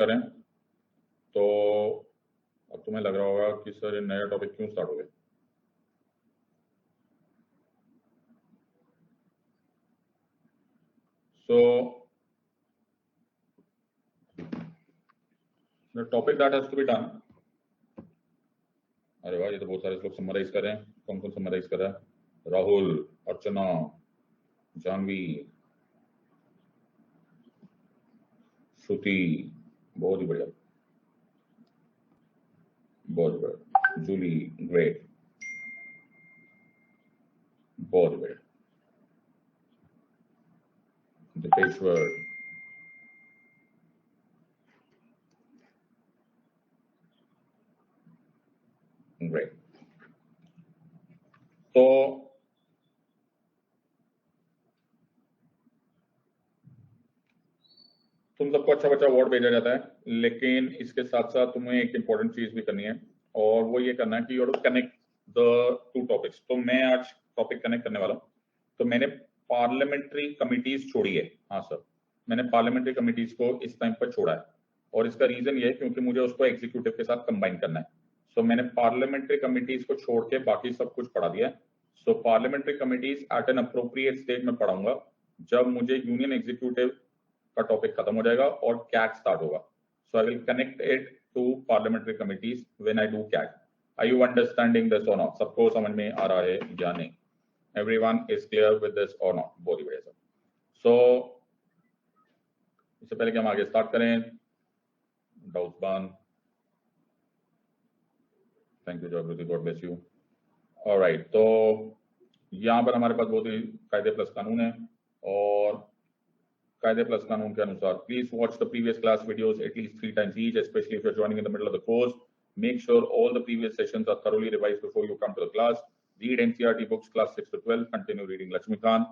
करें तो अब तुम्हें लग रहा होगा कि सर ये नया टॉपिक क्यों स्टार्ट हो गया। So the topic that has to be done, अरे वाह, ये तो बहुत सारे लोग समराइज कर रहे हैं। कौन कौन समराइज कर रहा है? राहुल, अर्चना, जानवी, श्रुति, बहुत ही बढ़िया, बहुत बढ़िया। जूली, ग्रेट, बहुत बढ़िया। दीपेश्वर, ग्रेट। तो तुम सबको अच्छा बच्चा अवार्ड भेजा जाता है, लेकिन इसके साथ साथ तुम्हें एक इंपॉर्टेंट चीज भी करनी है, और वो ये करना है कि you have to connect the two topics. तो मैं आज टॉपिक कनेक्ट करने वाला हूँ। तो मैंने पार्लियामेंट्री कमिटीज छोड़ी है। हाँ सर, मैंने पार्लियामेंट्री कमिटीज को इस टाइम पर छोड़ा है, और इसका रीजन ये है क्योंकि मुझे उसको एग्जीक्यूटिव के साथ कंबाइन करना है। सो मैंने पार्लियामेंट्री कमिटीज को छोड़ के बाकी सब कुछ पढ़ा दिया है। So parliamentary committees at an appropriate stage में पढ़ाऊंगा जब मुझे यूनियन एग्जीक्यूटिव का टॉपिक खत्म हो जाएगा और कैग स्टार्ट होगा। So I will connect it to parliamentary committees when I do CAG. Are you understanding this और नॉट? सबको समझ में आ रहा है या नहीं? Everyone is clear with this और नॉट? बहुत ही बढ़िया सर। सो इससे पहले कि हम आगे स्टार्ट करें, डाउट्स बन, थैंक यू जागृति, गॉड ब्लेस यू। ऑलराइट, तो यहाँ पर हमारे पास बहुत ही कायदे प्लस कानून है, और कायदे प्लस कानून के अनुसार please watch the previous class videos at least 3 times each, especially if you're joining in the middle of the course. Make sure all the previous sessions are thoroughly revised before you come to the class. Read NCERT books class 6 to 12, continue reading Lakshmikant,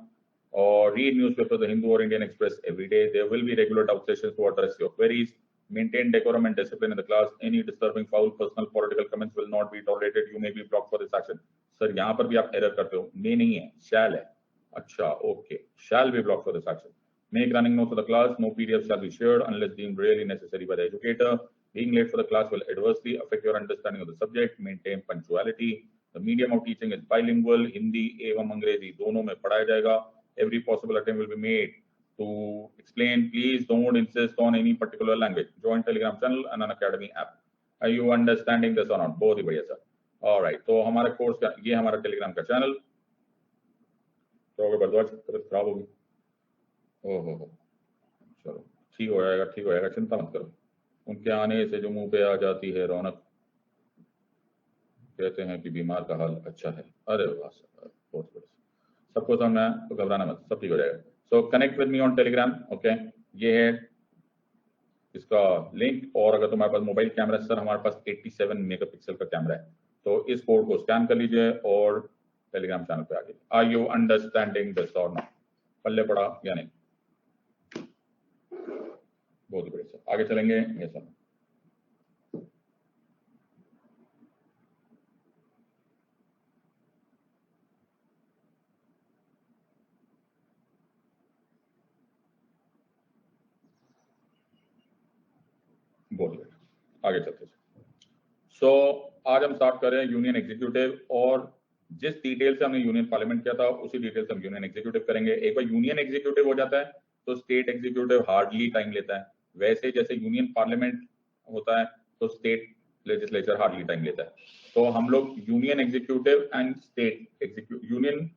or read newspaper The Hindu or Indian Express every day. There will be regular doubt sessions to address your queries. Maintain decorum and discipline in the class. Any disturbing, foul, personal, political comments will not be tolerated. You may be blocked for this action. Sir, यहाँ पर भी आप error करते हो, may नहीं है, shall है। अच्छा, okay, shall be blocked for this action. Make running notes of the class. No PDF shall be shared unless deemed really necessary by the educator. Being late for the class will adversely affect your understanding of the subject. Maintain punctuality. The medium of teaching is bilingual. Hindi एवं अंग्रेजी दोनों में पढ़ाया जाएगा. Every possible attempt will be made to explain. Please don't insist on any particular language. Join Telegram channel and an Academy app. Are you understanding this or not? बहुत ही बढ़िया sir. All right, तो हमारे course का ये हमारा Telegram का channel. तो अगर बर्दाश्त खराब होगी, ओहो, चलो ठीक हो जाएगा, ठीक हो जाएगा, चिंता मत करो। उनके आने से जो मुंह पे आ जाती है रौनक, कहते हैं कि बीमार का हाल अच्छा है। अरे वाह सर, बहुत बढ़िया। सबको समझना है तो घबराना मत, सब ठीक हो जाएगा। सो connect with me on Telegram, okay. ये है इसका लिंक, और अगर तुम्हारे पास मोबाइल कैमरा, सर हमारे पास 87 मेगापिक्सल का कैमरा है, तो इस कोड को स्कैन कर लीजिए और टेलीग्राम चैनल पे आ जाइए। आर यू अंडरस्टैंडिंग दिस और नॉट? पल्ले पड़ा या नहीं? बहुत ही बढ़िया सर, आगे चलेंगे। ये सर बहुत बढ़िया, आगे चलते हैं। सो आज हम स्टार्ट कर रहे हैं यूनियन एग्जीक्यूटिव, और जिस डिटेल से हमने यूनियन पार्लियामेंट किया था उसी डिटेल से हम यूनियन एग्जीक्यूटिव करेंगे। एक बार यूनियन एग्जीक्यूटिव हो जाता है तो स्टेट एग्जीक्यूटिव हार्डली टाइम लेता है। वैसे जैसे यूनियन पार्लियामेंट होता है तो स्टेट लेजिस्लेचर हार्डली टाइम लेता है। तो हम लोग union executive and state union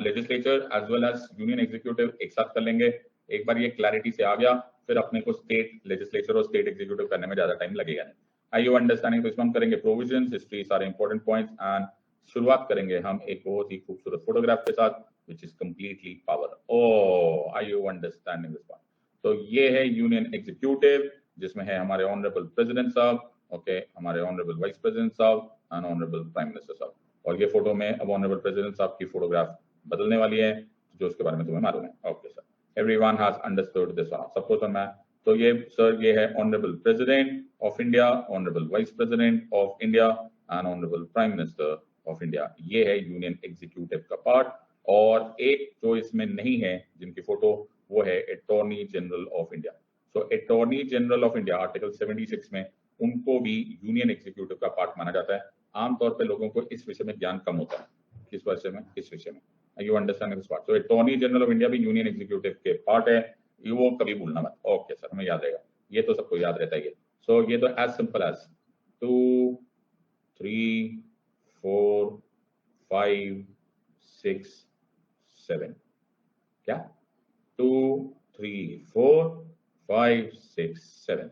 legislature as well as union executive एक साथ कर लेंगे। एक बार ये क्लैरिटी से आ गया, फिर अपने को स्टेट लेजिस्लेचर और स्टेट एग्जीक्यूटिव करने में ज्यादा टाइम लगेगा नहीं। Are you understanding? तो इसमें हम करेंगे प्रोविजंस, हिस्ट्री, सारे इंपॉर्टेंट पॉइंट्स, एंड शुरुआत करेंगे हम एक बहुत ही खूबसूरत फोटोग्राफ के साथ, which is completely power. Oh, are you understanding this one? तो ये है यूनियन एग्जीक्यूटिव, जिसमें है हमारे ऑनरेबल प्रेसिडेंट साहब, ओके, हमारे ऑनरेबल वाइस प्रेसिडेंट साहब एंड ऑनरेबल प्राइम मिनिस्टर साहब। और ये फोटो में अब ऑनरेबल प्रेसिडेंट साहब की फोटोग्राफ बदलने वाली है, जो उसके बारे में तुम्हें मालूम है। Okay sir, everyone has understood this one? सबको समझ? तो ये सर, ये है honourable president of India, honourable vice president of India and honourable prime minister of India. ये है यूनियन एग्जीक्यूटिव का पार्ट। और एक जो इसमें नहीं है जिनकी फोटो, वो है attorney general of India. So attorney general of India article 76 में उनको भी यूनियन एग्जीक्यूटिव का पार्ट माना जाता है। आमतौर पे लोगों को इस विषय में ज्ञान कम होता है। किस विषय में? इस विषय में। You understand this part? So attorney general of India भी यूनियन एग्जीक्यूटिव के पार्ट है, ये वो कभी भूलना मत। ओके सर, हमें याद रहेगा, ये तो सबको याद रहता ही है। सो ये तो एज सिंपल एज 2 3 4 5 6 7। क्या? 2 3 4 5 6 7।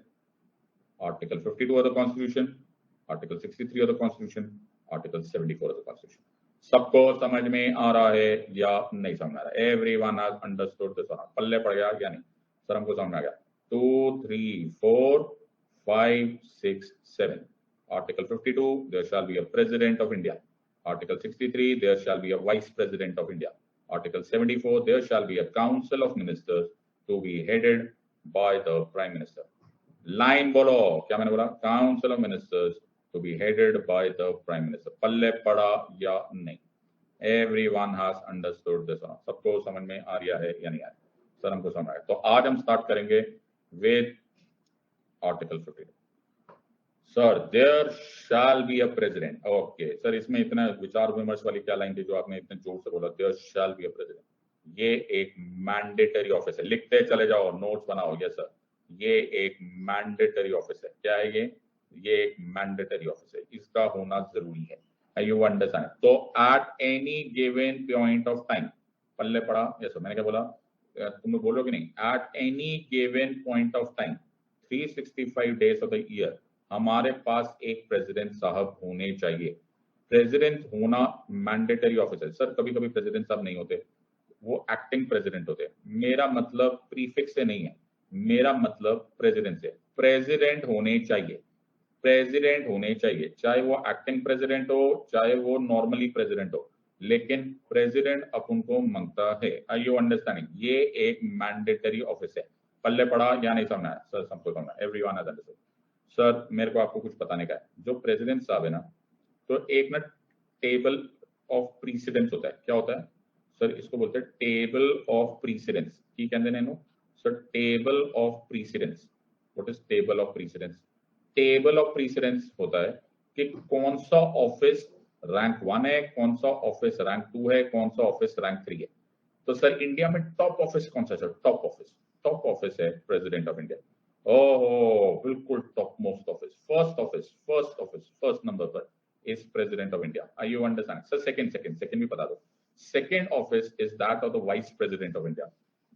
Article 52 of the Constitution, Article 63 of the Constitution, Article 74 of the Constitution. सबको समझ में आ रहा है या नहीं समझ में आ रहा है? Everyone has understood this or not? पल्ले पड़ गया या नहीं? सर हमको समझ में आ गया। 2 3 4 5 6 7. Article 52, there shall be a President of India. Article 63, there shall be a Vice President of India. Article 74, there shall be a Council of Ministers to be headed by the Prime Minister. Line बोलो, क्या मैंने बोला? Council of ministers to be headed by the prime minister. पल्ले पड़ा या नहीं? Everyone has understood this. सबको समझ में आ रहा है या नहीं आ रहा? सर हमको समझ आया। तो आज हम स्टार्ट करेंगे with article 52। Sir there shall be a president. Okay sir, इसमें इतना विचार विमर्श वाली क्या लाइन थी जो आपने इतने जोर से बोला? There shall be a president. ये एक मैंडेटरी ऑफिस है, लिखते चले जाओ, नोट्स बनाओ। यस सर, ये एक मैंडेटरी ऑफिस है। क्या है ये एक मैंडेटरी ऑफिस है, इसका होना जरूरी है। You understand? तो at any given point of time, पल्ले पड़ा? यस सर, मैंने क्या बोला? तुम लोग बोलोगे नहीं? Eight any given point of time 365 days of the year हमारे पास एक प्रेसिडेंट साहब होने चाहिए। प्रेसिडेंट होना मैंडेटरी ऑफिस है। सर कभी कभी प्रेसिडेंट साहब नहीं होते, वो एक्टिंग प्रेसिडेंट होते हैं। मेरा मतलब प्रीफिक्स से नहीं है, मेरा मतलब प्रेसिडेंट से। प्रेसिडेंट होने चाहिए, प्रेसिडेंट होने चाहिए, चाहे वो एक्टिंग प्रेसिडेंट हो, चाहे वो नॉर्मली प्रेसिडेंट हो, लेकिन प्रेसिडेंट अपन को मांगता है। Are you understanding? ये एक मैंडेटरी ऑफिस है। पल्ले पड़ा या नहीं समझा? सर सबको समझा, एवरीवन हैज अंडरस्टूड। सर मेरे को आपको कुछ बताने का है। जो प्रेसिडेंट साहब है ना, तो एक ना टेबल ऑफ प्रीसिडेंस होता है। क्या होता है सर? इसको बोलते हैं टेबल ऑफ प्रीसिडेंस। की कहते हैं sir? Table of precedence. What is table of precedence? Table of precedence होता है कि कौन सा ऑफिस रैंक 1 है, कौन सा ऑफिस रैंक 2 है, कौन सा ऑफिस रैंक 3 है। तो सर इंडिया में टॉप ऑफिस कौन सा है? सर टॉप ऑफिस है प्रेसिडेंट ऑफ इंडिया। ओहो बिल्कुल top most office, first number पर is president of India. Are you understand? Sir second भी बता दो। Second office is that of the vice president of India.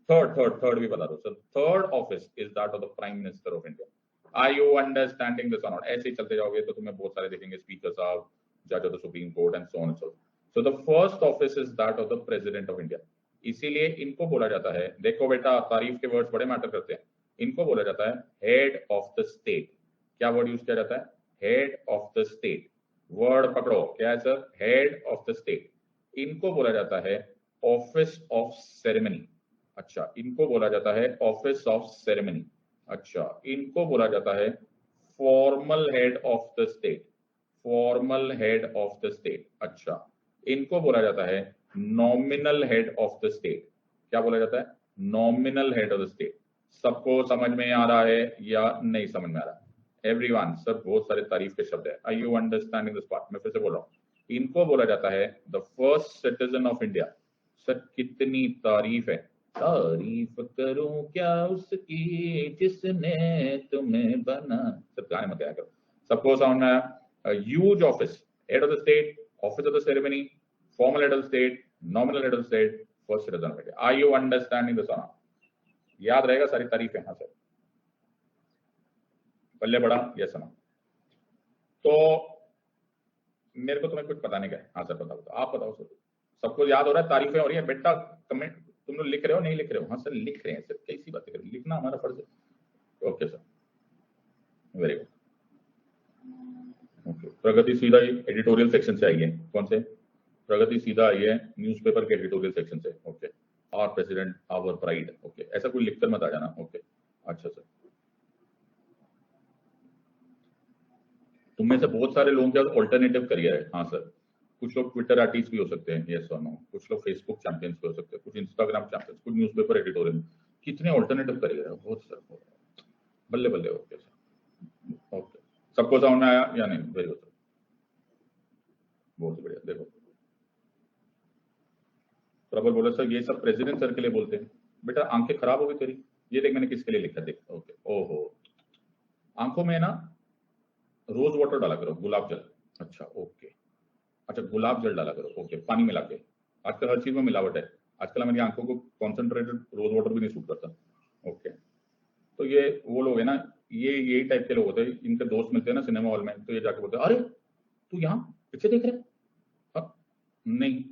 Third भी बता दो sir. Third office is that of the prime minister of India. Are you understanding this और not? ऐसे ही चलते जाओगे तो तुम्हें बहुत सारे देखेंगे, स्पीकर साहब, जज of the supreme court and so on and so. So the first office is that of the president of India. इसीलिए इनको बोला जाता है, देखो बेटा तारीफ के वर्ड्स बड़े मैटर करते हैं, इनको बोला जाता है हेड ऑफ द स्टेट। क्या वर्ड यूज किया जाता है? Head of the state. Word पकड़ो, क्या है sir? Head of the state. इनको बोला जाता है ऑफिस ऑफ सेरेमनी। अच्छा, इनको बोला जाता है ऑफिस ऑफ सेरेमनी। अच्छा, इनको बोला जाता है formal head of the state. Formal head of the state. अच्छा, इनको बोला जाता है nominal head of the state. क्या बोला जाता है? Nominal head of the state. सबको समझ में आ रहा है या नहीं समझ में आ रहा है? एवरीवन, सब बहुत सारे तारीफ के शब्द है। Are you understanding this part? मैं फिर से बोल रहा हूँ, इनको बोला जाता है the first citizen of India. Sir कितनी तारीफ है। तारीफ करूं क्या उसकी जिसने तुम्हें बना। सब गाने मत गाया करो, सबको समझ में आया? Huge office, head of the state, office of the ceremony, formal head of the state, nominal head of the state, first citizen of India. Are you understanding this? याद रहेगा सारी तारीफ है? हाँ सर, पल्ले बड़ा? Yes sir. तो मेरे को तुम्हें कुछ बताने का है। हाँ सर बताओ, तो आप बताओ सर। सबको याद हो रहा है? तारीफें हो रही है बेटा? कमेंट तुम लोग लिख रहे हो नहीं लिख रहे हो? हाँ सर लिख रहे हैं सर, कैसी बातें करें, लिखना हमारा फर्ज है। Okay sir, very good. Okay, Pragati सीधा एडिटोरियल सेक्शन से आई है। कौन से? प्रगति सीधा आई है न्यूज़पेपर के एडिटोरियल सेक्शन से। Okay, our president our pride. Okay, ऐसा कोई लिखकर मत आ जाना। ओके, अच्छा सर। तुम में से बहुत सारे लोगों के ऑल्टरनेटिव करियर है। हाँ सर, कुछ लोग ट्विटर आर्टिस्ट भी हो सकते हैं, यस और नो। कुछ लोग फेसबुक चैंपियंस भी हो सकते हैं, कुछ इंस्टाग्राम चैंपियंस, कुछ न्यूज़पेपर एडिटोरियल। कितने ऑल्टरनेटिव करियर है, बहुत सर। बल्ले बल्ले। ओके सर, ओके, सबको समझ में आया या नहीं? वेरी गुड, बहुत बढ़िया। देखो प्रबल बोला सर ये सब प्रेसिडेंट सर के लिए बोलते हैं। बेटा आंखें खराब हो गई तेरी, ये देख मैंने किसके लिए लिखा, देख। ओके, ओहो, आंखों में ना रोज वाटर डाला करो, गुलाब जल। अच्छा ओके, अच्छा गुलाब जल डाला करो, ओके, पानी मिला के। आजकल हर चीज में मिलावट है, आजकल हमारी आंखों को कॉन्सेंट्रेटेड रोज वाटर भी नहीं सूट करता। ओके, तो ये वो लोग है ना, ये यही टाइप के लोग होते हैं, इनके दोस्त मिलते हैं ना सिनेमा हॉल में, तो ये जाके बोलते हैं अरे तू यहाँ पीछे देख रहे? हाँ, नहीं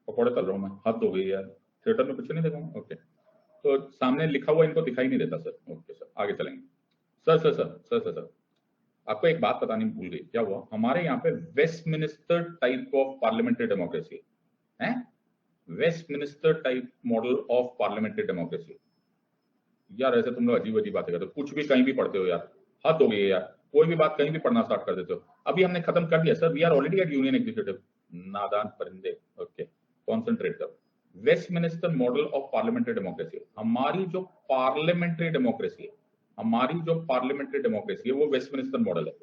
पकौड़े तल रहा हूँ मैं, हद हो गई यार, थिएटर में पीछे नहीं देखूंगा। ओके, तो सामने लिखा हुआ इनको दिखाई नहीं देता सर। ओके सर, आगे चलेंगे। Sir sir sir sir sir sir आपको एक बात बतानी भूल गई, क्या हुआ हमारे यहाँ पे Westminster type of parliamentary democracy है, Westminster type model of parliamentary democracy. यार ऐसे तुम लोग अजीब अजीब बातें करते हो, कुछ भी कहीं भी पढ़ते हो यार, हद हो गई है यार, कोई भी बात कहीं भी पढ़ना स्टार्ट कर देते हो। अभी हमने खत्म कर दिया sir, we are already at union executive. नादान परिंदे। ओके, कॉन्सेंट्रेट कर। Westminster model of parliamentary democracy, हमारी जो पार्लियामेंट्री डेमोक्रेसी है, हमारी जो पार्लियामेंट्री डेमोक्रेसी है वो वेस्टमिनिस्टर मॉडल है।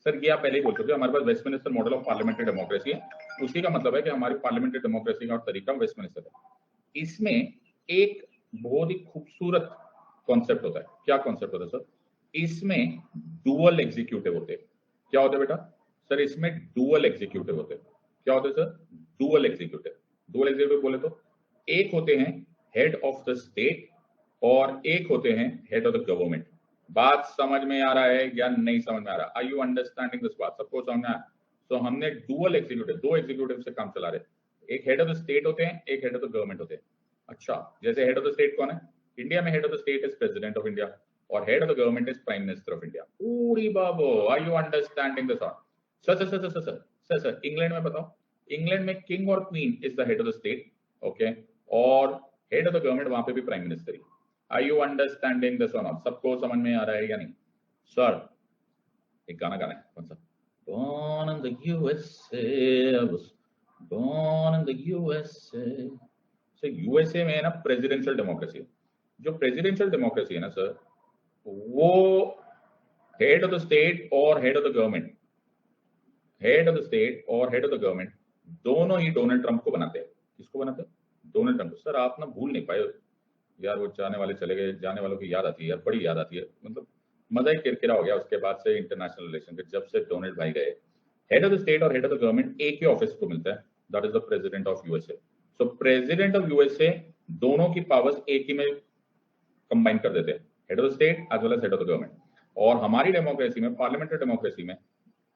सर ये आप पहले ही बोल चुके हो, हमारे पास Westminster model of parliamentary democracy है, उसी का मतलब है कि हमारी पार्लियामेंट्री डेमोक्रेसी का तरीका वेस्टमिनिस्टर है। इसमें एक बहुत ही खूबसूरत कॉन्सेप्ट होता है। क्या कॉन्सेप्ट होता है सर? इसमें डुअल एग्जीक्यूटिव होते हैं। क्या होते हैं बेटा? सर इसमें डुअल एग्जीक्यूटिव होते हैं। क्या होते हैं sir? Dual executive. Dual executive बोले तो एक होते हैं हेड ऑफ द स्टेट और एक होते हैं हेड ऑफ द गवर्नमेंट। बात समझ में आ रहा है या नहीं समझ में आ रहा? आर यू अंडरस्टैंडिंग दिस बात? सबको समझ में आया? तो हमने डुअल एग्जीक्यूटिव, दो एग्जीक्यूटिव से काम चला रहे, एक हेड ऑफ द स्टेट होते हैं, एक हेड ऑफ द गवर्नमेंट होते हैं। अच्छा, जैसे हेड ऑफ द स्टेट कौन है? इंडिया में head of the state is president of India और head of the government is prime minister of India. पूरी बाबो, are you understanding this? Sir sir sir sir sir sir sir England में बताओ, England में king और queen is the head of the state, okay, और head of the government वहां पे भी प्राइम मिनिस्टर ही। आर यू अंडरस्टैंडिंग दिस और नॉट? सबको समझ में आ रहा है या नहीं? सर एक गाना गाना है, कौन सा? Born in the USA, I was born in the USA। Sir USA में है ना प्रेसिडेंशियल डेमोक्रेसी। जो प्रेसिडेंशियल डेमोक्रेसी है ना सर, वो हेड ऑफ द स्टेट और head of the government, head of the state और हेड ऑफ द गवर्नमेंट दोनों ही डोनाल्ड ट्रंप को बनाते हैं। किसको बनाते हैं? Donald Trump. सर आप ना भूल नहीं पाए यार, वो जाने वाले चले गए, जाने वालों की याद आती है यार, बड़ी याद आती है, मतलब मजा ही किरकिरा हो गया उसके बाद से इंटरनेशनल रिलेशन के, जब से डोनाल्ड भाई गए। हेड ऑफ द स्टेट और हेड ऑफ द गवर्नमेंट एक ही ऑफिस को मिलता है, that is the president of USA. So president of USA दोनों की पावर्स एक ही में कंबाइन कर देते हैं, head of the state as well as head of the government. और हमारी डेमोक्रेसी में, पार्लियामेंट्री डेमोक्रेसी में,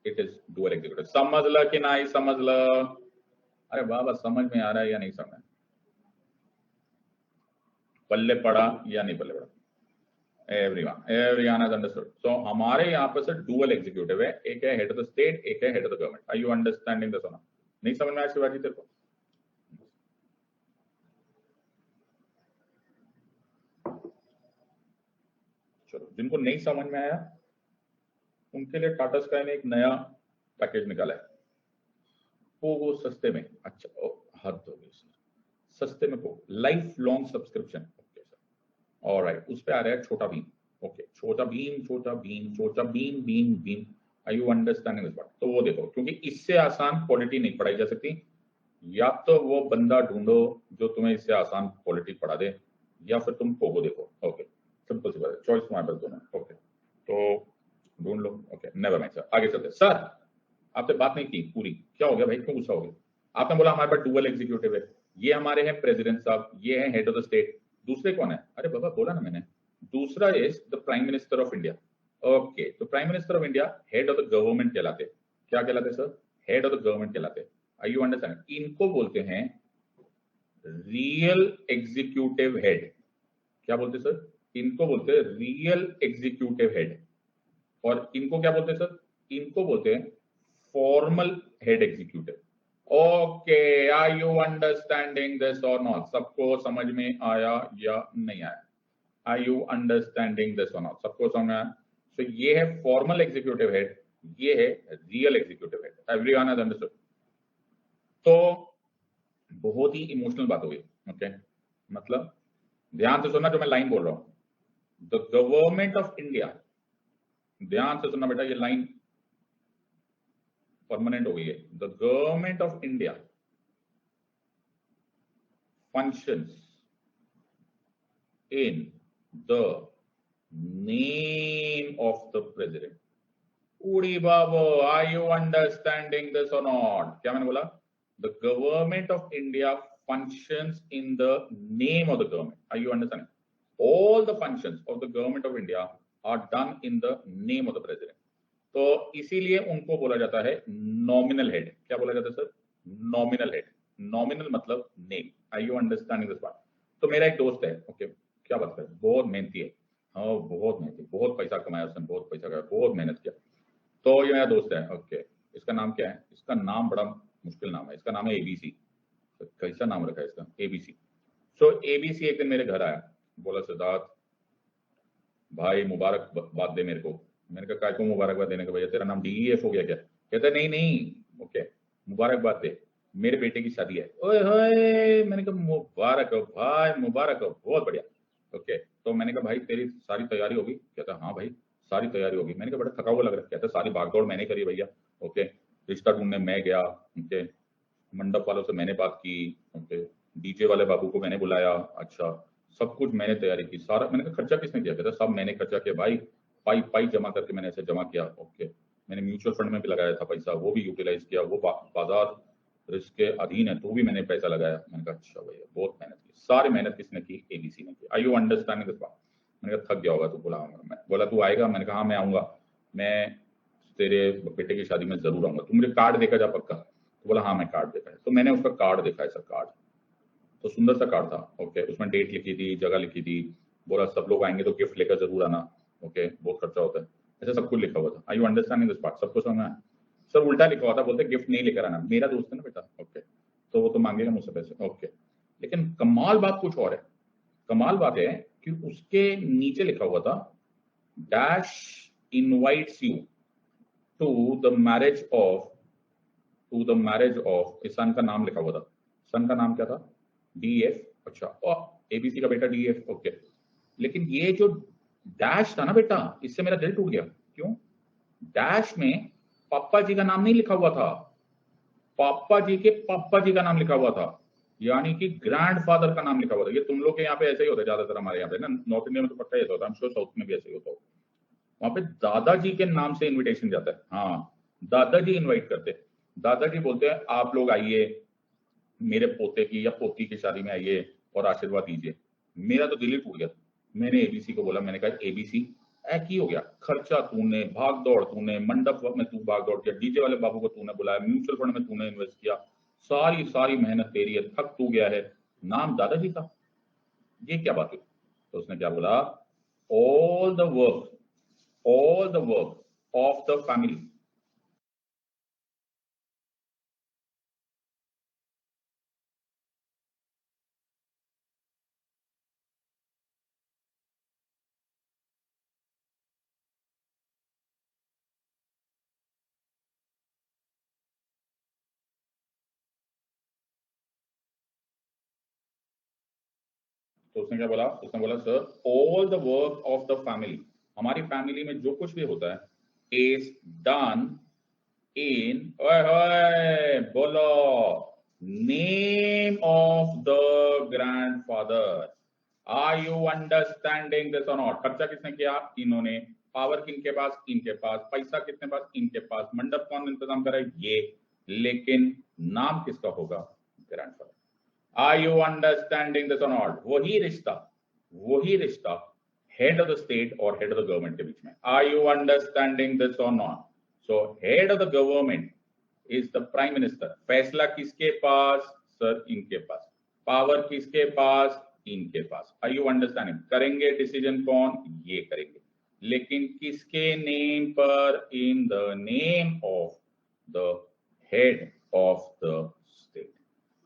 इट इज डुअल एग्जीक्यूटिव। समझ ल कि नहीं समझ ल? अरे बाबा समझ में आ रहा है या नहीं समझ? पल्ले पड़ा या नहीं पल्ले पड़ा? everyone has understood। so हमारे यहाँ पर सर डुअल एग्जीक्यूटिव है, एक है हेड ऑफ द स्टेट, एक है head of the government. Are you understanding this? नहीं समझ में आया शिवाजी तेरे को? चलो, जिनको नहीं समझ में आया उनके लिए टाटा स्काई ने एक नया पैकेज निकाला है, पोगो सस्ते में। अच्छा हद हो गई सर, सस्ते में Pogo life long subscription. Okay sir, alright, उस पे आ रहा है छोटा भीम। ओके, छोटा Bheem Chhota Bheem Chhota Bheem Bheem Bheem. Are you understanding this बात? तो वो देखो, क्योंकि इससे आसान पॉलिटी नहीं पढ़ाई जा सकती, या तो वो बंदा ढूंढो जो तुम्हें इससे आसान पॉलिटी पढ़ा दे, या फिर तुम पोगो देखो। ओके, सिंपल सी बात है, चॉइस तुम्हारे पास दोनों। ओके, तो ढूंढ लो। ओके, नेवर माइंड सर, आगे चलते। सर आपसे बात नहीं की पूरी, क्या हो गया भाई, क्यों गुस्सा हो गया? आपने बोला हमारे पास डुअल एग्जीक्यूटिव है, ये हमारे हैं प्रेसिडेंट साहब, ये है हेड ऑफ द स्टेट, दूसरे कौन है? अरे बाबा बोला ना मैंने, दूसरा is the prime minister of India. Okay, तो prime minister of India head of the government कहलाते। क्या कहलाते sir? Head of the government कहलाते। Are you understand? इनको बोलते हैं रियल एग्जीक्यूटिव हेड। क्या बोलते सर? इनको बोलते हैं रियल एग्जीक्यूटिव हेड। और इनको क्या बोलते हैं सर? इनको बोलते हैं formal head executive. Okay, are you understanding this और नॉट? सबको समझ में आया या नहीं आया? आर यू अंडरस्टैंडिंग दिस और नॉट? सबको समझ में आया? तो ये है फॉर्मल एग्जीक्यूटिव हेड, ये है real executive head. Everyone has understood? तो बहुत ही इमोशनल बात हो गई। ओके, मतलब ध्यान से सुनना जो मैं लाइन बोल रहा हूं। द गवर्नमेंट ऑफ इंडिया, ध्यान से सुनना बेटा, ये लाइन परमानेंट हो गई है। The government of India functions in the name of the president. उड़ी बाबू, आर यू अंडरस्टैंडिंग दिस और नॉट? क्या मैंने बोला? The government of India functions in the name of the government. Are you understanding? All the functions of the government of India are done in the name of the president. तो इसीलिए उनको बोला जाता है nominal head. क्या बोला जाता है सर? Nominal head. नॉमिनल मतलब name. Are you understanding this बात? तो मेरा एक दोस्त है, ओके, क्या बात है, बहुत मेहनती है, हाँ बहुत मेहनती, बहुत पैसा कमाया उसने, बहुत पैसा कमाया, बहुत मेहनत किया। तो ये मेरा दोस्त है, ओके, इसका नाम क्या है? इसका नाम बड़ा मुश्किल नाम है, इसका नाम है एबीसी। कैसा नाम रखा है इसका? एबीसी। सो एबीसी एक दिन मेरे घर आया, बोला सिद्धार्थ भाई मुबारकबाद दे मेरे को। मैंने कहा काय को मुबारकबाद देने का, भैया तेरा नाम डीईएफ हो गया क्या? कहता नहीं नहीं, ओके मुबारकबाद दे, मेरे बेटे की शादी है। ओए होए, मैंने कहा मुबारक हो भाई, मुबारक हो, बहुत बढ़िया। ओके, तो मैंने कहा भाई तेरी सारी तैयारी होगी? कहता हाँ भाई सारी तैयारी होगी। मैंने कहा बड़ा थका हुआ लग रहा है। कहता सारी भागदौड़ मैंने करी भैया। ओके, रिश्ता ढूंढने मैं गया, ओके, मंडप वालों से मैंने बात की, ओके, डीजे वाले बाबू को मैंने बुलाया, अच्छा सब कुछ मैंने तैयारी की, सारा। मैंने कहा खर्चा किसने किया? कहता सब मैंने खर्चा किया भाई, पाई पाई जमा करके मैंने ऐसे जमा किया। ओके, मैंने म्यूचुअल फंड में भी लगाया था पैसा, वो भी यूटिलाइज किया, वो बाजार रिस्क के अधीन है तो भी मैंने पैसा लगाया। मैंने कहा अच्छा भैया बहुत मेहनत की। सारी मेहनत किसने की? एबीसी ने की। आई यू अंडरस्टैंडिंग दिस बात? मैंने कहा थक गया होगा तो बुलाऊंगा मैं। बोला तू आएगा? मैंने कहा हाँ मैं आऊंगा, मैं तेरे बेटे की शादी में जरूर आऊंगा, तू मुझे कार्ड देखा जा पक्का? तो बोला हाँ मैं कार्ड देखा है। तो मैंने उसका कार्ड देखा, ऐसा कार्ड, तो सुंदर सा कार्ड था। ओके, उसमें डेट लिखी थी, जगह लिखी थी, बोला सब लोग आएंगे तो गिफ्ट लेकर जरूर आना, ओके बहुत खर्चा होता है, ऐसा सब कुछ लिखा हुआ था। आई यू अंडरस्टैंडिंग दिस पार्ट? सबको समझ में आया? सर उल्टा लिखा हुआ था, बोलते गिफ्ट नहीं लेकर आना, मेरा दोस्त है ना बेटा, ओके, तो वो तो मांगेगा मुझसे पैसे, ओके। लेकिन कमाल बात कुछ और है, कमाल बात है कि उसके नीचे लिखा हुआ था dash invites you to the marriage of, to the marriage of, इस सन का नाम लिखा हुआ था। सन का नाम क्या था? डीएफ। अच्छा, और एबीसी का बेटा डीएफ, ओके। लेकिन ये जो डैश था ना बेटा, इससे मेरा दिल टूट गया। क्यों? डैश में पापा जी का नाम नहीं लिखा हुआ था, पापा जी के पापा जी का नाम लिखा हुआ था, यानी कि ग्रैंडफादर का नाम लिखा हुआ था। ये तुम लोग के यहाँ पे ऐसे ही होता है ज्यादातर, हमारे यहाँ पे ना नॉर्थ इंडिया में तो पक्का ऐसा होता है, साउथ में भी ऐसे ही होता है। वहां पे दादाजी के नाम से इनविटेशन जाता है। हाँ, दादाजी इनवाइट करते हैं, दादाजी बोलते हैं आप लोग आइए, मेरे पोते की या पोती की शादी में आइए और आशीर्वाद दीजिए। मेरा तो दिल ही टूट गया। मैंने एबीसी को बोला, मैंने कहा एबीसी एक ही हो गया, खर्चा तूने, भाग दौड़ तूने, मंडप में तू भाग दौड़ किया, डीजे वाले बाबू को तूने बुलाया, म्यूचुअल फंड में तूने इन्वेस्ट किया, सारी सारी मेहनत तेरी है, थक तू गया है, नाम दादाजी का, ये क्या बात हुई? तो उसने क्या बोला? All the work, all the work of the family, तो उसने क्या बोला? उसने बोला sir all the work of the family, हमारी फैमिली में जो कुछ भी होता है इज डन इन, ओए होए बोलो, name of the grandfather. Are you understanding this और नॉट? खर्चा किसने किया? इन्होंने। पावर किनके पास? इनके पास। पैसा किसने पास? इनके पास। मंडप कौन इंतजाम करे? ये। लेकिन नाम किसका होगा? Grandfather. Are you understanding this और नॉट? वही रिश्ता हेड ऑफ द स्टेट और हेड ऑफ द गवर्नमेंट के बीच में। आर यू अंडरस्टैंडिंग दिस और not? So head of the government is the prime minister. फैसला किसके पास? सर इनके पास। पावर किसके पास? इनके पास। Are you understanding? करेंगे डिसीजन कौन? ये करेंगे, लेकिन किसके नेम पर? In the name of the head of the state.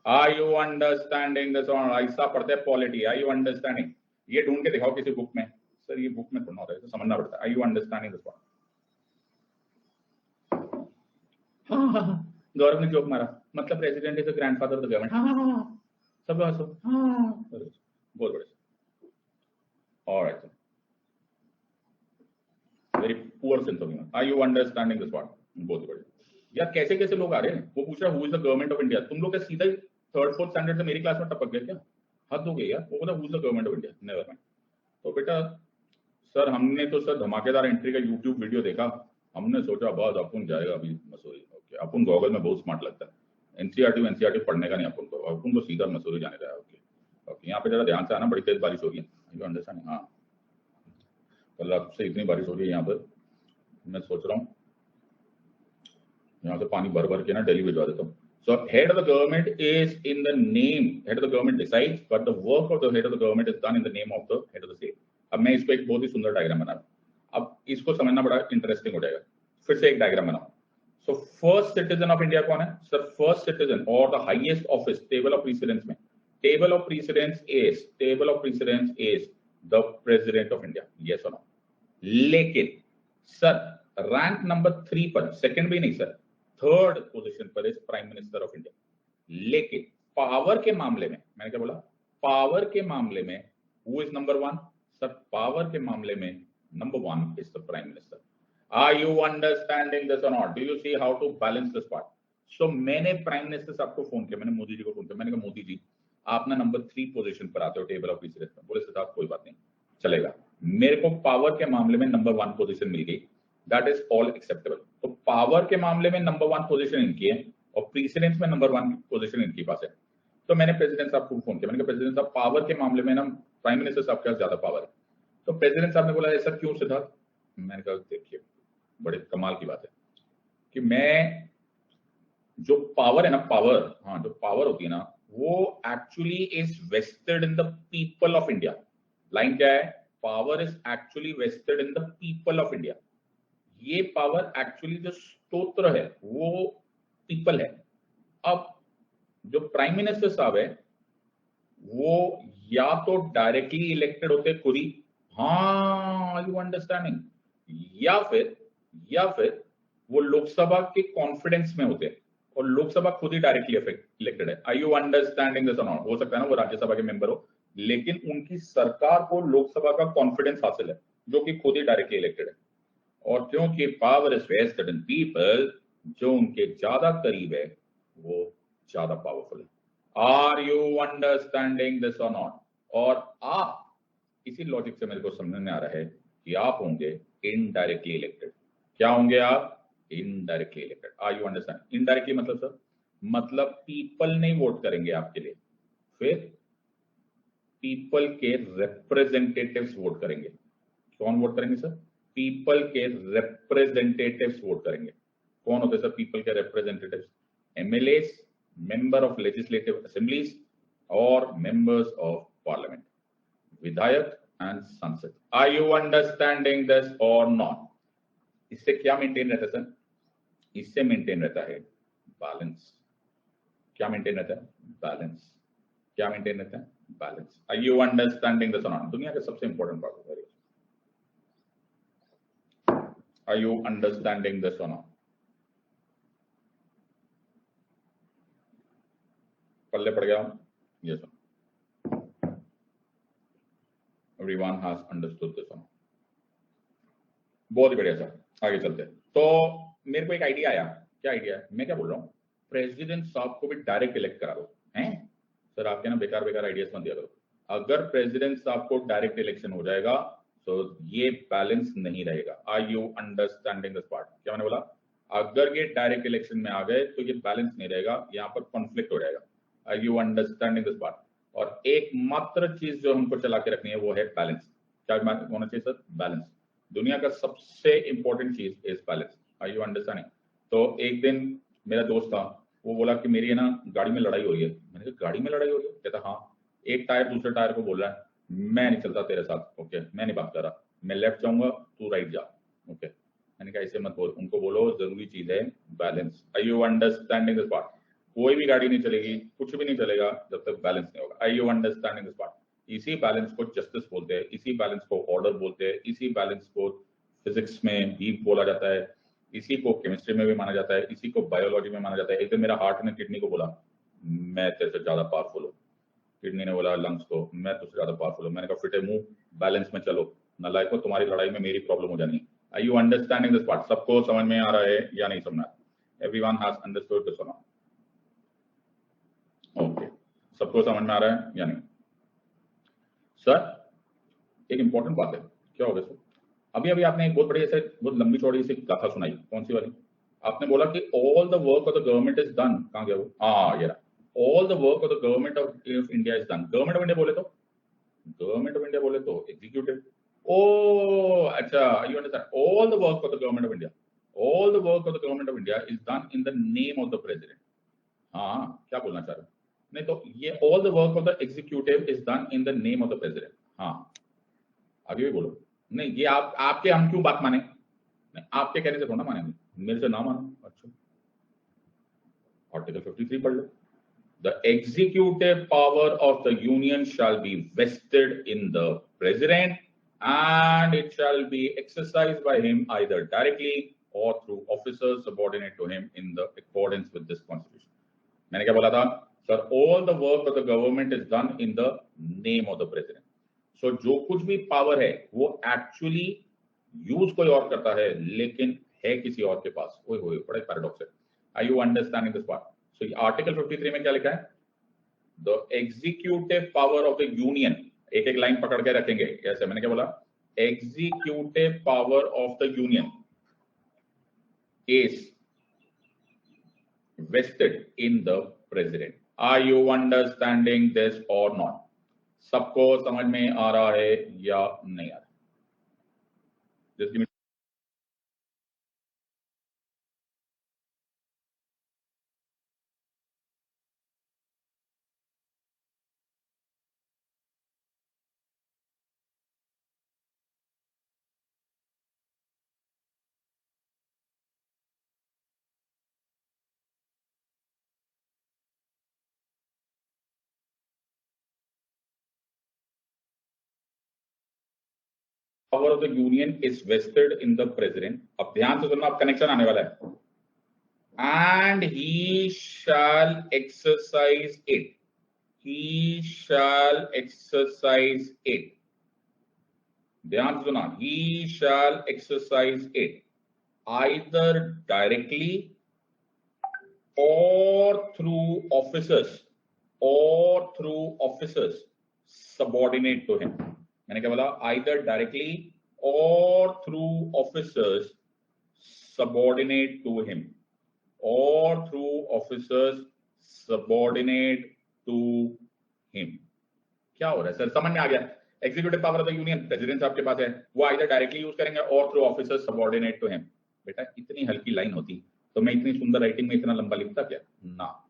Are you understanding this? ऐसा पढ़ते हैं पॉलिटी। Are you understanding? ये ढूंढ के दिखाओ किसी बुक में। सर ये बुक में थोड़ा होता है, समझना पड़ता है। Are you understanding this? हाँ, गौरव ने जोक मारा, मतलब president is the grandfather of the government. हाँ, सब हंसो, हाँ, बहुत बड़े। Alright, poor sense of humour. Are you understanding this part? बहुत बढ़िया यार, कैसे कैसे लोग आ रहे हैं। वो पूछ रहा who is the government of India. तुम लोग क्या सीधा थर्ड फोर्थ स्टैंडर्ड से मेरी क्लास में टपक गए क्या? हद हो गई यार। वो बोला who is the government of India, never mind. तो बेटा सर हमने तो सर धमाकेदार एंट्री का यूट्यूब वीडियो देखा, हमने सोचा बस अपन जाएगा अभी मसूरी। ओके, अपन गॉगल में बहुत स्मार्ट लगता है, एनसीईआरटी पढ़ने का नहीं अपन को सीधा मसूरी जाने का है। ओके ओके, यहाँ पे जरा ध्यान से आना, बड़ी तेज बारिश हो रही है, यू अंडरस्टैंड? हाँ, कल रात से इतनी बारिश हो रही है यहाँ पर, मैं सोच रहा हूँ यहाँ से पानी भर भर के ना दिल्ली भिजवा देता हूँ। So head of the government is in the name, head of the government decides, but the work of the head of the government is done in the name of the head of the state. अब मैं इसको एक बहुत ही सुंदर diagram बना रहा हूँ। अब इसको समझना बड़ा इंटरेस्टिंग हो जाएगा। फिर से एक डायग्राम बनाओ। So first citizen of India कौन है sir? First citizen or the highest office table of precedence में, table of precedence is the president of India, yes और नो? लेकिन सर रैंक नंबर 3 पर, सेकंड भी नहीं सर, थर्ड पोजीशन पर is prime minister of India. लेकिन power के मामले में, मैंने क्या बोला? पावर के मामले में who is number 1 sir? Power के मामले में number 1 is the prime minister. Are you understanding this और not? Do you see how to balance this part? So मैंने प्राइम मिनिस्टर साहब को फोन किया, मैंने मोदी जी को फोन किया, मैंने कहा मोदी जी आप ना नंबर 3 पोजीशन पर आते हो टेबल ऑफ प्रेसिडेंस में। बोले साहब कोई बात नहीं, चलेगा। मेरे को पावर के मामले में नंबर 1 पोजीशन मिल गई, दैट इज ऑल एक्सेप्टेबल। तो पावर के मामले में नंबर 1 पोजीशन इनकी है और प्रेसिडेंस में नंबर 1 पोजीशन इनके पास है। तो मैंने प्रेसिडेंट साहब को फोन किया, मैंने कहा प्रेसिडेंट साहब पावर के मामले में ना प्राइम मिनिस्टर साहब के पास ज्यादा पावर है। तो प्रेसिडेंट साहब ने बोला ऐसा क्यों सिद्धार्थ? मैंने कहा देखिए बड़े कमाल की बात है कि मैं जो पावर है ना, पावर, हाँ जो पावर होती है ना, वो actually is vested in the people of India. Line क्या है? Power is actually vested in the people of India. ये पावर एक्चुअली जो स्तोत्र है वो पीपल है। अब जो प्राइम मिनिस्टर साहब है वो या तो डायरेक्टली इलेक्टेड होते खुद ही, हाँ यू अंडरस्टैंडिंग, या फिर वो लोकसभा के कॉन्फिडेंस में होते हैं और लोकसभा खुद ही डायरेक्टली इलेक्टेड है। आर यू अंडरस्टैंडिंग दिस और नॉट? हो सकता है ना वो राज्यसभा के मेंबर हो, लेकिन उनकी सरकार को लोकसभा का कॉन्फिडेंस हासिल है जो कि खुद ही डायरेक्टली इलेक्टेड है। और क्योंकि power is vested in people, जो उनके ज्यादा करीब है वो ज्यादा पावरफुल है। आर यू अंडरस्टैंडिंग दिस और नॉट? और आप, इसी लॉजिक से मेरे को समझ में आ रहा है कि आप होंगे इनडायरेक्टली इलेक्टेड। क्या होंगे आप? Indirectly elected. Are you understand? Indirectly मतलब सर, मतलब पीपल नहीं वोट करेंगे आपके लिए, फिर पीपल के रिप्रेजेंटेटिव्स वोट करेंगे। कौन वोट करेंगे सर? पीपल के रिप्रेजेंटेटिव्स वोट करेंगे। कौन होते हैं सर पीपल के representatives? MLAs, member of legislative assemblies और मेंबर्स ऑफ पार्लियामेंट, विधायक एंड संसद। आर यू अंडरस्टैंडिंग दिस और नॉट? इससे क्या मेंटेन रहता है सर? इससे मेंटेन रहता है बैलेंस। क्या मेंटेन रहता है? बैलेंस। क्या मेंटेन रहता है? Balance. Are you understanding this और नॉट? दुनिया का सबसे इंपॉर्टेंट पार्ट है। Are you understanding this or not? पल्ले पड़ गया? Yes sir. Everyone has understood this or not? बहुत ही बढ़िया सर, आगे चलते हैं। तो मेरे को एक आइडिया आया। क्या आइडिया है? मैं क्या बोल रहा हूँ, प्रेसिडेंट साहब को भी डायरेक्ट इलेक्ट करा दो। हैं सर आपके ना बेकार आइडियाज मत दिया करो। अगर प्रेसिडेंट साहब को डायरेक्ट इलेक्शन हो जाएगा तो ये बैलेंस नहीं रहेगा। Are you understanding this part? क्या मैंने बोला? अगर ये डायरेक्ट इलेक्शन में आ गए तो ये बैलेंस नहीं रहेगा, यहाँ पर कॉन्फ्लिक्ट हो जाएगा। Are you understanding this part? और एकमात्र चीज जो हमको चला के रखनी है वो है बैलेंस। क्या होना चाहिए सर? बैलेंस। दुनिया का सबसे इंपॉर्टेंट चीज is balance. Are you understanding? तो एक दिन मेरा दोस्त था, वो बोला कि मेरी है ना गाड़ी में लड़ाई हो रही है। मैंने कहा गाड़ी में लड़ाई हो रही है? कहता हाँ, एक टायर दूसरे टायर को बोल रहा है मैं नहीं चलता तेरे साथ। ओके, मैं नहीं बात कर रहा, मैं लेफ्ट जाऊंगा तू राइट जा। ओके, मैंने कहा ऐसे मत बोल, उनको बोलो जरूरी चीज है balance. Are you understanding this part? कोई भी गाड़ी नहीं चलेगी, कुछ भी नहीं चलेगा जब तक बैलेंस नहीं होगा। Are you understanding this part? इसी बैलेंस को जस्टिस बोलते हैं, इसी बैलेंस को ऑर्डर बोलते हैं, इसी बैलेंस को फिजिक्स में भी बोला जाता है, इसी को केमिस्ट्री में भी माना जाता है, इसी को बायोलॉजी में माना जाता है। एक दिन मेरा हार्ट ने किडनी को बोला मैं तेरे से ज्यादा पावरफुल हूँ, किडनी ने बोला लंग्स को मैं तुझसे ज्यादा पावरफुल हूँ। मैंने कहा फिटे मुंह, बैलेंस में चलो, नालायकों तुम्हारी लड़ाई में मेरी प्रॉब्लम हो जानी है। Are you understanding this part? सबको समझ में आ रहा है या नहीं समझ में आ रहा? Everyone has understood this or not? Okay. सबको समझ में आ रहा है या नहीं? सर एक इंपॉर्टेंट बात है, क्या हो गया सर? अभी अभी आपने एक बहुत बड़ी ऐसे बहुत लंबी चौड़ी सी गाथा सुनाई, कौन सी वाली? आपने बोला कि all the work of the government is done. कहां गया वो? हाँ, ये रहा. All the work of the government of India is done. Government of India बोले तो एग्जीक्यूटिव. ओ अच्छा, you understand. All the work of the government of India, all the work of the government of India is done in the name of the president. हाँ, क्या बोलना चाह रहे हो? नहीं तो ये all the work of the executive is done in the name of the president. हाँ, आगे भी बोलो. नहीं, ये आपके हम क्यों बात माने? नहीं, आपके कहने से थोड़ा मानेंगे, मेरे से ना मानो. अच्छा, आर्टिकल 53 पढ़ लो. The executive power of the union shall be vested in the president and it shall be exercised by him either directly or through officers subordinate to him in the accordance with this constitution. मैंने क्या बोला था? Sir, all the work of the government is done in the name of the president. So जो कुछ भी power है वो actually use कोई और करता है लेकिन है किसी और के पास. ओए होए, बड़ा पैराडॉक्स है. Are you understanding this part? So article 53 में क्या लिखा है? The executive power of the union, एक एक लाइन पकड़ के रखेंगे कैसे? मैंने क्या बोला? Executive power of the union is vested in the president. Are you understanding this or not? सबको समझ में आ रहा है या नहीं आ रहा? Just give me power of the union is vested in the president. अब ध्यान से सुनना, अब कनेक्शन आने वाला है. And he shall exercise it. He shall exercise it. ध्यान से सुना. He shall exercise it either directly or through officers subordinate to him. मैंने क्या बोला? Either directly or through officers subordinate to him. Or through officers subordinate to him. क्या हो रहा है सर? समझ में आ गया? Executive power of the union president साहब के पास है, वो आइदर डायरेक्टली यूज करेंगे और through officers subordinate to him. बेटा इतनी हल्की लाइन होती तो मैं इतनी सुंदर राइटिंग में इतना लंबा लिखता क्या? ना.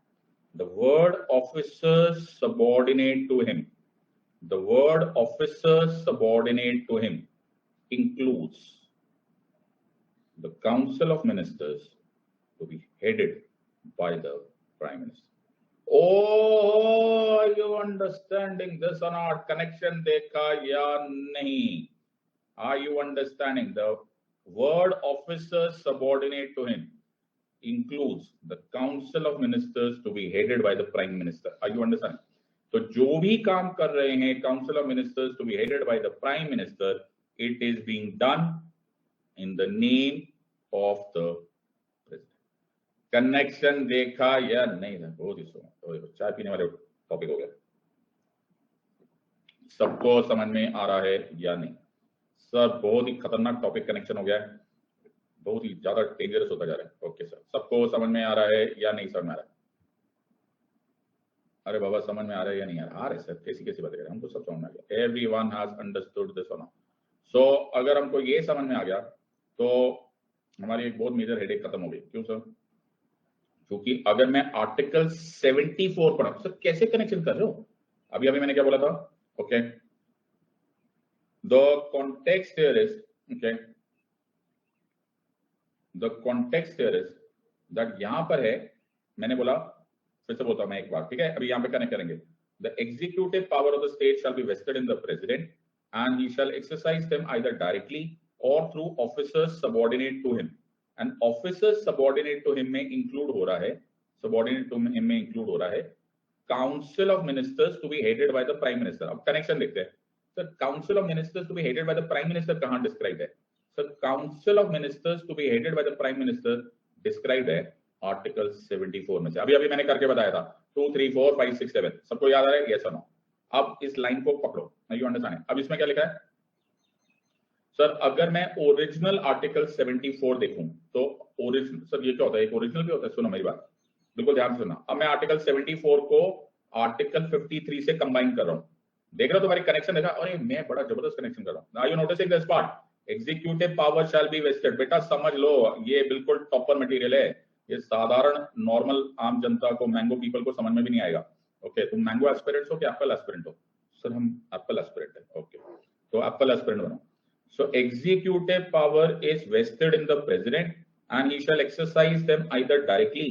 The word officers subordinate to him, the word officers subordinate to him includes the council of ministers to be headed by the prime minister. Oh, are you understanding this or not? Connection देखा या नहीं? Are you understanding? The word officers subordinate to him includes the council of ministers to be headed by the prime minister. Are you understanding? तो जो भी काम कर रहे हैं council of ministers to be headed by the prime minister, it is being done in the name of the president. Connection देखा या नहीं? बहुत ही सुनो, चाय पीने वाले टॉपिक हो गया. सबको समझ में आ रहा है या नहीं? सर बहुत ही खतरनाक टॉपिक कनेक्शन हो गया है, बहुत ही ज्यादा डेंजरस होता जा रहा है. ओके सर, सबको समझ में आ रहा है या नहीं समझ में आ रहा है? अरे बाबा समझ में आ रहा है या नहीं आ रहा? आ रहा है सर, कैसी कैसी बातें कर रहे हैं, हमको सब समझ में आ गया. एवरीवन हैज अंडरस्टूड दिस और नॉट? सो अगर हमको ये समझ में आ गया तो हमारी एक बहुत मेजर हेडेक खत्म हो गई. क्यों सर? क्योंकि अगर मैं आर्टिकल 74 पढ़ा, सर कैसे कनेक्शन कर रहे हो? अभी अभी मैंने क्या बोला था? Okay, the context here is, okay, the context here is that यहां पर है, मैंने बोला, फिर से बोलता हूं मैं एक बार, ठीक है? अभी यहां पे कनेक्ट करेंगे. The executive power of the state shall be vested in the president and he shall exercise them either directly or through officers subordinate to him. And officers subordinate to him में include हो रहा है, subordinate to him में include हो रहा है council of ministers to be headed by the prime minister. अब connection देखते हैं. Sir council of ministers to be headed by the prime minister कहां डिस्क्राइब है? Sir council of ministers to be headed by the prime minister described है article 74 में से। अभी अभी मैंने करके बताया था 2 3 4 5 6 7 सबको याद आ रहा है? यस और नो? अब इस लाइन को पकड़ो, यू अंडरस्टैंड? अब इसमें क्या लिखा है सर? अगर मैं ओरिजिनल आर्टिकल 74 देखूं तो ओरिजिनल सर ये क्या होता है? एक ओरिजिनल भी होता है? सुनो मेरी बात, बिल्कुल ध्यान से सुनना। अब मैं आर्टिकल 74 को आर्टिकल 53 से कंबाइन कर रहा हूं। देख रहे हो तुम्हारी कनेक्शन? देखा? अरे मैं बड़ा जबरदस्त कनेक्शन कर रहा हूं। Are you noticing this part? Executive power shall be vested. बेटा समझ लो, ये बिल्कुल टॉपर मटेरियल है। ये साधारण नॉर्मल आम जनता को, मैंगो पीपल को समझ में भी नहीं आएगा। ओके, तुम मैंगो एस्पिरेंट्स हो कि एप्पल एस्पिरेंट हो? सर हम एप्पल एस्पिरेंट है। ओके, तो एप्पल एस्पिरेंट बनो। So executive power is vested in the president and he shall exercise them either directly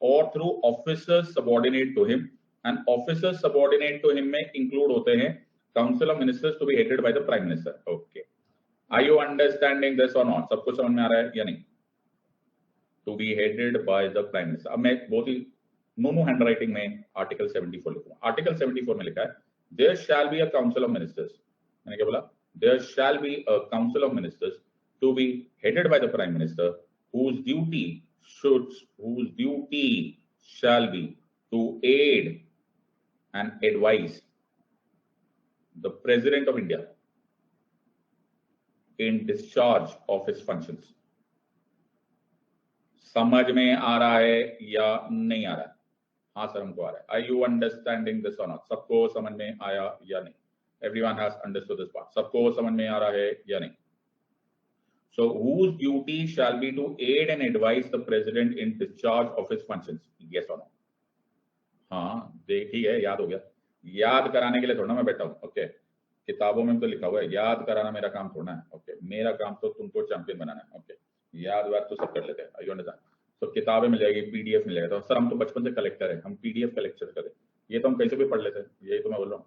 or through officers subordinate to him, and officers subordinate to him में include होते हैं council of ministers to be headed by the prime minister. Okay, are you understanding this or not? सबको समझ में आ रहा है या नहीं? To be headed by the prime minister। अब मैं बहुत ही नोनो हैंडराइटिंग में आर्टिकल 74 लिखूंगा। आर्टिकल 74 में लिखा है there shall be a council of ministers। मैंने क्या बोला? There shall be a council of ministers to be headed by the prime minister, whose duty shall be to aid and advise the president of India in discharge of his functions। समझ में आ रहा है या नहीं आ रहा है? हाँ सर हमको आ रहा है। Are you understanding this or not? सबको समझ में आया या नहीं? Everyone has understood this part। सबको समझ में आ रहा है या नहीं? So whose duty shall be to aid and advise the president in discharge of his functions? Yes or no? हाँ ठीक है, याद हो गया। याद कराने के लिए थोड़ा मैं बैठा हूँ। ओके, किताबों में तो लिखा हुआ है, याद कराना मेरा काम थोड़ा है। ओके, मेरा काम तो तुमको चैंपियन बनाना है। ओके, याद वाद तो सब कर लेते हैं। You understand? तो किताबें मिल जाएगी, पीडीएफ मिल जाएगा। तो सर हम तो बचपन से कलेक्टर है, हम पीडीएफ कलेक्टर करें, ये तो हम कैसे भी पढ़ लेते हैं। यही तो मैं बोल रहा हूँ,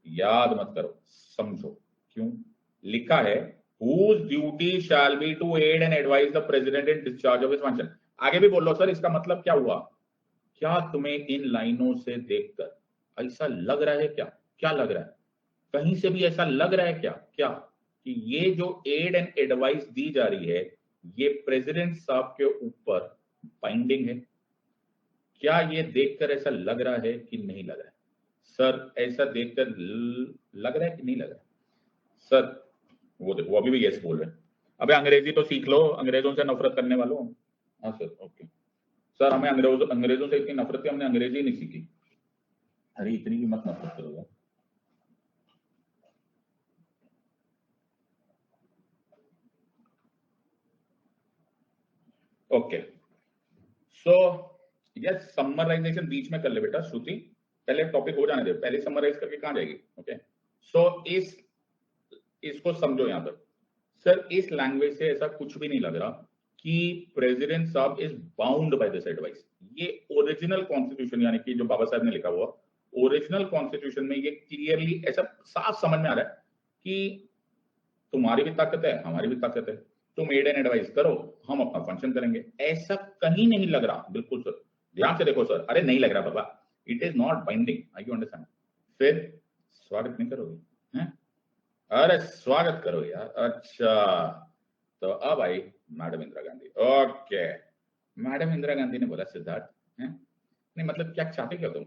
याद मत करो, समझो। क्यों लिखा है whose duty shall be to aid and advise the president in discharge of his function। आगे भी बोल लो सर, इसका मतलब क्या हुआ? क्या तुम्हें इन लाइनों से देखकर ऐसा लग रहा है क्या? क्या लग रहा है? कहीं से भी ऐसा लग रहा है क्या कि ये जो एड एंड एडवाइस दी जा रही है ये प्रेसिडेंट साहब के ऊपर बाइंडिंग है? क्या ये देखकर ऐसा लग रहा है कि नहीं लग रहा है? सर ऐसा देखकर लग रहा है कि नहीं लग रहा है? सर वो देखो अभी भी यस बोल रहे हैं। अबे अंग्रेजी तो सीख लो, अंग्रेजों से नफरत करने वालों। हाँ सर, ओके सर, हमें अंग्रेजों से इतनी नफरत है, हमने अंग्रेजी नहीं सीखी। अरे इतनी भी मत नफरत करो। ओके, सो यस, समराइजेशन बीच में कर ले बेटा श्रुति, पहले टॉपिक हो जाने दे, पहले समराइज करके कहां जाएगी? ओके, सो इसको समझो यहां तक। सर इस लैंग्वेज से ऐसा कुछ भी नहीं लग रहा कि प्रेसिडेंट साहब is bound by this advice. ये ओरिजिनल कॉन्स्टिट्यूशन यानी कि जो बाबा साहब ने लिखा हुआ ओरिजिनल कॉन्स्टिट्यूशन में ये क्लियरली ऐसा साफ समझ में आ रहा है कि तुम्हारी भी ताकत है, हमारी भी ताकत है, तुम एड एंड एडवाइस करो, हम अपना फंक्शन करेंगे। ऐसा कहीं नहीं लग रहा। बिल्कुल सर, ध्यान से देखो सर। अरे नहीं लग रहा बाबा, it is not binding. I you understand? फिर स्वागत नहीं करोगे हैं? अरे स्वागत करो यार। अच्छा, तो अब आई madam Indira Gandhi. Okay, madam Indira Gandhi ने बोला सिद्धार्थ है नहीं, मतलब क्या चाहते क्या तुम?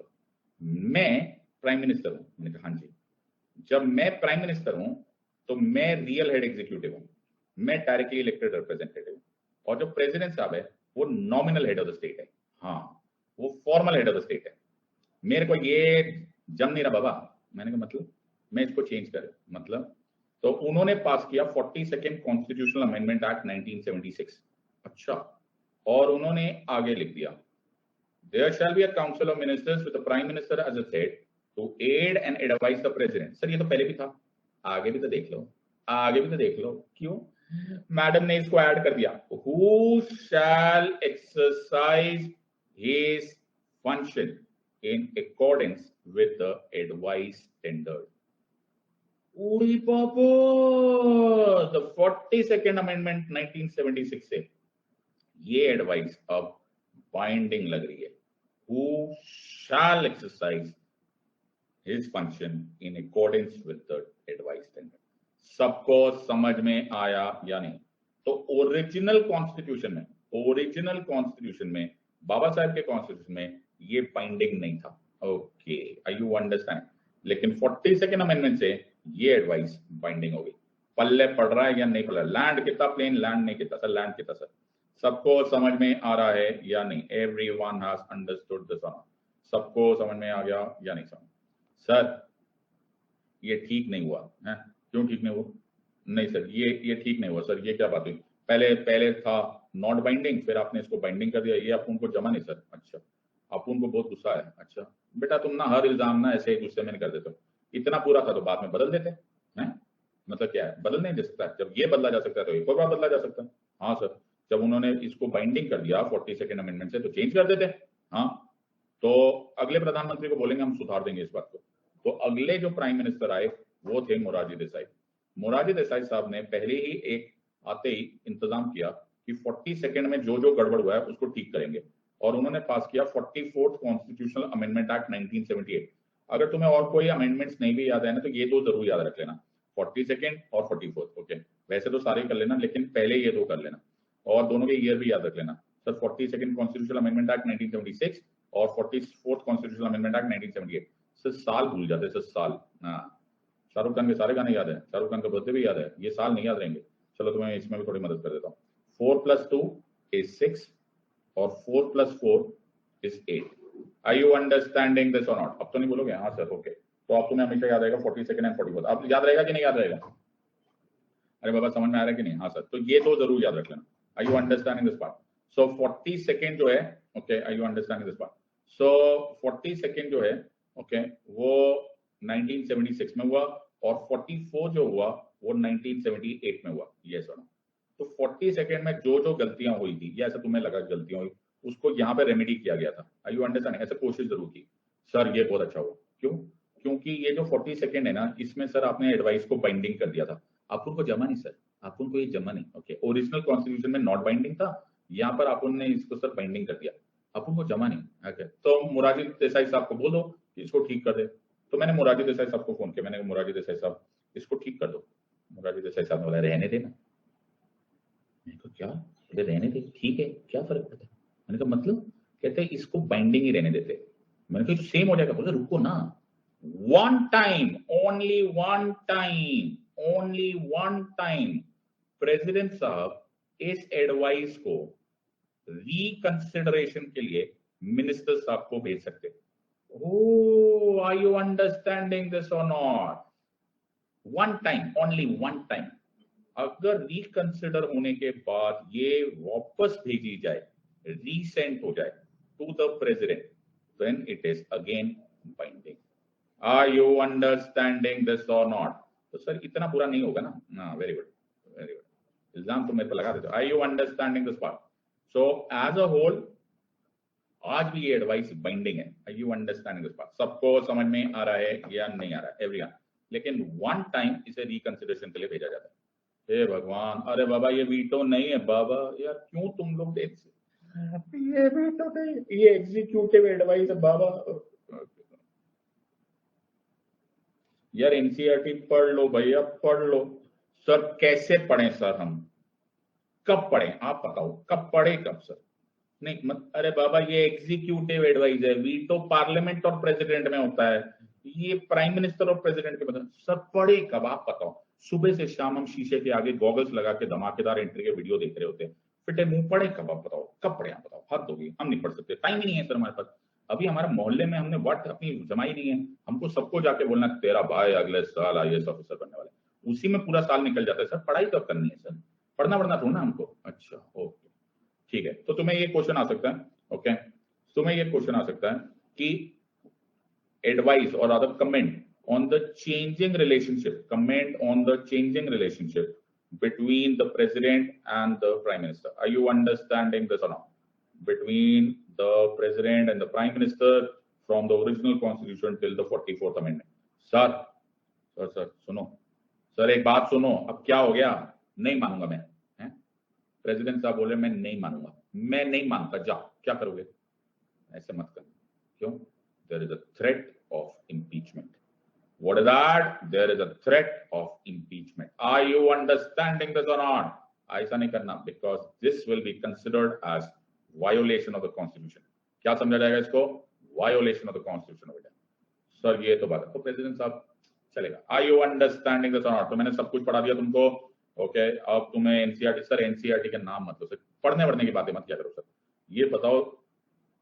मैं प्राइम मिनिस्टर हूं। मैंने कहा हाँ जी। जब मैं प्राइम मिनिस्टर हूं तो मैं रियल हेड एग्जीक्यूटिव हूं, मैं डायरेक्टली इलेक्टेड रिप्रेजेंटेटिव हूं, और जो प्रेसिडेंट साहब है वो nominal head of the state है। हाँ, वो formal head of the state है। मेरे को ये जम नहीं रहा बाबा। मैंने कहा मतलब मैं इसको चेंज करूं मतलब? तो उन्होंने पास किया 42nd कॉन्स्टिट्यूशनल अमेंडमेंट एक्ट 1976। अच्छा, और उन्होंने आगे लिख दिया there shall be a council of ministers with the prime minister as its head to aid and advise the president। Sir ये तो पहले भी था, आगे भी तो देख लो, आगे भी तो देख लो। क्यों? मैडम ने इसको ऐड कर दिया, who shall exercise his function in accordance with the advice tendered। ओरी बाबा, the 42nd amendment 1976 से ये एडवाइस अब बाइंडिंग लग रही है। Who shall exercise his function in accordance with the advice tendered। सबको समझ में आया या नहीं? तो ओरिजिनल कॉन्स्टिट्यूशन में बाबा साहब के कॉन्स्टिट्यूशन में ये बाइंडिंग नहीं था। Okay, I you understand? लेकिन 42nd अमेंडमेंट से ये एडवाइस बाइंडिंग हो गई। पल्ले पड़ रहा है या नहीं पड़ रहा है? लैंड कितना प्लेन, लैंड नहीं कितना सर, लैंड कितना सर? सबको समझ में आ रहा है या नहीं? Everyone has understood this? सबको समझ में आ गया या नहीं समझ? सर ये ठीक नहीं हुआ है। क्यों ठीक नहीं हुआ? नहीं सर, ये ठीक नहीं हुआ सर। ये क्या बात हुई? पहले था नॉट बाइंडिंग, फिर आपने इसको बाइंडिंग कर दिया। ये आप उनको जमा नहीं सर? अच्छा, आप उनको बहुत गुस्सा है। अच्छा बेटा, तुम ना हर इल्जाम ना ऐसे गुस्से में नहीं कर देते हो। इतना पूरा था तो बाद में बदल देते हैं। मतलब क्या है, बदल नहीं दे सकता? जब ये बदला जा सकता है तो एक और बार बदला जा सकता है। हाँ सर, जब उन्होंने इसको बाइंडिंग कर दिया 42nd अमेंडमेंट से तो चेंज कर देते। हाँ, तो अगले प्रधानमंत्री को बोलेंगे हम सुधार देंगे इस बात को। तो अगले जो प्राइम मिनिस्टर आए वो थे मोरारजी देसाई। मोरारजी देसाई साहब ने पहले ही एक आते ही इंतजाम किया कि 42nd में जो जो गड़बड़ हुआ है उसको ठीक करेंगे, और उन्होंने पास किया 44th कॉन्स्टिट्यूशनल अमेंडमेंट एक्ट 1978। अगर तुम्हें और कोई अमेंडमेंट्स नहीं भी याद है ना तो ये दो जरूर याद रख लेना, 42nd और 44th। ओके, वैसे तो सारे कर लेना लेकिन पहले ये दो कर लेना, और दोनों के ईयर भी याद रख लेना। Sir 42nd constitutional amendment act 1976 और 44th constitutional amendment act 1978। Sir साल भूल जाते सर, साल। हाँ, शाहरुख खान के सारे गाने याद है, शाहरुख खान का बर्थडे भी याद है, ये साल नहीं याद रहेंगे। चलो तुम्हें इसमें भी थोड़ी मदद कर देता हूँ। 4+2 is 6 और 4+4 is 8। Are you understanding this or not? अब तो नहीं बोलोगे? हाँ सर, ओके। तो अब तुम्हें हमेशा याद रहेगा 42nd एंड 44th। अब याद रहेगा कि नहीं याद रहेगा? अरे बाबा समझ में आ रहा है कि नहीं? हाँ सर, तो ये दो जरूर याद रख लेना। Are you understanding this part? So 42nd जो है, okay, are you understanding this part? So 42nd जो है, ओके, वो 1976 में हुआ, और 44 जो हुआ वो 1978 में हुआ। ये सुनो, तो 42nd में जो जो गलतियां हुई थी या ऐसा तुम्हें लगा गलतियां हुई, उसको यहाँ पे रेमेडी किया गया था। Are you understanding? ऐसे कोशिश जरूर की। सर ये बहुत अच्छा हुआ। क्यों? क्योंकि ये जो 42nd है ना, इसमें सर आपने एडवाइस को बाइंडिंग कर दिया था। आप उनको जमा नहीं सर, आप उनको ये जमा नहीं। ओके, ओरिजिनल कॉन्स्टिट्यूशन में नॉट बाइंडिंग था, यहाँ पर आप उनने इसको सर बाइंडिंग कर दिया, आप उनको जमा नहीं। ओके, तो मोरारजी देसाई साहब को बोल दो कि इसको ठीक कर दे। तो मैंने मोरारजी देसाई साहब को फोन किया, मैंने कहा मोरारजी देसाई साहब इसको ठीक कर दो। मोरारजी देसाई साहब ने बोला रहने देना। मैंने कहा क्या? बोले रहने दे, ठीक है, क्या फर्क पड़ता है? मैंने कहा मतलब? कहते हैं इसको बाइंडिंग ही रहने देते। मैंने कहा सेम हो जाएगा। बोले रुको ना, one time, only one time, only one time president साहब इस एडवाइस को रिकंसिडरेशन के लिए मिनिस्टर साहब को भेज सकते। Oh, are you understanding this or not? One time, only one time. अगर रिकंसिडर होने के बाद ये वापस भेजी जाए, रीसेंट हो जाए to the president, then it is again binding. Are you understanding this or not? तो सर इतना बुरा नहीं होगा ना? हाँ, वेरी गुड, वेरी गुड। इल्जाम तो मेरे पर लगा देते हो। Are you understanding this part? So as a whole, आज भी ये एडवाइस बाइंडिंग है। Are you understanding this part? सबको समझ में आ रहा है या नहीं आ रहा है? एवरीवन। लेकिन वन टाइम इसे रिकंसिडरेशन के लिए भेजा जाता है। हे भगवान, अरे बाबा ये वीटो नहीं है बाबा, यार क्यों तुम लोग ये वीटो नहीं, ये एग्जीक्यूटिव एडवाइस है बाबा। यार एनसीईआरटी पढ़ लो भैया, पढ़ लो। सर कैसे पढ़ें सर? हम कब पढ़ें आप बताओ, कब पढ़े कब सर? नहीं मत, अरे बाबा ये एग्जीक्यूटिव एडवाइस है, वीटो पार्लियामेंट और प्रेसिडेंट में होता है, ये प्राइम मिनिस्टर और प्रेसिडेंट के मतलब। सर पढ़े कब आप बताओ? सुबह से शाम हम शीशे के आगे गॉगल्स लगा के धमाकेदार एंट्री के वीडियो देख रहे होते हैं, फिटे मुंह। पढ़े कब आप बताओ? कब पढ़े आप बताओ? हद होगी, हम नहीं पढ़ सकते, टाइम ही नहीं है सर हमारे पास। अभी हमारे मोहल्ले में हमने व्हाट अपनी जमाई नहीं है, हमको सबको जाके बोलना तेरा भाई अगले साल IAS ऑफिसर बनने वाला है, उसी में पूरा साल निकल जाता है। सर पढ़ाई कब करनी है सर? पढ़ना पढ़ना थोड़ा ना हमको। अच्छा ओके ठीक है, तो तुम्हें ये क्वेश्चन आ सकता है, ओके, तुम्हें ये क्वेश्चन आ सकता है कि एडवाइस और other comment on the changing relationship between the president and the prime minister. Are you understanding this or not? Between the president and the prime minister from the original constitution till the 44th amendment. Sir सुनो sir, एक बात सुनो। अब क्या हो गया? नहीं मानूंगा मैं। प्रेसिडेंट साहब बोले मैं नहीं मानूंगा, मैं नहीं मानता, जाओ। क्या करोगे? ऐसे मत कर। क्यों? There is a threat of impeachment. What is that? There is a threat of impeachment. Are you understanding this or not? ऐसा नहीं करना, because this will be considered as violation of the constitution. क्या समझा जाएगा इसको? Violation of the constitution of India. Sir ये तो बात है, तो प्रेसिडेंट साहब चलेगा। आर यू अंडरस्टैंडिंग दिस और नॉट? तो मैंने सब कुछ पढ़ा दिया तुमको। ओके, अब तुम्हें एनसीईआरटी, सर एनसीईआरटी के नाम मत लो सर, पढ़ने की बातें मत किया करो सर। ये बताओ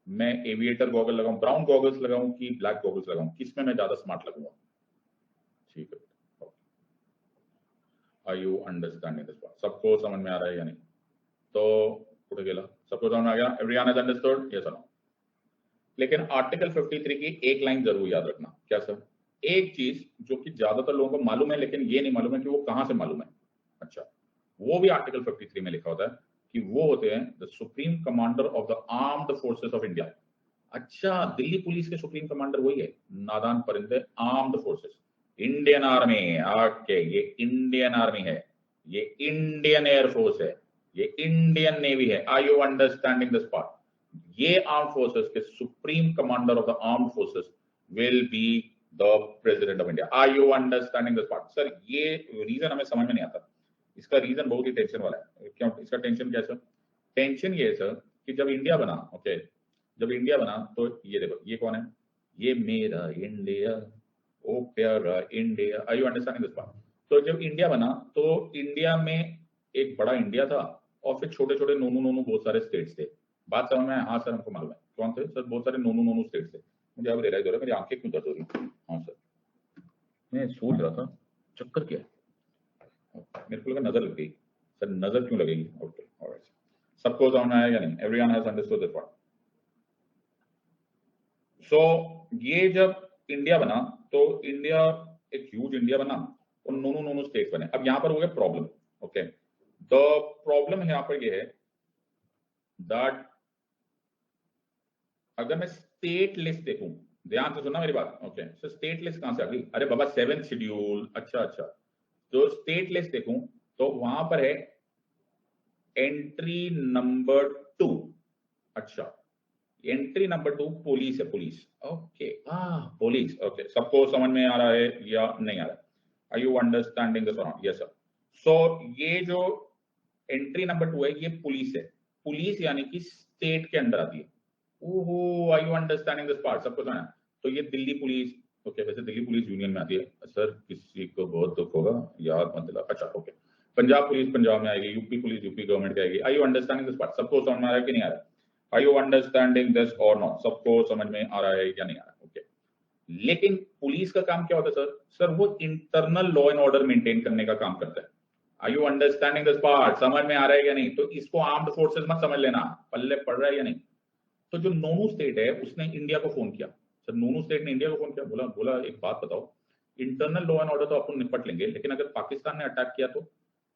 मैं एविएटर गॉगल लगाऊं, ब्राउन गॉगल्स लगाऊं कि ब्लैक गॉगल्स लगाऊं, किसमें मैं ज्यादा स्मार्ट लगूंगा? ठीक है, आर यू अंडरस्टैंडिंग दिस? सबको समझ में आ रहा है या नहीं? तो कुठे गेला? सबको समझ में आ गया? Everyone has understood? यस और नो? लेकिन आर्टिकल 53 की एक लाइन जरूर याद रखना। क्या सर? एक चीज जो कि ज्यादातर लोगों को मालूम है लेकिन ये नहीं मालूम है कि वो कहां से मालूम है। अच्छा, वो भी आर्टिकल 53 में लिखा होता है कि वो होते हैं the supreme commander of the armed forces of India. अच्छा, दिल्ली पुलिस के सुप्रीम कमांडर वही है, नादान परिंदे, armed forces, Indian army. Okay, ये इंडियन आर्मी है, ये इंडियन एयरफोर्स है, ये इंडियन नेवी है। Are you understanding this part? ये आर्म फोर्सेस के supreme commander of the armed forces will be the president of India. Are you understanding this part? Sir ये reason हमें समझ में नहीं आता। इसका रीजन बहुत ही टेंशन वाला है। क्यों इसका टेंशन? क्या सर? टेंशन ये है सर कि जब इंडिया बना, ओके, जब इंडिया बना तो ये देखो, ये कौन है? ये मेरा इंडिया, ओ प्यारा India. Are you understanding this part? तो जब इंडिया बना तो इंडिया में एक बड़ा इंडिया था और फिर छोटे छोटे नोनू नोनू बहुत सारे स्टेट्स थे। बात समझ में? हाँ सर, हमको मालूम है। कौन थे सर? बहुत सारे नोनू नोनू स्टेट्स थे। मुझे अब रियलाइज हो रहा है मेरी आंखें क्यों दर्द हो रही। हाँ सर, मैं सोच रहा था चक्कर क्या है, मेरे को लगा नजर लग गई। सर नजर क्यों लगेगी? Okay, alright. सबको समझ में आया या नहीं? Everyone has understood this part? So ये जब इंडिया बना तो इंडिया एक ह्यूज इंडिया बना और नोनू नोनू स्टेट्स बने। अब यहां पर हो गया प्रॉब्लम। ओके, द प्रॉब्लम यहां पर ये है दैट अगर मैं स्टेट लिस्ट देखूं, ध्यान से सुनना मेरी बात। ओके, सो स्टेट लिस्ट कहां से आ गई? अरे बाबा, 7th शेड्यूल। अच्छा अच्छा, तो स्टेट लिस्ट देखूं तो वहां पर है एंट्री नंबर 2। अच्छा, एंट्री नंबर 2 पुलिस है, पुलिस। Okay, police. ओके, सबको समझ में आ रहा है या नहीं आ रहा है? Are you understanding this? Yes sir. So ये जो एंट्री नंबर 2 है ये पुलिस है। पुलिस यानी कि स्टेट के अंडर आती है। ओहो, are you understanding this part? सबको समझ? तो ये दिल्ली पुलिस। ओके, वैसे दिल्ली पुलिस यूनियन में आती है। सर किसी को बहुत दुख होगा, याद मत दिला। अच्छा ओके, पंजाब पुलिस पंजाब में आएगी, यूपी पुलिस यूपी गवर्नमेंट की आएगी। Are you understanding this part? सबको समझ में आ रहा है कि नहीं आ रहा है? आर यू अंडरस्टैंडिंग दिस और नॉट? सबको समझ में आ रहा है या नहीं आ रहा है? ओके, लेकिन पुलिस का काम क्या होता है सर? सर वो internal law and order maintain करने का काम करता है। Are you understanding this part? समझ में आ रहा है या नहीं? तो इसको आर्म्ड फोर्सेस मत समझ लेना, पल्ले पड़ रहा है या नहीं? तो जो नोनू स्टेट है उसने इंडिया को फोन किया। सर नोनू स्टेट ने इंडिया को फोन किया, बोला बोला एक बात बताओ, इंटरनल लॉ एंड ऑर्डर तो अपन निपट लेंगे, लेकिन अगर पाकिस्तान ने अटैक किया तो,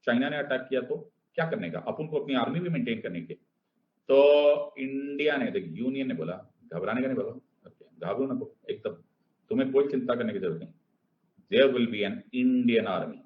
चाइना ने अटैक किया तो क्या करने का? अपन को अपनी आर्मी भी मेंटेन करने की। तो इंडिया ने, यूनियन ने बोला, घबराने का नहीं बोला, घाबरो ना को एकदम, तुम्हें कोई चिंता करने की जरूरत नहीं। There will be an Indian army,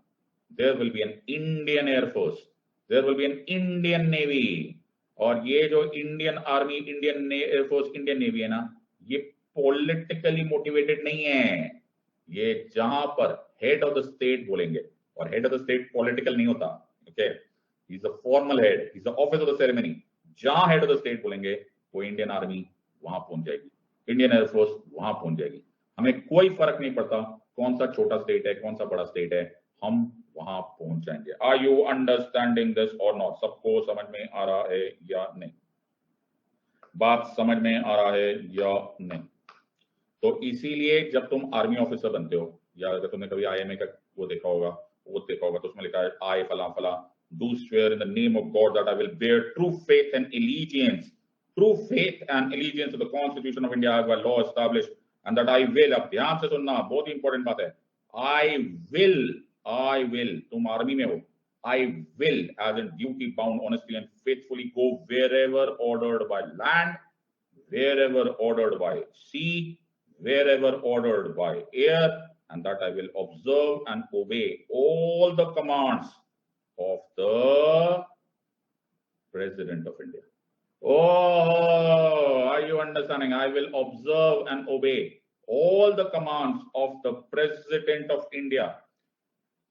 there will be an Indian air force, there will be an Indian navy. और ये जो Indian army, Indian air force, Indian navy है ना, ये पॉलिटिकली मोटिवेटेड नहीं है। ये जहां पर हेड ऑफ द स्टेट बोलेंगे, और head of the state political नहीं होता, okay, he is the formal head, he is the office of the ceremony. जहां हेड ऑफ द स्टेट बोलेंगे वो इंडियन आर्मी वहां पहुंच जाएगी, इंडियन एयरफोर्स वहां पहुंच जाएगी। हमें कोई फर्क नहीं पड़ता कौन सा छोटा स्टेट है कौन सा बड़ा स्टेट है, हम वहां पहुंच जाएंगे। आर यू अंडरस्टैंडिंग दिस और नॉट? सबको समझ में आ रहा है या नहीं? बात समझ में आ रहा है या नहीं? तो इसीलिए जब तुम आर्मी ऑफिसर बनते हो, या अगर तुमने कभी आईएमए का वो देखा होगा, तो उसमें लिखा है आई फला फला do swear in the name of God that I will bear true faith and allegiance, true faith and allegiance to the constitution of India by law established and that I will. अब ध्यान से सुनना, बहुत ही important बात है। I will, तुम army में हो, I will, as in duty bound, honestly and faithfully, go wherever ordered by land, wherever ordered by sea, wherever ordered by air, and that I will observe and obey all the commands of the President of India. Oh, are you understanding? I will observe and obey all the commands of the President of India.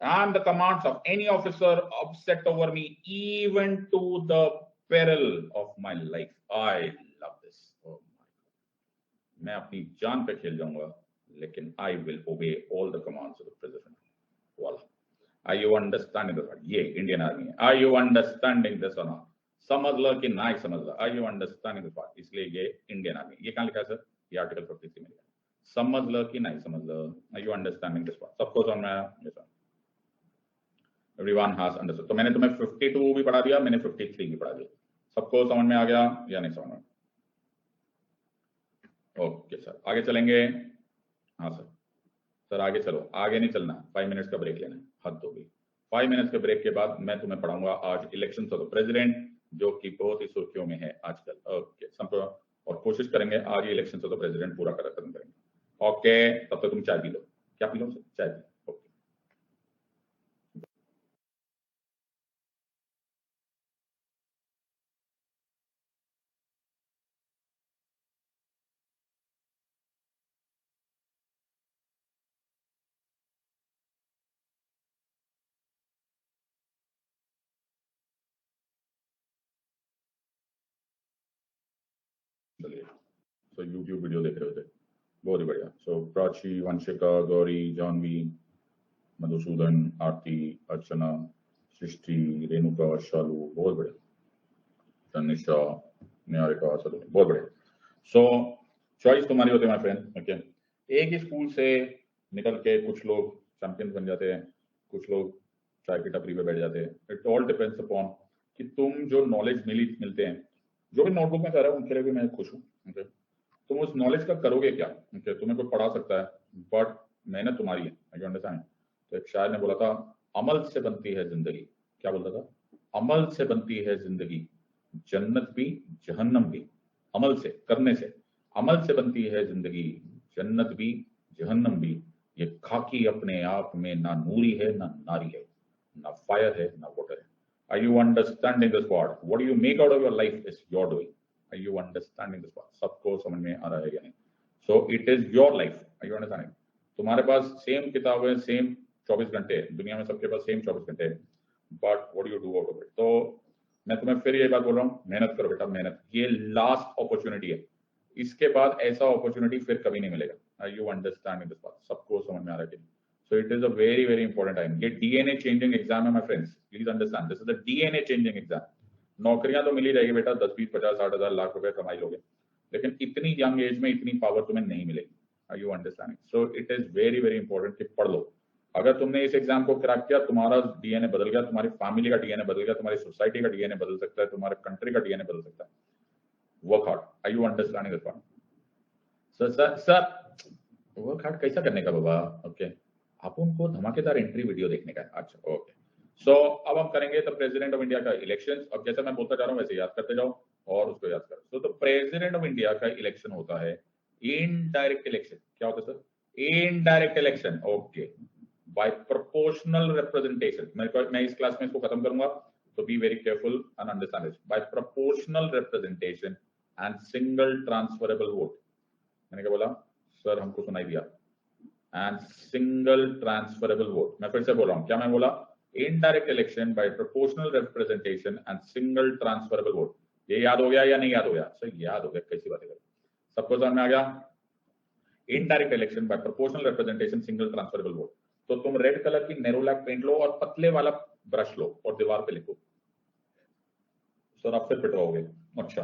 and the commands of any officer upset over me, even to the peril of my life. I love this. Oh my God. मैं अपनी जान पे खेल जाऊंगा, लेकिन I will obey all the commands of the president. Voila. Are you understanding this? ये Indian army है. Are you understanding this or not? समझ लो कि नहीं समझ लो. Are you understanding this part? इसलिए ये इंडियन आर्मी. ये कहाँ लिखा है सर? ये आर्टिकल 53 में लिखा है. समझ लो कि नहीं समझ लो. Are you understanding this part? सबको समझ में आया? Yes sir. Everyone has understood. तो मैंने तुम्हें 52 भी पढ़ा दिया, मैंने 53 भी पढ़ा दिया. सबको समझ में आ गया या नहीं समझ में? ओके सर, आगे चलेंगे. हाँ सर. सर आगे चलो. आगे नहीं चलना, 5 मिनट्स का ब्रेक लेना है. हद हो गई. 5 मिनट्स के ब्रेक के बाद मैं तुम्हें पढ़ाऊंगा आज इलेक्शन ऑफ द प्रेसिडेंट, जो कि बहुत ही सुर्खियों में है आजकल. ओके सब, और कोशिश करेंगे आज ये इलेक्शन ऑफ द प्रेसिडेंट पूरा खत्म करेंगे. ओके, तब तक तुम चाय पी लो. क्या पी लो सर? चाय पी. चलिए, सो यूट्यूब वीडियो देख रहे होते, बहुत ही बढ़िया. सो प्राची, वंशिका, गौरी, जानवी, मधुसूदन, आरती, अर्चना, सृष्टि, रेणुका, शालू, बहुत बढ़िया. तनिषा, निहारिका, सलोनी, बहुत बढ़िया. सो चॉइस तुम्हारी होती है माय फ्रेंड. ओके, एक ही स्कूल से निकल के कुछ लोग चैंपियन बन जाते हैं, कुछ लोग चाय की टपरी पे बैठ जाते हैं. इट ऑल डिपेंड्स अपॉन कि तुम जो नॉलेज मिलते हैं, जो भी नोटबुक में कर रहा है उनके लिए भी मैं खुश हूँ. ओके, तुम उस नॉलेज का करोगे क्या? ओके, तुम्हें कोई पढ़ा सकता है, बट मेहनत तुम्हारी है. You understand? तो एक शायर ने बोला था, अमल से बनती है जिंदगी. क्या बोलता था? अमल से बनती है जिंदगी, जन्नत भी जहन्नम भी. अमल से, करने से. अमल से बनती है जिंदगी, जन्नत भी जहन्नम भी. ये खाकी अपने आप में ना नूरी है ना नारी है, ना फायर है ना वाटर है. Are you understanding this part? What do you make out of your life is your doing. Are you understanding this part? सबको समझ में आ रहा है या नहीं? So it is your life. Are you understanding? तुम्हारे पास सेम किताबें, सेम 24 घंटे है. दुनिया में सबके पास सेम 24 घंटे है. But what do you do out of it? तो मैं तुम्हें फिर ये बात बोल रहा हूँ, मेहनत करो बेटा, मेहनत. ये लास्ट अपॉर्चुनिटी है. इसके बाद ऐसा अपॉर्चुनिटी फिर कभी नहीं मिलेगा. Are you understanding this part? सबको समझ में आ रहा है कि नहीं? So it is a very, very important time. ये DNA changing exam है my friends. Please understand. This is the DNA changing exam. नौकरियां तो मिल ही रहेगी बेटा, 10, 20, 50, 60 हजार, लाख रुपए कमाई लोगे, लेकिन इतनी यंग एज में इतनी पावर तुम्हें नहीं मिलेगी. Are you understanding? So it is very, very important कि पढ़ लो. अगर तुमने इस एग्जाम को क्रैक किया, तुम्हारा डीएनए बदल गया, तुम्हारी फैमिली का डीएनए बदल गया, तुम्हारी सोसाइटी का डीएनए बदल सकता है, तुम्हारे कंट्री का डीएनए बदल सकता है. Work hard. Are you understanding this part? Sir work hard कैसा करने का बाबा? ओके, आप उनको धमाकेदार एंट्री वीडियो देखने का है. अच्छा, ओके. सो अब हम करेंगे द प्रेसिडेंट ऑफ इंडिया का इलेक्शन. अब जैसा मैं बोलता जा रहा हूँ वैसे याद करते जाओ और उसको याद करो. So the president of India का इलेक्शन होता है इनडायरेक्ट इलेक्शन. क्या होता है सर? Indirect election. Okay, by proportional representation. मैं इस क्लास में इसको खत्म करूंगा, तो be very careful and understand this. By proportional representation and single transferable vote. मैंने क्या बोला सर? हमको सुनाई दिया. And single transferable vote. मैं फिर से बोल रहा हूं, क्या मैं बोला? Indirect election by proportional representation and single transferable vote. ये याद हो गया या नहीं याद हो गया? सर याद हो गया. कैसी बातें कर, सबको समझ में आ गया? Indirect election by proportional representation single transferable vote. तो तुम रेड कलर की नेरोलैक पेंट लो और पतले वाला ब्रश लो और दीवार पे लिखो. सर आप फिर पिटवाओगे. अच्छा,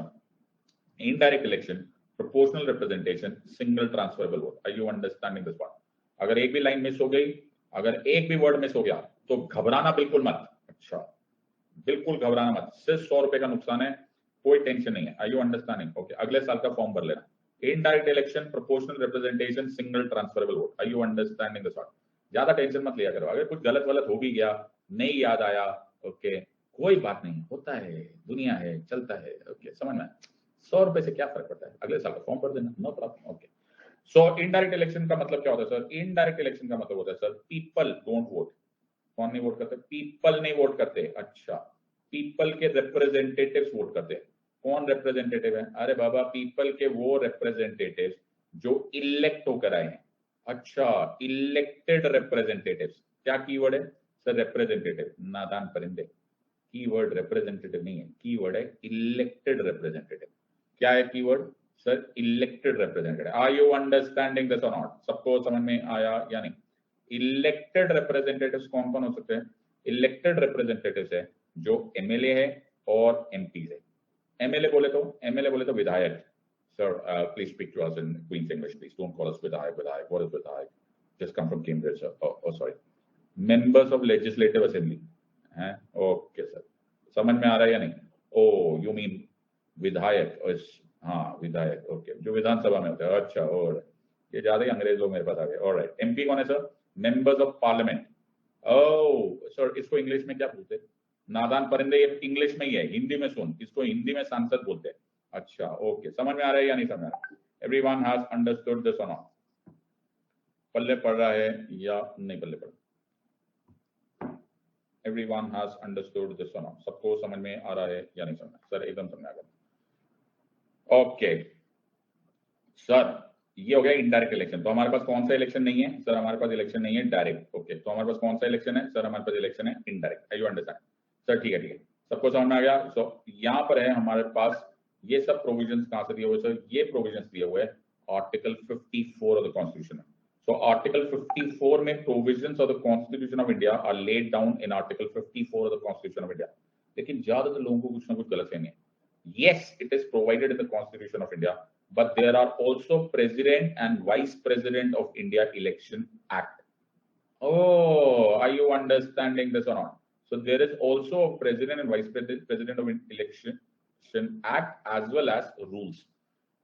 indirect election, proportional representation, single transferable vote. Are you understanding this part? अगर एक भी लाइन मिस हो गई, अगर एक भी वर्ड मिस हो गया, तो घबराना बिल्कुल मत. अच्छा, बिल्कुल घबराना मत. सिर्फ 100 रुपए का नुकसान है, कोई टेंशन नहीं है. Are you understanding? ओके, अगले साल का फॉर्म भर लेना. Indirect election, proportional representation, single transferable vote. Are you understanding this part? ज्यादा टेंशन मत लिया करो. अगर कुछ गलत वलत हो भी गया, नहीं याद आया, ओके, कोई बात नहीं, होता है, दुनिया है, चलता है. ओके, समझ में? 100 रुपए से क्या फर्क पड़ता है? अगले साल का फॉर्म भर देना, no problem. Okay, so indirect election का मतलब क्या होता है सर? इनडायरेक्ट इलेक्शन का मतलब होता है सर, पीपल डोंट वोट. कौन नहीं वोट करते? पीपल नहीं वोट करते. अच्छा, पीपल के रिप्रेजेंटेटिव्स वोट करते हैं. कौन रिप्रेजेंटेटिव है? अरे बाबा, पीपल के वो रिप्रेजेंटेटिव्स जो इलेक्ट होकर आए हैं. अच्छा, इलेक्टेड रिप्रेजेंटेटिव्स. क्या कीवर्ड है? सर रिप्रेजेंटेटिव, नादान परिंदे, कीवर्ड रिप्रेजेंटेटिव नहीं है, कीवर्ड है इलेक्टेड रिप्रेजेंटेटिव। क्या है keyword? Sir elected representative. Are you understanding this और नॉट? सबको समझ में आया या नहीं? इलेक्टेड रिप्रेजेंटेटिव्स कौन कौन हो सकते हैं? इलेक्टेड रिप्रेजेंटेटिव्स है जो एमएलए है और एमपी है। एमएलए बोले तो विधायक। Sir please speak to us in Queen's English, please don't call us विधायक। व्हाट इज विधायक? Just come from Cambridge sir. Oh sorry, members of legislative assembly हैं। ओके सर, समझ में आ रहा है या नहीं? ओ यू मीन विधायक? हाँ विधायक, ओके, जो विधानसभा में होते हैं। अच्छा, और ये ज्यादा ही अंग्रेज लोग मेरे पास आ गए। ऑलराइट, एमपी कौन है sir? Members of parliament. Oh sir, इसको इंग्लिश में क्या बोलते हैं? नादान परिंदे, ये इंग्लिश में ही है, हिंदी में सुन, इसको हिंदी में सांसद बोलते हैं। अच्छा ओके, समझ में आ रहा है या नहीं समझ में आ रहा है? एवरीवन हैज अंडरस्टूड दिस और नॉट? पल्ले पड़ रहा है या नहीं पल्ले पड़? Everyone has understood this or not? सबको समझ में आ रहा है या नहीं समझ में? सर एकदम समझ में आ गया। ओके सर, ये हो गया इनडायरेक्ट इलेक्शन। तो हमारे पास कौन सा इलेक्शन नहीं है? सर हमारे पास इलेक्शन नहीं है डायरेक्ट। ओके, तो हमारे पास कौन सा इलेक्शन है? सर हमारे पास इलेक्शन है इनडायरेक्ट। You understand? सर ठीक है, सबको समझ में आ गया। सो यहाँ पर है हमारे पास ये सब प्रोविजंस कहां से दिए हुए? सर ये प्रोविजंस दिए हुए हैं article 54 of the constitution. So Article 54 में provisions of the Constitution of India are laid down in Article 54 of the Constitution of India. लेकिन ज्यादातर लोगों को कुछ ना कुछ गलतफहमी है। Yes, it is provided in the Constitution of India, but there are also President and Vice President of India Election Act. Oh, are you understanding this or not? So there is also a President and Vice President of Election Act as well as rules.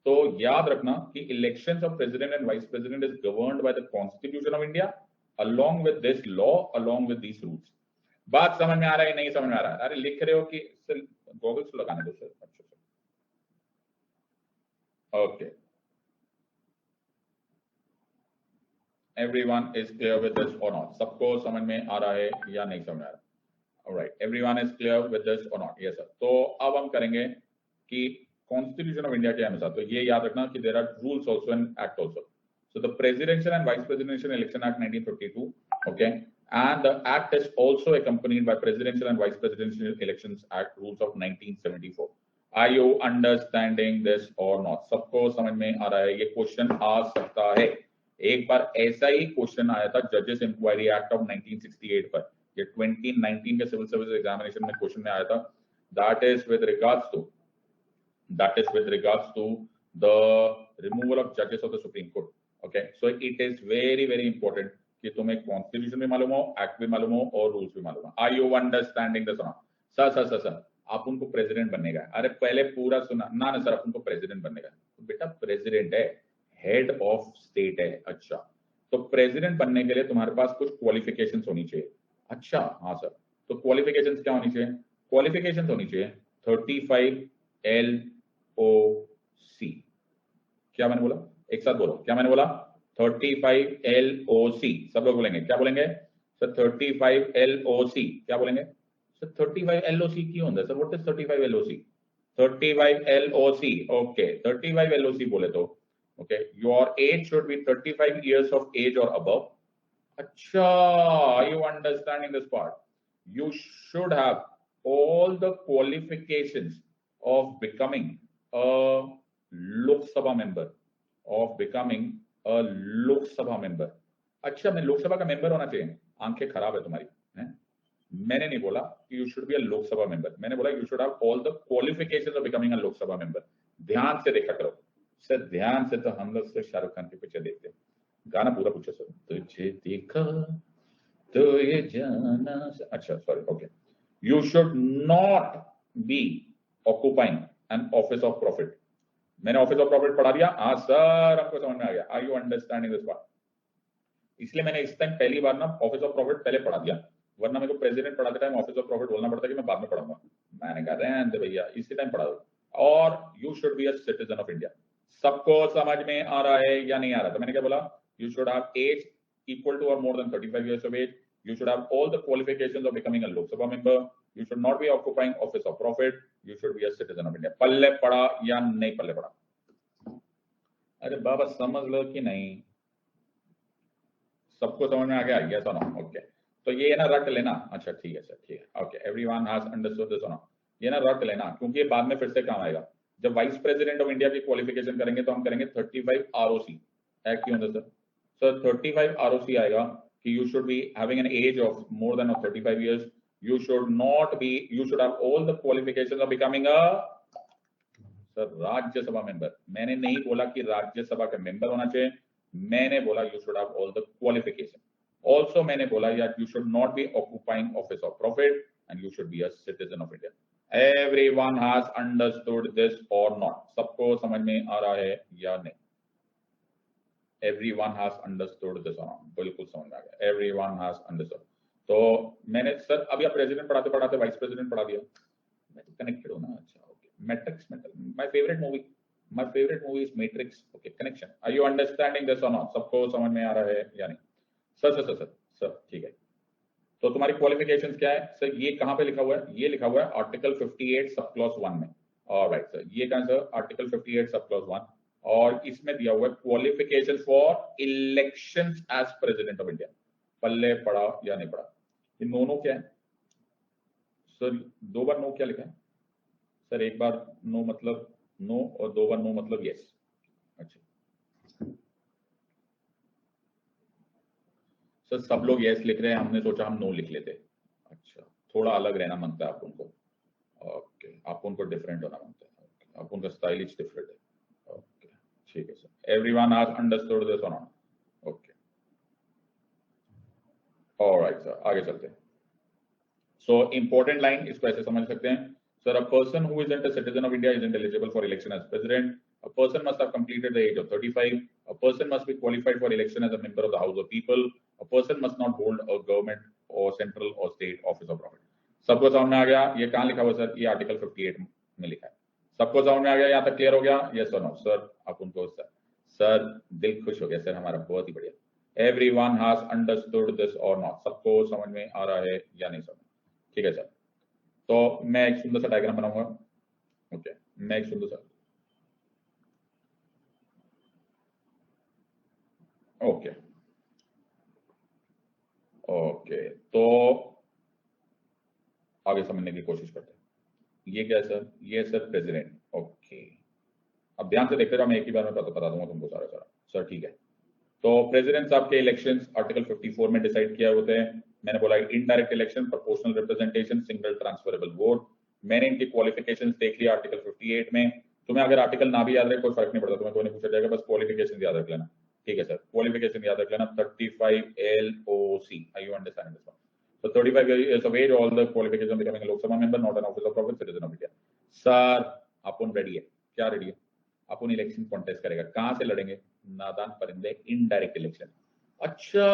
तो याद रखना कि elections of president and vice president is governed by the constitution of India along with this law, along with these rules. बात समझ में आ रहा है नहीं समझ में आ रहा है? अरे लिख रहे हो कि सर गॉगल्स लगाने दो सर। अच्छा okay, everyone is clear with this और नॉट? सबको समझ में आ रहा है या नहीं समझ में आ रहा? Alright, everyone is clear with this और नॉट? Yes sir. तो अब हम करेंगे कि कॉन्स्टिट्यूशन ऑफ इंडिया के अनुसार, तो ये याद रखना कि there are rules also and act also. So the presidential and vice presidential election act 1952, okay, and the act is also accompanied by presidential and vice presidential elections act rules of 1974. Are you understanding this or not? सबको समझ में आ रहा है? ये question आ सकता है। एक बार ऐसा ही क्वेश्चन आया था जजेस इंक्वायरी एक्ट ऑफ 1968 पर। ये 2019 के सिविल सर्विस एग्जामिनेशन में क्वेश्चन में आया था। That is with regards to the removal of judges of the Supreme Court. Okay, so it is very very important कि तुम्हें कॉन्स्टिट्यूशन भी मालूम हो, एक्ट भी मालूम हो और रूल्स भी मालूम हो। Are you understanding this? Sir आप उनको प्रेसिडेंट बनने का? अरे पहले पूरा सुना ना सर, आप उनको प्रेसिडेंट बनने का? तो बेटा प्रेसिडेंट है, हेड ऑफ स्टेट है। अच्छा, तो प्रेसिडेंट बनने के लिए तुम्हारे पास कुछ क्वालिफिकेशंस होनी चाहिए। अच्छा हाँ सर, तो क्वालिफिकेशंस क्या होनी चाहिए? क्वालिफिकेशंस होनी चाहिए 35 LOC। क्या मैंने बोला? एक साथ बोलो, क्या मैंने बोला? 35 LOC। सब लोग बोलेंगे, क्या बोलेंगे सर? 35 LOC। क्या बोलेंगे सर? 35 LOC क्यों होता है sir? What is 35 LOC? 35 LOC, okay, 35 LOC बोले तो okay, your age should be 35 years of age or above. अच्छा, you understanding this part? You should have all the qualifications of becoming a Lok Sabha member, of becoming a Lok Sabha member. अच्छा, मैं लोकसभा का member होना चाहिए? आंखें खराब है तुम्हारी हैं? मैंने नहीं बोला कि you should be a Lok Sabha member, मैंने बोला you should have all the qualifications of becoming a Lok Sabha member. ध्यान से देखा करो सर, ध्यान से। तो हम लोग सिर्फ शाहरुख खान की पिक्चर देखते हैं, गाना पूरा पूछो सर। तुझे देखा तो ये जाना। अच्छा sorry, okay. You should not be occupying an office of profit. मैंने ऑफिस ऑफ प्रॉफिट पढ़ा दिया? हाँ सर, आपको समझ में आ गया? Are you understanding this part? इसलिए मैंने इस टाइम पहली बार ना ऑफिस ऑफ प्रॉफिट पहले पढ़ा दिया, वरना मेरे को प्रेसिडेंट पढ़ाते टाइम ऑफिस ऑफ प्रॉफिट बोलना पड़ता कि मैं बाद में पढ़ाऊंगा। मैंने कहा रहने दे भैया, इसी टाइम पढ़ा दो। और you should be a citizen of India. सबको समझ में आ रहा है या नहीं आ रहा? तो मैंने क्या बोला? You should have age equal to or more than 35 years of age. You should have all the qualifications of becoming a Lok Sabha member. You should not be occupying office of profit. You should be a citizen of India. पल्ले पड़ा या नहीं पल्ले पड़ा? अरे बाबा समझ लो कि नहीं? सबको समझ में आ गया? यस और नो? ओके, तो ये ना रट लेना। अच्छा ठीक है सर, ठीक है, okay, everyone has understood this और नॉट, ये ना रट लेना, क्योंकि ये बाद में फिर से काम आएगा। जब वाइस प्रेसिडेंट ऑफ इंडिया की क्वालिफिकेशन करेंगे तो हम करेंगे 35 आरओसी। है क्यों होता सर? सर 35 आरओसी आएगा कि you should be having an age of more than 35 years, you should not be, you should have all the qualifications of becoming a sir Rajya Sabha member. मैंने नहीं बोला कि राज्यसभा का मेंबर होना चाहिए, मैंने बोला you should have all the qualification. Also मैंने बोला यार you should not be occupying office of profit and you should be a citizen of India. Everyone has understood this और नॉट? सबको समझ में आ रहा है या नहीं? एवरीवन हैज अंडरस्टूड दिस और नॉट? बिल्कुल समझ में आ गया, एवरीवन हैज अंडरस्टूड। तो मैंने सर अभी आप प्रेसिडेंट पढ़ाते पढ़ाते वाइस प्रेसिडेंट पढ़ा दिया, मैं तो कनेक्टेड हूं ना। अच्छा okay, Matrix, my favourite movie is Matrix. Okay, connection, are you understanding this और नॉट? सबको समझ में आ रहा है या नहीं? सर ठीक है। तो तुम्हारी क्वालिफिकेशंस क्या है सर? ये कहां पे लिखा हुआ है? ये लिखा हुआ है आर्टिकल 58 सब क्लॉज 1 में। ऑलराइट सर, ये कहां सर? आर्टिकल 58 सब क्लॉज 1, और इसमें दिया हुआ है qualifications for elections as president of India. पल्ले पड़ा या नहीं पड़ा? ये नो क्या है सर? 2 बार नो क्या लिखा है सर? 1 बार नो मतलब नो और 2 बार नो मतलब यस। अच्छा सर, सब लोग यस लिख रहे हैं, हमने सोचा हम नो लिख लेते। अच्छा, थोड़ा अलग रहना मांगता है आप उनको। ओके, आप उनको डिफरेंट होना मांगता है, आप उनका स्टाइलिश डिफरेंट है। ओके ठीक है sir, everyone has understood this और नॉट? ओके ऑलराइट सर, आगे चलते हैं। सो इंपॉर्टेंट लाइन, इसको ऐसे समझ सकते हैं sir, a person who isn't a citizen of India isn't eligible for election as president, a person must have completed the age of 35, a person must be qualified for election as a member of the house of people, a person must not hold a government और central और state office of profit. सबको समझ में आ गया? ये कहां लिखा हुआ सर? ये आर्टिकल 58 में लिखा है। सबको समझ में आ गया? यहाँ तक क्लियर हो गया? यस और नो? सर आप उनको सर दिल खुश हो गया सर हमारा, बहुत ही बढ़िया। एवरीवन हैज अंडरस्टूड दिस और नॉट? सबको समझ में आ रहा है या नहीं समझ? ठीक है सर, तो मैं एक सुंदर सा डायग्राम बनाऊंगा। ओके, मैं एक सुंदर सा, ओके ओके, तो आगे समझने की कोशिश करते हैं। ये क्या है सर? ये है सर प्रेसिडेंट। ओके, अब ध्यान से देखते रहो, मैं एक ही बार में बता दूंगा तुमको सारा सारा। सर ठीक है, तो प्रेसिडेंट साहब के इलेक्शंस आर्टिकल 54 में डिसाइड किया होते हैं। मैंने बोला indirect election, proportional representation, single transferable vote. मैंने इनकी क्वालिफिकेशंस देख लिया आर्टिकल 58 में। तुम्हें अगर आर्टिकल ना भी याद रहे कोई फर्क नहीं पड़ता, तुम्हें कोई नहीं पूछा जाएगा, बस क्वालिफिकेशन याद रख लेना। ठीक है सर, क्वालिफिकेशन याद रख लेना, 35 LOC। Are you understanding this one? So 35 years of age, all the qualifications of becoming a Lok Sabha member, not an office of profit, citizen of India. Sir upon ready है? क्या ready है? अपन election contest करेगा, कहां से लड़ेंगे? नादान परिंदे, indirect election. अच्छा,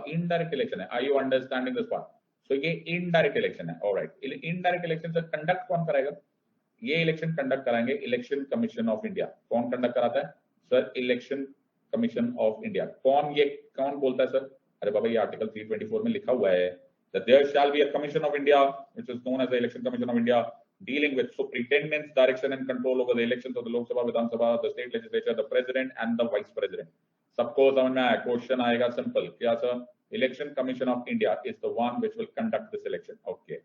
इनडायरेक्ट इलेक्शन है, are you understanding this part? So ये इनडायरेक्ट इलेक्शन है। ऑलराइट, इनडायरेक्ट इलेक्शन से कंडक्ट कौन कराएगा? ये इलेक्शन कंडक्ट कराएंगे इलेक्शन कमीशन ऑफ इंडिया। कौन कंडक्ट कराता है sir? Election commission of India. कौन बोलता है सर? अरे बाबा, ये आर्टिकल 324 में लिखा हुआ है that there shall be a commission of India which is known as the Election Commission of India, dealing with superintendence, direction and control over the elections of the Lok Sabha, Vidhan Sabha, the state legislature, the president and the vice president. सबको समझ में आया? Question आएगा simple, क्या sir? Election commission of India is the one which will conduct this election. Okay,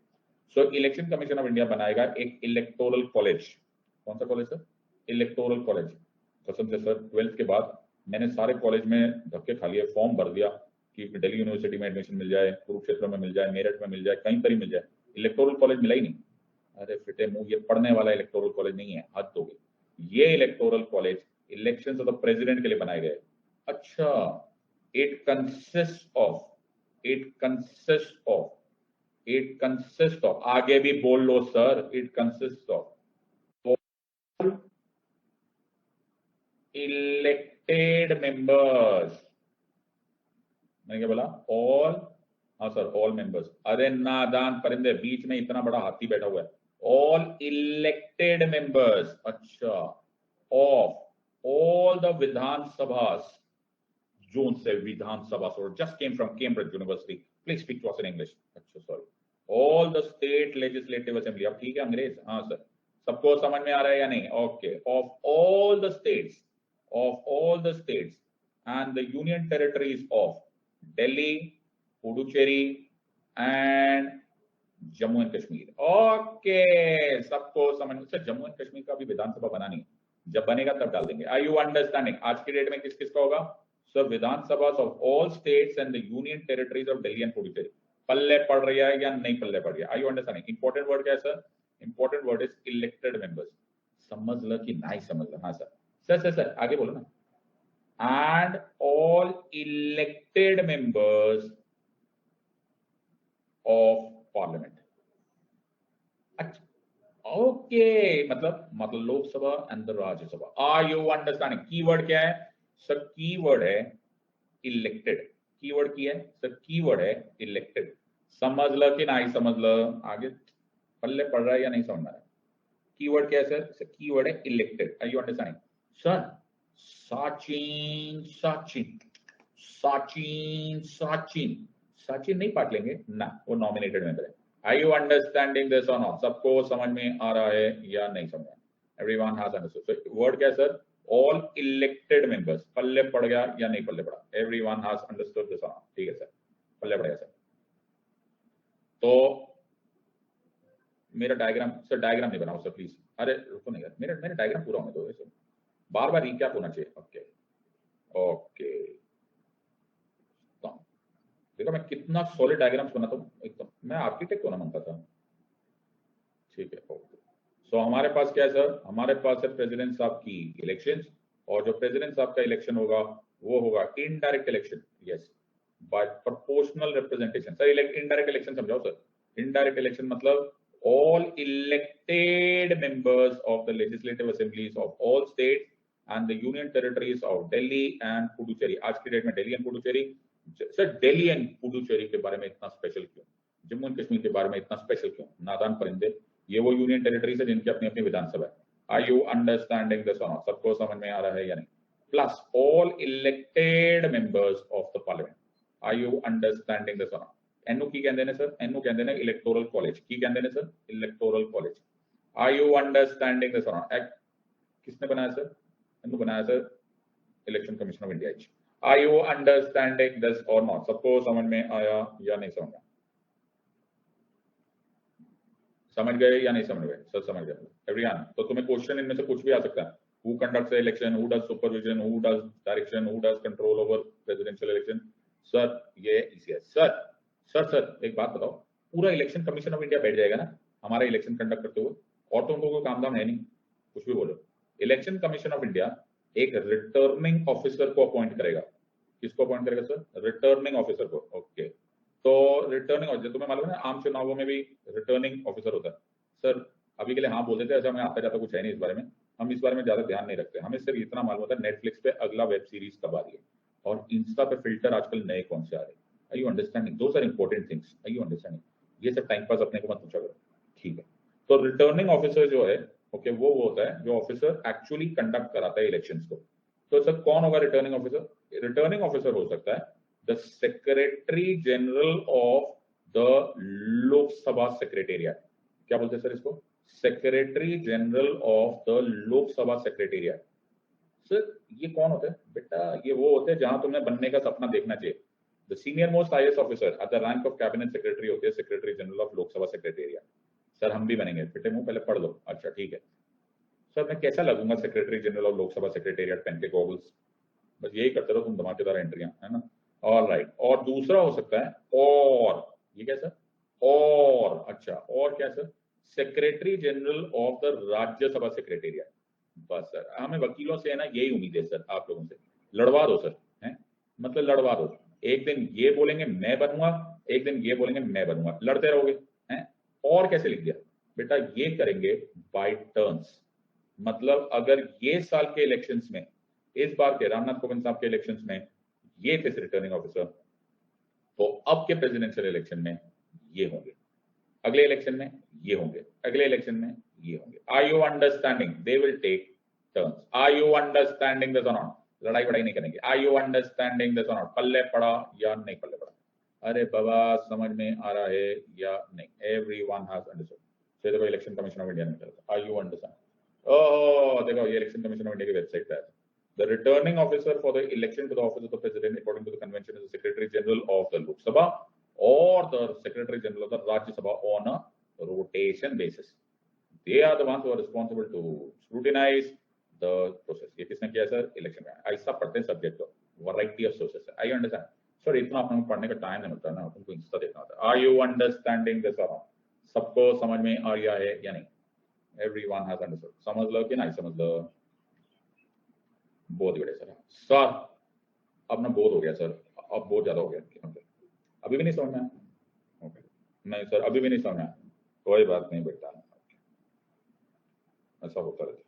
so election commission of India बनाएगा एक electoral college. कौन सा कॉलेज सर? Electoral college. कसम से सर, 12th के बाद मैंने सारे कॉलेज में धक्के खा लिए, फॉर्म भर दिया कि दिल्ली यूनिवर्सिटी में एडमिशन मिल जाए, कुरुक्षेत्र में मिल जाए, मेरठ में मिल जाए, कहीं पर ही मिल जाए, इलेक्टोरल कॉलेज मिला ही नहीं। अरे फिटे मुंह, ये पढ़ने वाला इलेक्टोरल कॉलेज नहीं है, हद हो गई। ये electoral college election of the president के लिए बनाए गए। अच्छा, इट कंसिस्ट ऑफ, आगे भी बोल लो sir, it consist of elected members. मैंने क्या बोला? ऑल, हाँ सर, ऑल मेंबर्स। अरे नादान परिंदे, बीच में इतना बड़ा हाथी बैठा हुआ है। ऑल इलेक्टेड मेंबर्स, अच्छा, of all the Vidhan Sabha, zone से Vidhan Sabha, so just came from Cambridge university, please speak to us in English. अच्छा sorry, all the state legislative assembly. अब ठीक है अंग्रेज? हाँ सर, सबको समझ में आ रहा है या नहीं? Okay, of all the states, and the union territories of Delhi, Puducherry, and Jammu and Kashmir. Okay, सबको समझ में। सर जम्मू एंड कश्मीर का भी विधानसभा बना नहीं, जब बनेगा तब डाल देंगे। Are you understanding? आज की डेट में किस किस का होगा? Sir Vidhan Sabha of all states and the union territories of Delhi and Puducherry. पल्ले पड़ रही है या नहीं पल्ले पड़ रही है? Are you understanding? Important word क्या है सर? Important word is elected members. समझ लो कि नहीं समझ लो? हाँ सर। सर आगे बोलो ना। And all elected members of parliament. अच्छा, ओके, मतलब Lok Sabha and the Rajya Sabha. Are you understanding? Keyword क्या है सर? कीवर्ड है इलेक्टेड। कीवर्ड की है सर? कीवर्ड है इलेक्टेड। समझ लो कि नहीं समझ लो? आगे पल्ले पड़ रहा है या नहीं समझ रहा है? कीवर्ड क्या है सर? कीवर्ड है elected. Are you understanding? Sir Sachin Sachin Sachin Sachin Sachin नहीं पाट लेंगे ना, वो नॉमिनेटेड मेंबर है। Are you understanding this or not? सबको समझ में आ रहा है या नहीं समझ में? Everyone has understood. So word क्या है सर? All elected members। पल्ले पड़ गया या नहीं पल्ले पड़ा? Everyone has understood this or not? ठीक है सर, पल्ले पड़ेगा सर। तो मेरा डायग्राम सर, डायग्राम नहीं बनाओ सर प्लीज। अरे रुको नहीं यार, मेरा डायग्राम पूरा होने दो, सर बार बार रिकैप होना चाहिए। ओके ओके, देखो मैं कितना सॉलिड डायग्राम्स बनाता हूँ एकदम। मैं आर्किटेक्ट होना मानता था। ठीक है, ओके। सो हमारे पास क्या है सर? हमारे पास है प्रेसिडेंट साहब की इलेक्शंस, और जो प्रेसिडेंट साहब का इलेक्शन होगा वो होगा indirect election. Yes, by proportional representation. Sir indirect election समझाओ सर। इनडायरेक्ट इलेक्शन मतलब all elected members of the legislative assemblies of all states and the union territories of Delhi and Puducherry। आज की date में Delhi and Puducherry. Sir Delhi and Puducherry के बारे में इतना special क्यों? जम्मू एंड कश्मीर के बारे में इतना स्पेशल क्यों? नादान परिंदे, ये वो यूनियन टेरिटरीज है जिनकी अपनी अपनी विधानसभा है। आर यू अंडरस्टैंडिंग दिस और नॉट? सबको समझ में आ रहा है या नहीं? Plus all elected members of the parliament. Are you understanding this और नॉट? एनओ की कहते हैं सर, एनओ कहते हैं इलेक्टोरल कॉलेज। की कहते हैं sir? Electoral college. Are you understanding this और नॉट? एक्ट किसने बनाया सर? एनओ बनाया sir, election commission of India. Are you understanding this और नॉट? सबको समझ में आया या नहीं समझ में? समझ गए या नहीं समझ गए? सर समझ गए एवरीवन। तो तुम्हें क्वेश्चन इनमें से कुछ भी आ सकता है। Who conducts the election, who does supervision, who does direction, who does control over presidential election. Sir ये इजी है। सर एक बात बताओ, पूरा इलेक्शन कमीशन ऑफ इंडिया बैठ जाएगा ना हमारा इलेक्शन कंडक्ट करते हुए, और तो उनको कोई काम धाम है नहीं, कुछ भी बोलो। इलेक्शन कमीशन ऑफ इंडिया एक रिटर्निंग ऑफिसर को अपॉइंट करेगा। किसको अपॉइंट करेगा सर? रिटर्निंग ऑफिसर को। ओके, तो रिटर्निंग ऑफिसर, तुम्हें मालूम है ना आम चुनावों में भी रिटर्निंग ऑफिसर होता है। सर अभी के लिए हाँ बोल देते हैं, ऐसा हमें आता जाता कुछ है नहीं इस बारे में, हम इस बारे में ज्यादा ध्यान नहीं रखते। हमें सिर्फ इतना मालूम होता है नेटफ्लिक्स पे अगला वेब सीरीज कब आ रही है, और इंस्टा पे फिल्टर आजकल नए कौन से आ रहे हैं। Are you understanding? Those are important things. Are you understanding? ये सब टाइम पास अपने को मत पूछा करो, ठीक है? तो रिटर्निंग ऑफिसर जो है, ओके, वो होता है जो ऑफिसर एक्चुअली कंडक्ट कराता है इलेक्शंस को। तो सर कौन होगा रिटर्निंग ऑफिसर? रिटर्निंग ऑफिसर हो सकता है the secretary general of the Lok Sabha secretariat. क्या बोलते हैं सर इसको? Secretary general of the Lok Sabha secretariat. Sir ये कौन होते हैं बेटा? ये वो होते हैं जहां तुम्हें बनने का सपना देखना चाहिए। The senior most IAS officer at the rank of cabinet secretary होते हैं secretary general of Lok Sabha secretariat. Sir हम भी बनेंगे बेटे, मुंह पहले पढ़ लो। अच्छा ठीक है सर, मैं कैसा लगूंगा secretary general of Lok Sabha secretariat पहन के गॉगल्स? बस यही करते रहो तुम धमाकेदार एंट्रियां, है ना? All right. और दूसरा हो सकता है, और ये क्या सर? और अच्छा, और क्या sir? Secretary general of the Rajya Sabha secretariat. बस सर, हमें वकीलों से है ना यही उम्मीद है सर, आप लोगों से लड़वा दो सर, हैं? मतलब लड़वा दो। एक दिन ये बोलेंगे मैं बनूंगा, एक दिन ये बोलेंगे मैं बनूंगा, लड़ते रहोगे, हैं? और कैसे लिख दिया बेटा? ये करेंगे बाय टर्न्स। मतलब अगर ये साल के इलेक्शंस में, इस बार के रामनाथ कोविंद साहब के इलेक्शंस में ये थे रिटर्निंग ऑफिसर, तो अब के प्रेसिडेंशियल इलेक्शन में ये होंगे, अगले इलेक्शन में ये होंगे, अगले इलेक्शन में ये होंगे। Are you understanding? They will take turns. Are you understanding this और नॉट? लड़ाई वड़ाई नहीं करेंगे। आर यू अंडरस्टैंडिंग दिस और नॉट? पल्ले पड़ा या नहीं पल्ले पड़ा? अरे बाबा समझ में आ रहा है या नहीं? Everyone has understood. तो देखो इलेक्शन कमीशन ऑफ इंडिया ने निकला। Are you understand? ओह देखो ये इलेक्शन कमीशन ऑफ इंडिया की वेबसाइट पे है। The returning officer for the election to the office of the president according to the convention is the Secretary General of the Lok Sabha or the Secretary General of the Rajya Sabha on a rotation basis. They are the ones who are responsible to scrutinize the process. ये किसने किया sir? Election का। ऐसा पढ़ते हैं subject को, variety of sources है। I understand sir, इतना अपने पढ़ने का टाइम नहीं मिलता ना, तुमको इंस्टा देखना होता है। आर यू अंडरस्टैंडिंग दिस और नॉट? सबको समझ में आ गया है या नहीं? Everyone has understood. समझ लो कि नहीं समझ लो? बहुत ही बढ़िया सर। अब ना बहुत हो गया सर, अब बहुत ज्यादा हो गया। अभी भी नहीं समझ में आया? ओके, नहीं सर अभी भी नहीं समझ में आया, कोई बात नहीं बेटा, ऐसा होता रहता।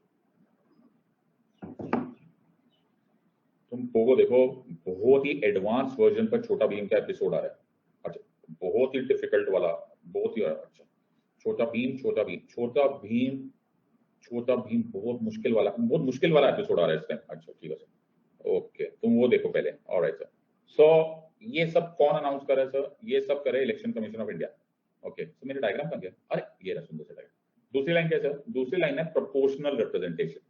तुम पोगो देखो, बहुत ही एडवांस वर्जन पर छोटा भीम का एपिसोड आ रहा है। अच्छा, बहुत ही डिफिकल्ट वाला, बहुत ही अच्छा। छोटा भीम बहुत मुश्किल वाला एपिसोड आ रहा है इस टाइम। अच्छा ठीक है सर, ओके तुम वो देखो पहले। Alright sir. सो ये सब कौन अनाउंस कर रहा है सर? ये सब करे election commission of India. Okay, तो मेरे डायग्राम बन गया। अरे ये रहा सुंदर सा डायग्राम। दूसरी लाइन क्या है सर? दूसरी लाइन है प्रोपोर्शनल रिप्रेजेंटेशन।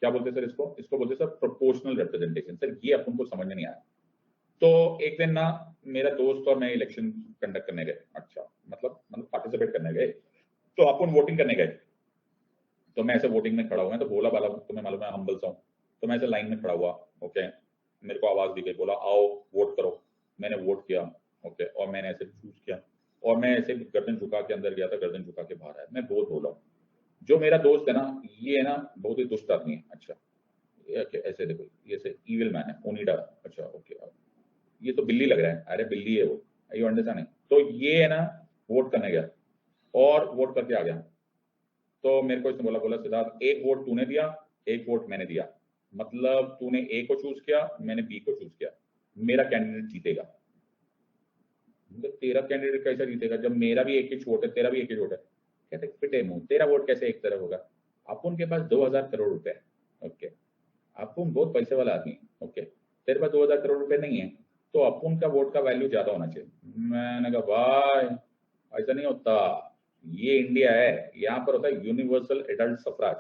क्या बोलते हैं सर इसको? इसको बोलते हैं सर प्रोपोर्शनल रिप्रेजेंटेशन। सर ये अपन को समझ में नहीं आया। तो एक दिन ना मेरा दोस्त और मैं इलेक्शन कंडक्ट करने गए। अच्छा, मतलब पार्टिसिपेट करने गए। तो अपन वोटिंग करने गए। तो मैं ऐसे वोटिंग में खड़ा हुआ, तो भोला बाला, तुम्हें मालूम है हम्बल सा हूं, तो मैं ऐसे लाइन में खड़ा हुआ। ओके, मेरे को आवाज दी गई, बोला आओ वोट करो। मैंने वोट किया। ओके, और मैंने ऐसे चूज किया, और मैं ऐसे गर्दन झुका के अंदर गया था, गर्दन झुका के बाहर आया। मैं बहुत बोला हूँ। जो मेरा दोस्त है ना, ये है ना बहुत ही दुष्ट आदमी है। अच्छा, ऐसे देखो, ये से इविल मैन है, ओनिडा। अच्छा ओके, ये तो बिल्ली लग रहा है। अरे बिल्ली है वो, यू अंडरस्टैंड? तो ये है ना वोट करने गया और वोट करके आ गया। तो मेरे को इसने बोला सिद्धार्थ, एक वोट तूने दिया, एक वोट मैंने दिया, मतलब तूने ए को चूज किया, मैंने बी को चूज किया, मेरा कैंडिडेट जीतेगा। तेरा कैंडिडेट कैसे जीतेगा जब मेरा भी एक ही वोट है, तेरा भी एक ही वोट है? कहते फिटे मुंह, तेरा वोट कैसे एक तरफ होगा? अपन के पास 2000 करोड़ रुपए है। ओके, अपन बहुत पैसे वाला आदमी। ओके, तेरे पास 2000 करोड़ रुपए नहीं है, तो अपन का वोट का वैल्यू ज्यादा होना चाहिए। मैंने कहा भाई ऐसा नहीं होता, ये इंडिया है, यहाँ पर होता है universal adult suffrage,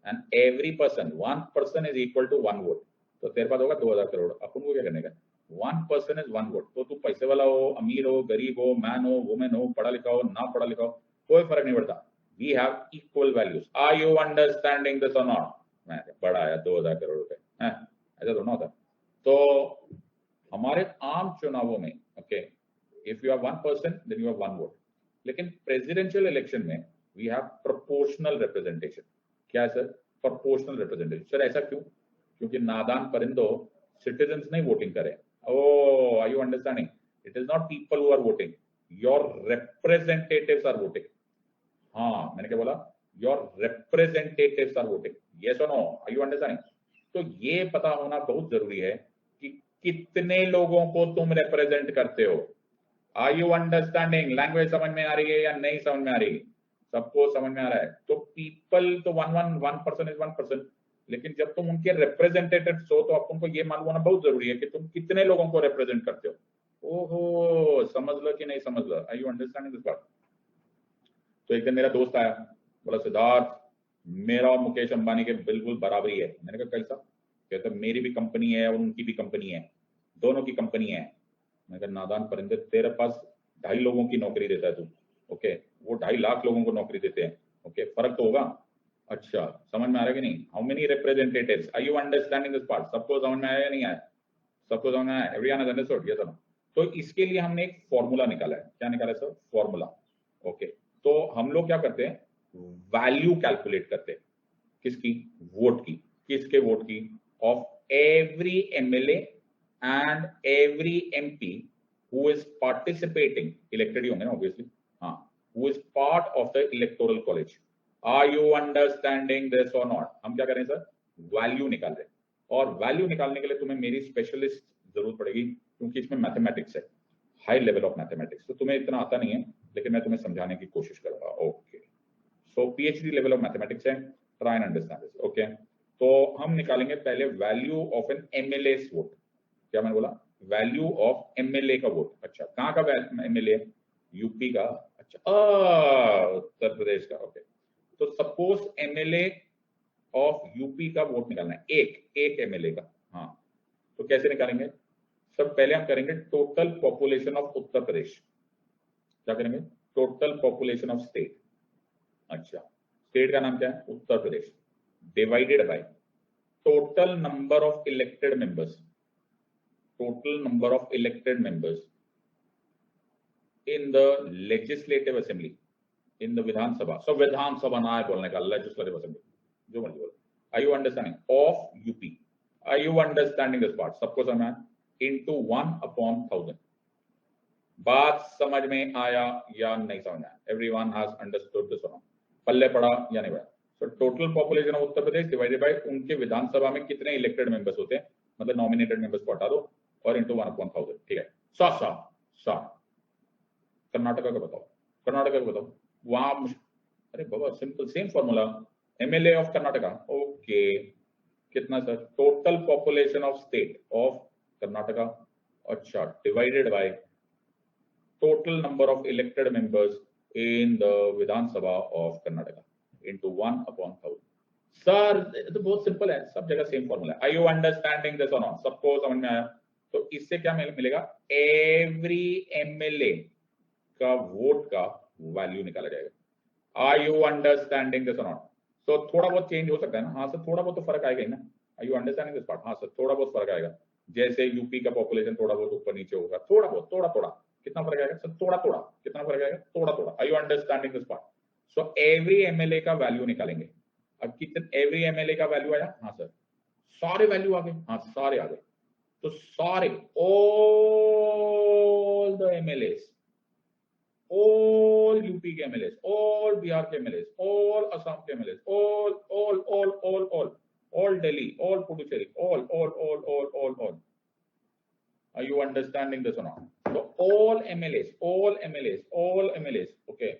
and every person 1 person is equal to 1 vote. तो तेरे पास होगा 2000 करोड़, अपन को क्या करने का? 1 पर्सन इज 1 वोट। तो तू पैसे वाला हो, अमीर हो, गरीब हो, मैन हो, वुमेन हो, पढ़ा लिखा हो, ना पढ़ा लिखा हो, कोई फर्क नहीं पड़ता। We have equal values. Are you understanding this और नॉट? मैं बड़ा आया 2000 करोड़ रुपए, ऐसा तो ना होता। तो हमारे आम चुनावों में, okay, if you are 1 person then you have 1 vote. लेकिन प्रेसिडेंशियल इलेक्शन में वी हैव प्रोपोर्शनल रिप्रेजेंटेशन। क्या है सर? Proportional representation. सर ऐसा क्यों? क्योंकि नादान परिंदों, सिटीजन्स नहीं वोटिंग करें। Oh, are you understanding? It is not people who are voting, your representatives are voting. हाँ, मैंने क्या बोला? Your representatives are voting. Yes और नो? Are you understanding? तो ये पता होना बहुत जरूरी है कि कितने लोगों को तुम रिप्रेजेंट करते हो। Are you understanding? लैंग्वेज समझ में आ रही है या नहीं समझ में आ रही? सबको समझ में आ रहा है? तो पीपल तो 1 पर्सन इज 1 पर्सन, लेकिन जब तुम उनके रिप्रेजेंटेटिव्स हो तो अपन को ये मालूम होना बहुत जरूरी है कि तुम कितने लोगों को रिप्रेजेंट करते हो। ओहो, समझ लो कि नहीं समझ लो? आर यू अंडरस्टैंडिंग दिस बात? तो एक दिन मेरा दोस्त आया, बोला सिद्धार्थ मेरा और मुकेश अंबानी के बिल्कुल बराबरी है। मैंने कहा कैसा? कहता मेरी भी कंपनी है और उनकी भी कंपनी है, दोनों की कंपनी है। मैं कहा नादान परिंदे, तेरे पास 2.5 लोगों की नौकरी देता है तू। ओके, वो 2.5 लाख लोगों को नौकरी देते हैं। ओके, फर्क तो होगा। अच्छा, समझ में आ रहा है कि नहीं? How many representatives? Are you understanding this part? सबको समझ में आया या नहीं आया? सबको समझ में आया? Everyone has understood? यस और नो? तो इसके लिए हमने एक फॉर्मूला निकाला है। क्या निकाला है सर? फॉर्मूला। ओके, तो हम लोग क्या करते हैं? वैल्यू कैलकुलेट करते हैं। किसकी? वोट की। किसके वोट की? Of every MLA and every MP who is participating, elected ही होंगे ना ऑब्वियसली, हाँ, who is part of the electoral college. Are you understanding this और नॉट? हम क्या करें सर? वैल्यू निकाल रहे हैं। और वैल्यू निकालने के लिए तुम्हें मेरी स्पेशलिस्ट जरूरत पड़ेगी, क्योंकि इसमें मैथमेटिक्स है, हाई लेवल ऑफ मैथमेटिक्स। तो तुम्हें इतना आता नहीं है, लेकिन मैं तुम्हें समझाने की कोशिश करूंगा। Okay, so PhD level of mathematics है, try and understand this. Okay, तो हम निकालेंगे पहले value of N MLA vote. क्या मैंने बोला? वैल्यू ऑफ एमएलए का वोट। अच्छा, कहाँ का एमएलए? यूपी का। अच्छा, उत्तर प्रदेश का। ओके, तो सपोज एमएलए ऑफ यूपी का वोट निकालना है, एक एमएलए का। हाँ, तो कैसे निकालेंगे? सब पहले हम करेंगे total population of Uttar Pradesh. क्या करेंगे? Total population of state. अच्छा, स्टेट का नाम क्या है? Uttar Pradesh, divided by total number of elected members, total number of elected members in the legislative assembly, in the Vidhan Sabha. So Vidhan Sabha ना है बोलने का, लेजिस्लेटिव असेंबली, जो मर्जी बोलो। Are you understanding? Of UP. Are you understanding this part? सबको समझ में? इनटू 1/1000। बात समझ में आया या नहीं समझ में आया? Everyone has understood this one? पल्ले पड़ा या नहीं पड़ा? So total population of Uttar Pradesh divided by उनके विधानसभा में कितने इलेक्टेड मेंबर्स होते हैं, मतलब नॉमिनेटेड मेंबर्स को हटा दो और इनटू 1/1000। ठीक है। सा कर्नाटका का बताओ, कर्नाटका का बताओ। वहां अरे बाबा simple, same formula, MLA of Karnataka. Okay, कितना sir? Total population of state of Karnataka, अच्छा, divided by total number of elected members in the Vidhan Sabha of Karnataka into 1/1000। Sir तो बहुत सिंपल है, सब जगह सेम फॉर्मूला है। आर यू अंडरस्टैंडिंग दिस और not? सबको समझ में आया? तो इससे क्या मिलेगा? एवरी एमएलए का वोट का वैल्यू निकाला जाएगा। आर यू अंडरस्टैंडिंग दिस और नॉट? तो थोड़ा बहुत चेंज हो सकता है ना? हाँ सर, थोड़ा बहुत तो फर्क आएगा ही ना। Are you understanding this part? हाँ सर, थोड़ा बहुत फर्क आएगा। जैसे यूपी का पॉपुलेशन थोड़ा बहुत ऊपर नीचे होगा, थोड़ा बहुत, थोड़ा कितना फर्क आएगा सर? थोड़ा कितना फर्क आएगा? थोड़ा। Are you understanding this part? So every MLA का वैल्यू निकालेंगे। अब कितने एवरी एमएलए का वैल्यू आया? हाँ सर। सारे वैल्यू आ गए? हाँ सारे आ गए। तो सारे, all the MLAs, all UP के MLAs, all बिहार के MLAs, all असम के MLAs, all Delhi, all Puducherry, all. Are you understanding this or not? So all MLAs, okay,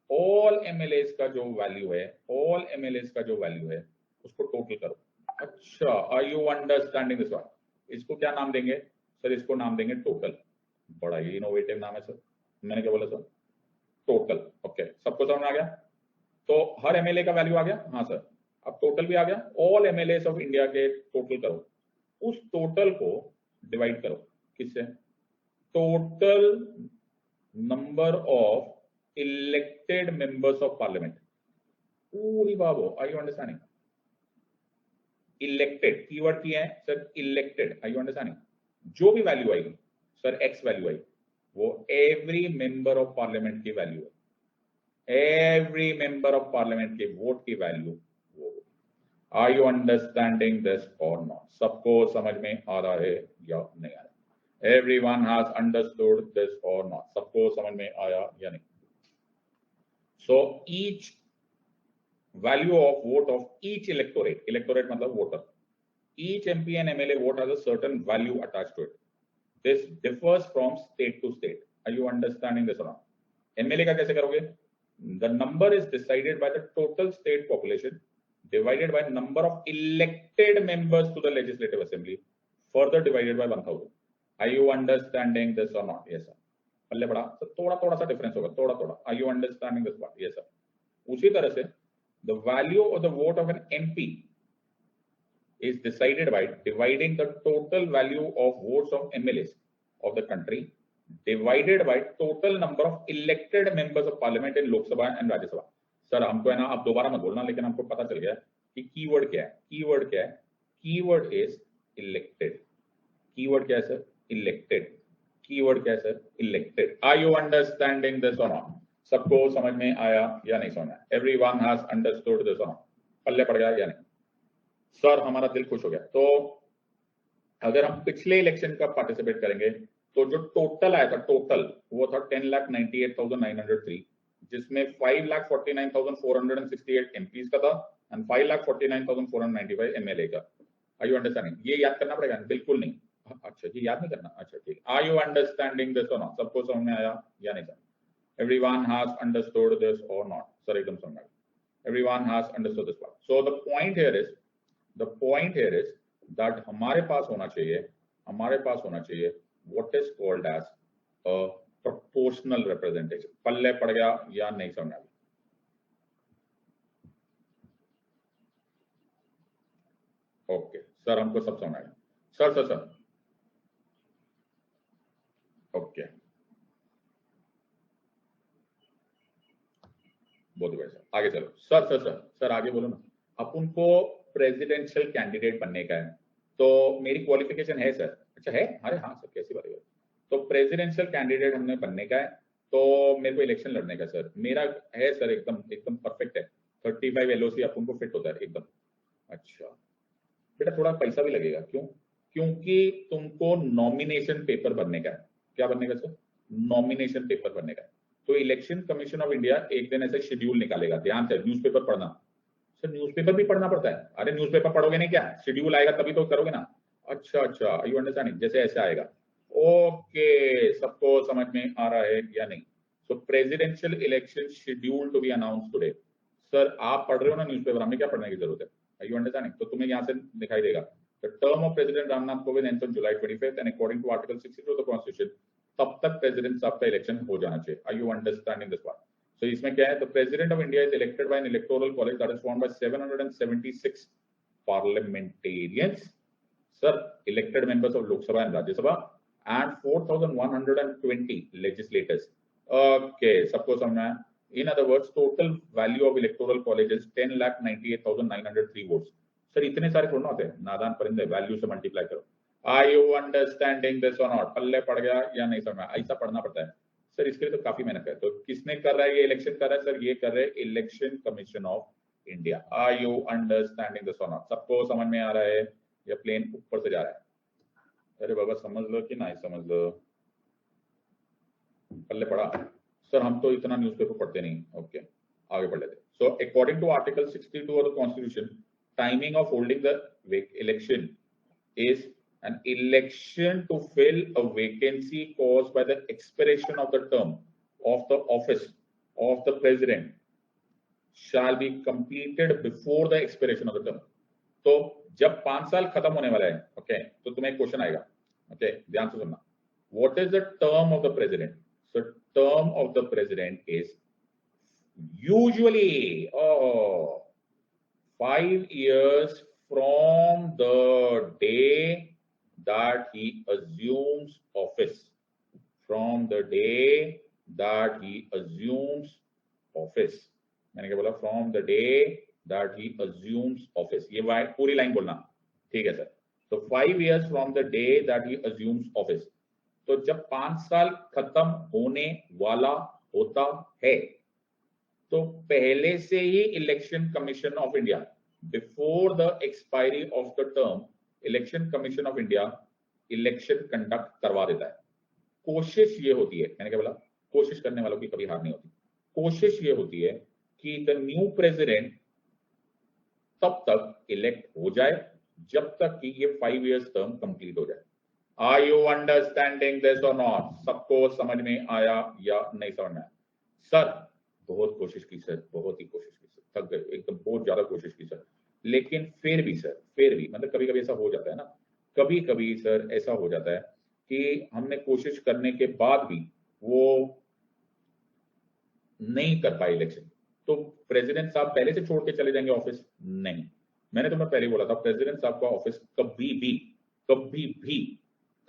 all MLAs का जो वैल्यू है, all MLAs का जो वैल्यू है उसको टोटल करो। अच्छा, are you understanding this one? इसको क्या नाम देंगे सर? इसको नाम देंगे टोटल। बड़ा ही इनोवेटिव नाम है सर। मैंने क्या बोला सर? टोटल। ओके, सबको समझ में आ गया? तो हर एमएलए का वैल्यू आ गया? हाँ सर। अब टोटल भी आ गया। ऑल एमएलएस ऑफ इंडिया के टोटल करो, उस टोटल को डिवाइड करो किससे? Total number of elected members of parliament. पूरी बाबो, are you understanding? Elected keyword की है sir, elected. Are you understanding? जो भी वैल्यू आएगी सर, एक्स वैल्यू आई, वो एवरी मेंबर ऑफ पार्लियामेंट की वैल्यू है, एवरी मेंबर ऑफ पार्लियामेंट के वोट की वैल्यू वो। आर यू अंडरस्टैंडिंग दिस और नॉट? सबको समझ में आ रहा है या नहीं आ रहा? एवरीवन हैज अंडरस्टूड दिस और नॉट? सबको समझ में आया या नहीं? So each value of vote of each electorate, electorate मतलब voter, each MP and MLA vote has a certain value attached to it. This differs from state to state. Are you understanding this or not? MLA का कैसे करोगे? The number is decided by the total state population divided by number of elected members to the legislative assembly, further divided by 1000. Are you understanding this or not? Yes sir. पल्ले पड़ा तो थोड़ा सा difference होगा, थोड़ा। Are you understanding this part? Yes sir. उसी तरह से the value of the vote of an MP is decided by dividing the total value of votes of MLAs of the country divided by total number of elected members of parliament in Lok Sabha and Rajya Sabha. Sir हमको है ना, आप दोबारा मत बोलना, लेकिन हमको पता चल गया कि कीवर्ड क्या है। Keyword is elected. कीवर्ड क्या है सर? इलेक्टेड। कीवर्ड क्या है sir? Elected. Are you understanding this और नॉट? सबको समझ में आया या नहीं समझ में आया? एवरीवन हैज अंडरस्टूड दिस और नॉट? पल्ले पड़ गया या नहीं? सर हमारा दिल खुश हो गया। तो अगर हम पिछले इलेक्शन का पार्टिसिपेट करेंगे तो जो टोटल आया था, टोटल वो था 10,98,903, जिसमें 5,49,468 एमपीज का था एंड 5,49,495 एमएलए का। Are you understanding? ये याद करना पड़ेगा? बिल्कुल नहीं। अच्छा, ये याद नहीं करना? अच्छा ठीक। आर यू अंडरस्टैंडिंग दिस और नॉट? सबको समझ में आया या नहीं sir? Everyone has understood this और नॉट? सर एकदम समझ में आया। Everyone has understood this part. So the point here is that हमारे पास होना चाहिए what is called as a proportional representation। पल्ले पड़ गया या नहीं समझ आया? ओके सर, हमको सब समझ आया। सर ओके आगे चलो सर सर सर सर आगे बोलो ना। अपन को प्रेसिडेंशियल कैंडिडेट बनने का है, तो मेरी क्वालिफिकेशन है सर। अच्छा है, अरे हाँ सर कैसी बात है। तो प्रेसिडेंशियल कैंडिडेट हमने बनने का है, तो मेरे को इलेक्शन लड़ने का सर मेरा है सर, एकदम एकदम परफेक्ट है। 35 LOC अपन को फिट होता है एकदम। अच्छा बेटा थोड़ा पैसा भी लगेगा, क्यों? क्योंकि तुमको नॉमिनेशन पेपर भरने का है। क्या भरने का सर? नॉमिनेशन पेपर भरने का है। तो इलेक्शन कमीशन ऑफ इंडिया एक दिन ऐसे शेड्यूल निकालेगा, ध्यान से न्यूज़पेपर पढ़ना। सर न्यूज़पेपर भी पढ़ना पड़ता है? अरे न्यूज़पेपर पढ़ोगे नहीं क्या? शेड्यूल आएगा तभी तो करोगे ना। अच्छा अच्छा, यू अंडरस्टैंडिंग, जैसे ऐसे आएगा। ओके, सबको समझ में आ रहा है या नहीं? So presidential election schedule to be announce today. Sir आप पढ़ रहे हो ना न्यूज़पेपर, हमें क्या पढ़ने की जरूरत है? You understanding? तो तुम्हें यहाँ से दिखाई देगा the term of president Ramnath Kovind ends on July 25 and according to article 62 of the constitution, तब तक प्रेसिडेंट साहब का इलेक्शन हो जाना चाहिए। Are you understanding this part? So इसमें क्या है? The president of India is elected by an electoral college that is formed by 776 parliamentarians, sir, elected members of Lok Sabha and Rajya Sabha, and 4,120 legislators. Okay, सबको समझना है? In other words, total value of electoral college is 10,98,903 votes. Sir इतने सारे थोड़ा ना होते हैं, नादान परिंदे, वैल्यू से मल्टीप्लाई करो। Are you understanding this or not? पल्ले पड़ गया या नहीं समझ? ऐसा पढ़ना पड़ता है सर, इसके लिए तो काफी मेहनत है। तो किसने कर रहा है ये इलेक्शन कर रहा है सर? ये कर रहे हैं election commission of India. Are you understanding this और नॉट? सबको समझ में आ रहा है या प्लेन ऊपर से जा रहा है? अरे बाबा समझ लो कि नहीं समझ लो, पल्ले पड़ा सर, हम तो इतना न्यूज़पेपर पढ़ते नहीं। ओके आगे बढ़ लेते। So according to article 62 of the constitution, timing of holding the election is an election to fill a vacancy caused by the expiration of the term of the office of the president shall be completed before the expiration of the term. तो जब 5 साल खत्म होने वाला है, okay, तो तुम्हें एक क्वेश्चन आएगा, ओके ध्यान से सुनना। What is the term of the president? So term of the president is usually 5 years from the day that he assumes office. From the day that he assumes office. मैंने क्या बोला? From the day that he assumes office. ये पूरी line बोलना, ठीक है sir? तो 5 years from the day that he assumes office. तो जब 5 साल खत्म होने वाला होता है, तो पहले से ही election commission of India, before the expiry of the term, election commission of India election conduct करवा देता है। कोशिश ये होती है, मैंने क्या बोला? कोशिश करने वालों की कभी हार नहीं होती। कोशिश ये होती है कि द न्यू प्रेसिडेंट तब तक इलेक्ट हो जाए जब तक कि ये 5 इयर्स टर्म कंप्लीट हो जाए। आर यू अंडरस्टैंडिंग दिस और नॉट? सबको समझ में आया या नहीं समझ में आया? सर बहुत कोशिश की सर, बहुत ही कोशिश की सर, थक गए एकदम, बहुत ज्यादा कोशिश की सर, लेकिन फिर भी सर, फिर भी मतलब कभी कभी ऐसा हो जाता है ना, कभी कभी सर ऐसा हो जाता है कि हमने कोशिश करने के बाद भी वो नहीं कर पाए इलेक्शन, तो प्रेसिडेंट साहब पहले से छोड़ के चले जाएंगे ऑफिस? नहीं, मैंने तुम्हें पहले बोला था प्रेसिडेंट साहब का ऑफिस कभी भी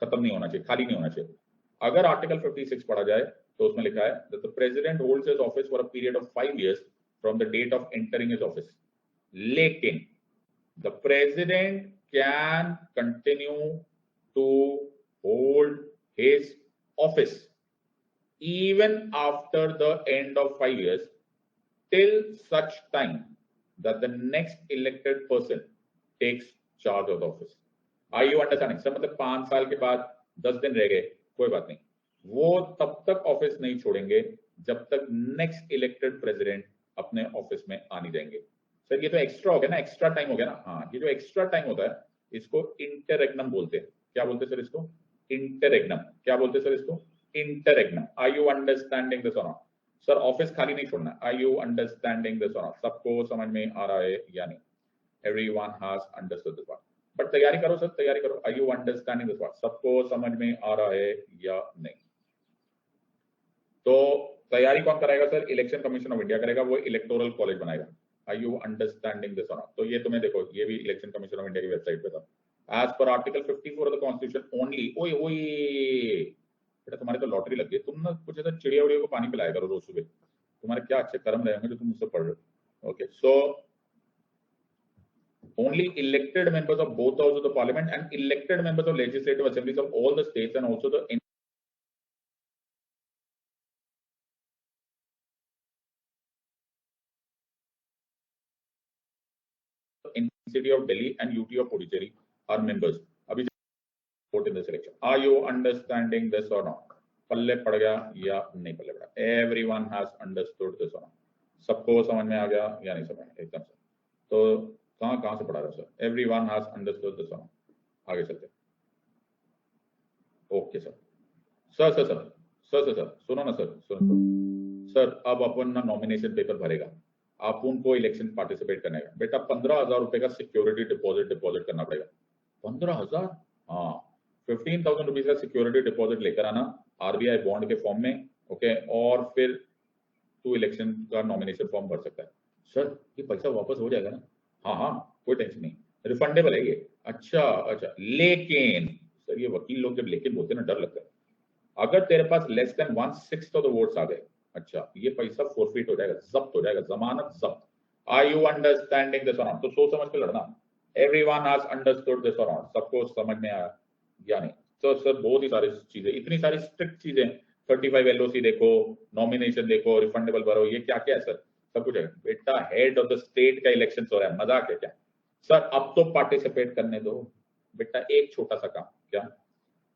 खत्म नहीं होना चाहिए, खाली नहीं होना चाहिए। अगर आर्टिकल 56 पढ़ा जाए तो उसमें लिखा है that the president holds his office for a period of 5 years from the date of entering his office. लेकिन the president can continue to hold his office even after the end of 5 years till such time that the next elected person takes charge of the office. Are you understanding? Sir मतलब 5 साल के बाद 10 दिन रह गए, कोई बात नहीं, वो तब तक ऑफिस नहीं छोड़ेंगे जब तक नेक्स्ट इलेक्टेड प्रेसिडेंट अपने ऑफिस में आ नहीं जाएंगे। सर ये तो एक्स्ट्रा हो गया ना, एक्स्ट्रा टाइम हो गया ना। हाँ, ये जो एक्स्ट्रा टाइम होता है इसको इंटररेग्नम बोलते हैं। क्या बोलते हैं सर इसको? इंटररेग्नम। क्या बोलते हैं सर इसको? Interregnum. Are you understanding this और नॉट? सर ऑफिस खाली नहीं छोड़ना। आर यू अंडरस्टैंडिंग दिस और नॉट? सबको समझ में आ रहा है या नहीं? Everyone has understood this part, but तैयारी करो सर, तैयारी करो। Are you understanding this part? सबको समझ में आ रहा है या नहीं? तो तैयारी कौन कराएगा sir? Election commission of India करेगा, वो इलेक्टोरल कॉलेज बनाएगा। आर यू अंडरस्टैंडिंग दिस और नॉट? तो ये तुम्हें देखो, ये भी इलेक्शन कमीशन ऑफ इंडिया की वेबसाइट पे था। As per article 54 of the constitution only. ओए ओए बेटा तुम्हारी तो लॉटरी लग गई, तुम ना कुछ ऐसा चिड़िया उड़िया को पानी पिलाया करो रोज सुबह, तुम्हारे क्या अच्छे कर्म रहे होंगे जो तुम मुझसे पढ़ रहे हो। Okay, so only elected members of both houses of the parliament and elected members of legislative assemblies of all the states and also the city of Delhi and UT of Puducherry are members. Abhi vote in this election. Are you understanding this or not? पल्ले पड़ गया या नहीं पल्ले पड़ा? Everyone has understood this or not? सबको समझ में आ गया या नहीं समझ एकदम से? तो कहाँ से पढ़ा रहा sir? Everyone has understood this or not? आगे चलते. Okay sir. सर सुनो ना सर अब अपन ना नॉमिनेशन पेपर भरेगा, आप उनको इलेक्शन पार्टिसिपेट करने का बेटा 15,000 रुपए का सिक्योरिटी डिपॉजिट करना पड़ेगा. 15,000? हाँ, 15,000 रुपीज का सिक्योरिटी डिपॉजिट लेकर आना आरबीआई बॉन्ड के फॉर्म में. ओके, और फिर तू इलेक्शन का नॉमिनेशन फॉर्म भर सकता है. सर ये पैसा वापस हो जाएगा ना? हाँ कोई टेंशन नहीं, रिफंडेबल है ये. अच्छा, लेकिन सर ये वकील लोग जब लेकिन बोलते हैं ना डर लगता है. अगर तेरे पास less than 1/6 of the votes आ गए, अच्छा ये पैसा फोरफिट हो जाएगा, जब्त हो जाएगा, जमानत जब्त. आर यू अंडरस्टैंडिंग दिस और नॉट? तो सोच समझ के लड़ना. एवरीवन हैज अंडरस्टूड दिस और नॉट? सबको समझ में आया या नहीं? तो सर बहुत ही सारी चीजें, इतनी सारी स्ट्रिक्ट चीजें, 35 एलओसी देखो, नॉमिनेशन देखो, रिफंडेबल भरो, ये क्या क्या है सर? सब कुछ है बेटा. हेड ऑफ द स्टेट का इलेक्शन हो रहा है, मजाक है क्या सर? अब तो पार्टिसिपेट करने दो बेटा. एक छोटा सा काम, क्या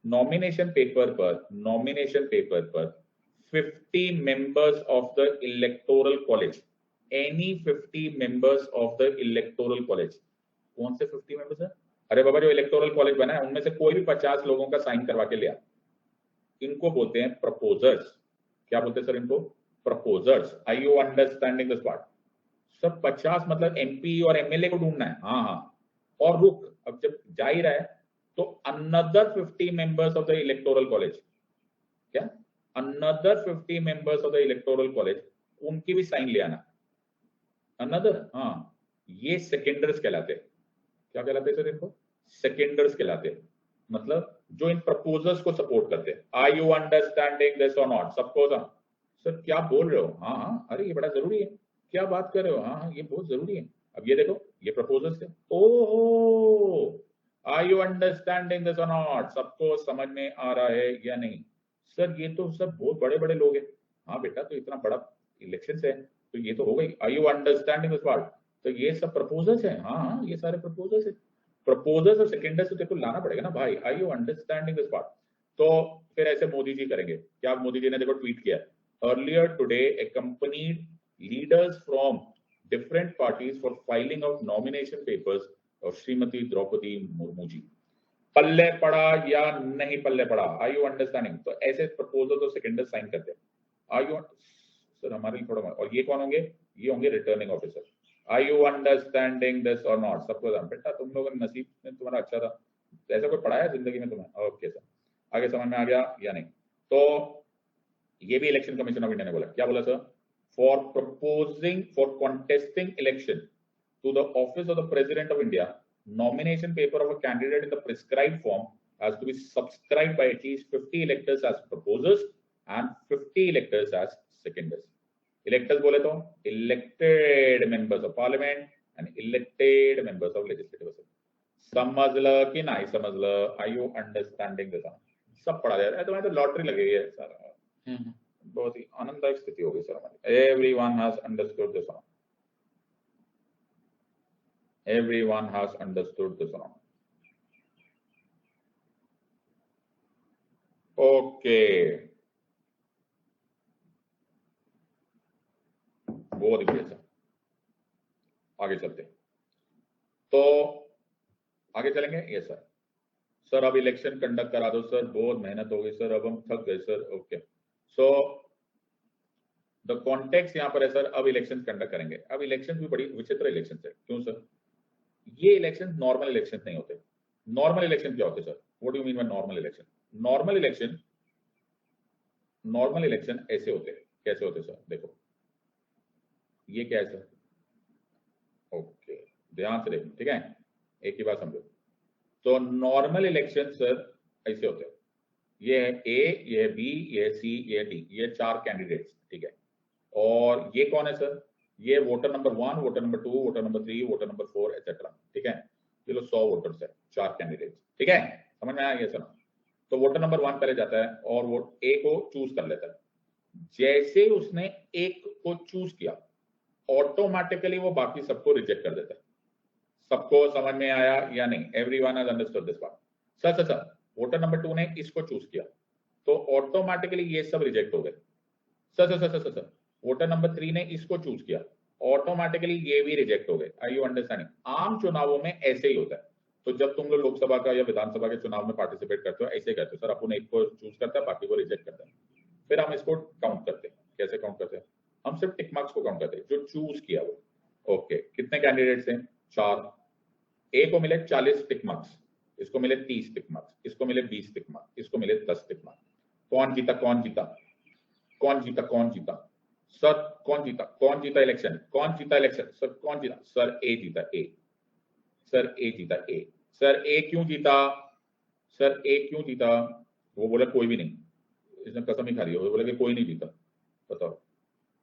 नॉमिनेशन पेपर पर 50 members of the electoral college, any 50 members of the electoral college. कौन से 50 members है? अरे बाबा जो इलेक्टोरल कॉलेज बना है उनमें से कोई भी 50 लोगों का साइन करवा के लिया. इनको बोलते हैं प्रपोजर्स. क्या बोलते हैं सर इनको? Proposers. Are you understanding this part? सब 50 मतलब एमपी और एमएलए को ढूंढना है. हाँ, और रुक, अब जब जा ही रहा है तो another 50 members of the electoral college, क्या another 50 members of the electoral college, उनकी भी साइन ले आना. अनदर, हाँ, ये सेकेंडर्स कहलाते हैं. क्या कहलाते हैं सर इनको? सेकेंडर्स कहलाते हैं. मतलब जो इन प्रपोजर्स को सपोर्ट करते हैं. आर यू अंडरस्टैंडिंग दिस और नॉट? सबको सर क्या बोल रहे हो? हाँ, अरे ये बड़ा जरूरी है. क्या बात कर रहे हो? हाँ, ये बहुत जरूरी है. अब ये देखो, ये प्रपोजर्स है. ओहो, आर यू अंडरस्टैंडिंग दिस और नॉट? सबको समझ में आ रहा है या नहीं? सर ये तो सब बहुत बड़े बड़े लोग हैं. हाँ बेटा, तो इतना बड़ा इलेक्शन है तो ये तो हो गई. Are you understanding this part? तो ये सब प्रपोजल्स हैं. हाँ, ये सारे प्रपोजल्स है. प्रपोजल्स और सेकेंडर्स तो देखो लाना पड़ेगा ना भाई. Are you understanding this part? तो फिर ऐसे मोदी जी करेंगे. क्या मोदी जी ने देखो ट्वीट किया, earlier today accompanied leaders from different parties for filing of nomination papers of Shrimati Draupadi Murmu ji. पल्ले पड़ा या नहीं पल्ले पड़ा? Are you understanding? तो ऐसे प्रपोजल तो सेकेंडर्स साइन करते हैं. आर यू सर हमारे लिए थोड़ा, और ये कौन होंगे? ये होंगे returning officer. Are you understanding this और नॉट? सबको बेटा तुम लोगों का नसीब तुम्हारा अच्छा था, ऐसा कोई पढ़ा है जिंदगी में तुम्हें? ओके सर, आगे समझ में आ गया या नहीं? तो ये भी इलेक्शन कमीशन ऑफ इंडिया ने बोला. क्या बोला sir? For proposing for contesting election to the office of the president of India, nomination paper of a candidate in the prescribed form has to be subscribed by at least 50 electors as proposers and 50 electors as seconders. Electors बोले तो elected members of parliament and elected members of legislative assembly. समझ ल कि नहीं समझ ल? Are you understanding this? सब पढ़ा जा रहा है. तुम्हारी तो लॉटरी लगी है सर. बहुत ही आनंददायक स्थिति होगी सर हमारी. Everyone has understood this. Everyone has understood this or not? Okay. बहुत ही बढ़िया सर. आगे चलते. तो आगे चलेंगे. Yes sir. सर अब इलेक्शन कंडक्ट करा दो सर, बहुत मेहनत हो गई सर, अब हम थक गए sir. Okay, so the context यहाँ पर है सर, अब इलेक्शन कंडक्ट करेंगे. अब इलेक्शन भी बड़ी विचित्र इलेक्शन है. क्यों सर? ये इलेक्शन नॉर्मल इलेक्शन नहीं होते. नॉर्मल इलेक्शन क्या होते sir? What do you mean by normal election? Normal election ऐसे होते हैं. कैसे होते सर? देखो ये क्या है सर? ओके, ध्यान से देखो, ठीक है, एक ही बात समझो. तो नॉर्मल इलेक्शन सर ऐसे होते हैं. ये है ए, ये है बी, ये है सी, ये है डी, ये 4 कैंडिडेट्स, ठीक है. और ये कौन है सर? ये voter number 1, voter number 2, voter number 3, voter number 4 etcetera, ठीक है। ये लो 100 वोटर्स है, 4 कैंडिडेट्स, ठीक है, समझ में आया ये सुना। तो वोटर नंबर 1 पहले जाता है और वो ए को चूज कर लेता है। जैसे उसने एक को चूज किया, ऑटोमेटिकली वो बाकी सबको रिजेक्ट कर देता है। सबको समझ में आया या नहीं? Everyone has understood this part? Sir sir sir, voter number 2 ने इसको चूज किया तो ऑटोमेटिकली ये सब रिजेक्ट हो गए। Sir sir sir sir sir, voter number 3 ने इसको चूज किया, ऑटोमेटिकली ये भी रिजेक्ट हो गए। Are you understanding? आम चुनावों में ऐसे ही होता है। तो जब तुम लोग लोकसभा का या विधानसभा के चुनाव में पार्टिसिपेट करते हो, ऐसे करते हो, सर अपन एक को चूज करता है, बाकी को रिजेक्ट करता है, फिर हम इसको काउंट करते हैं। कैसे काउंट करते हैं? हम सिर्फ टिक मार्क्स को काउंट करते हैं, जो चूज किया वो। ओके, कितने कैंडिडेट्स हैं? 4। ए को मिले 40 टिक मार्क्स, इसको मिले 30 टिक मार्क्स, इसको मिले 20 टिक मार्क्स, इसको मिले 10 टिक मार्क्स। कौन जीता? कौन जीता? कौन जीता? कौन जीता? सर कौन जीता? कौन जीता इलेक्शन? कौन जीता इलेक्शन? सर कौन जीता? सर ए जीता, ए। सर ए जीता, ए। सर ए क्यों जीता? सर ए क्यों जीता? वो बोला कोई भी नहीं, इसने कसम ही खा ली, वो बोला कि कोई नहीं जीता। बताओ,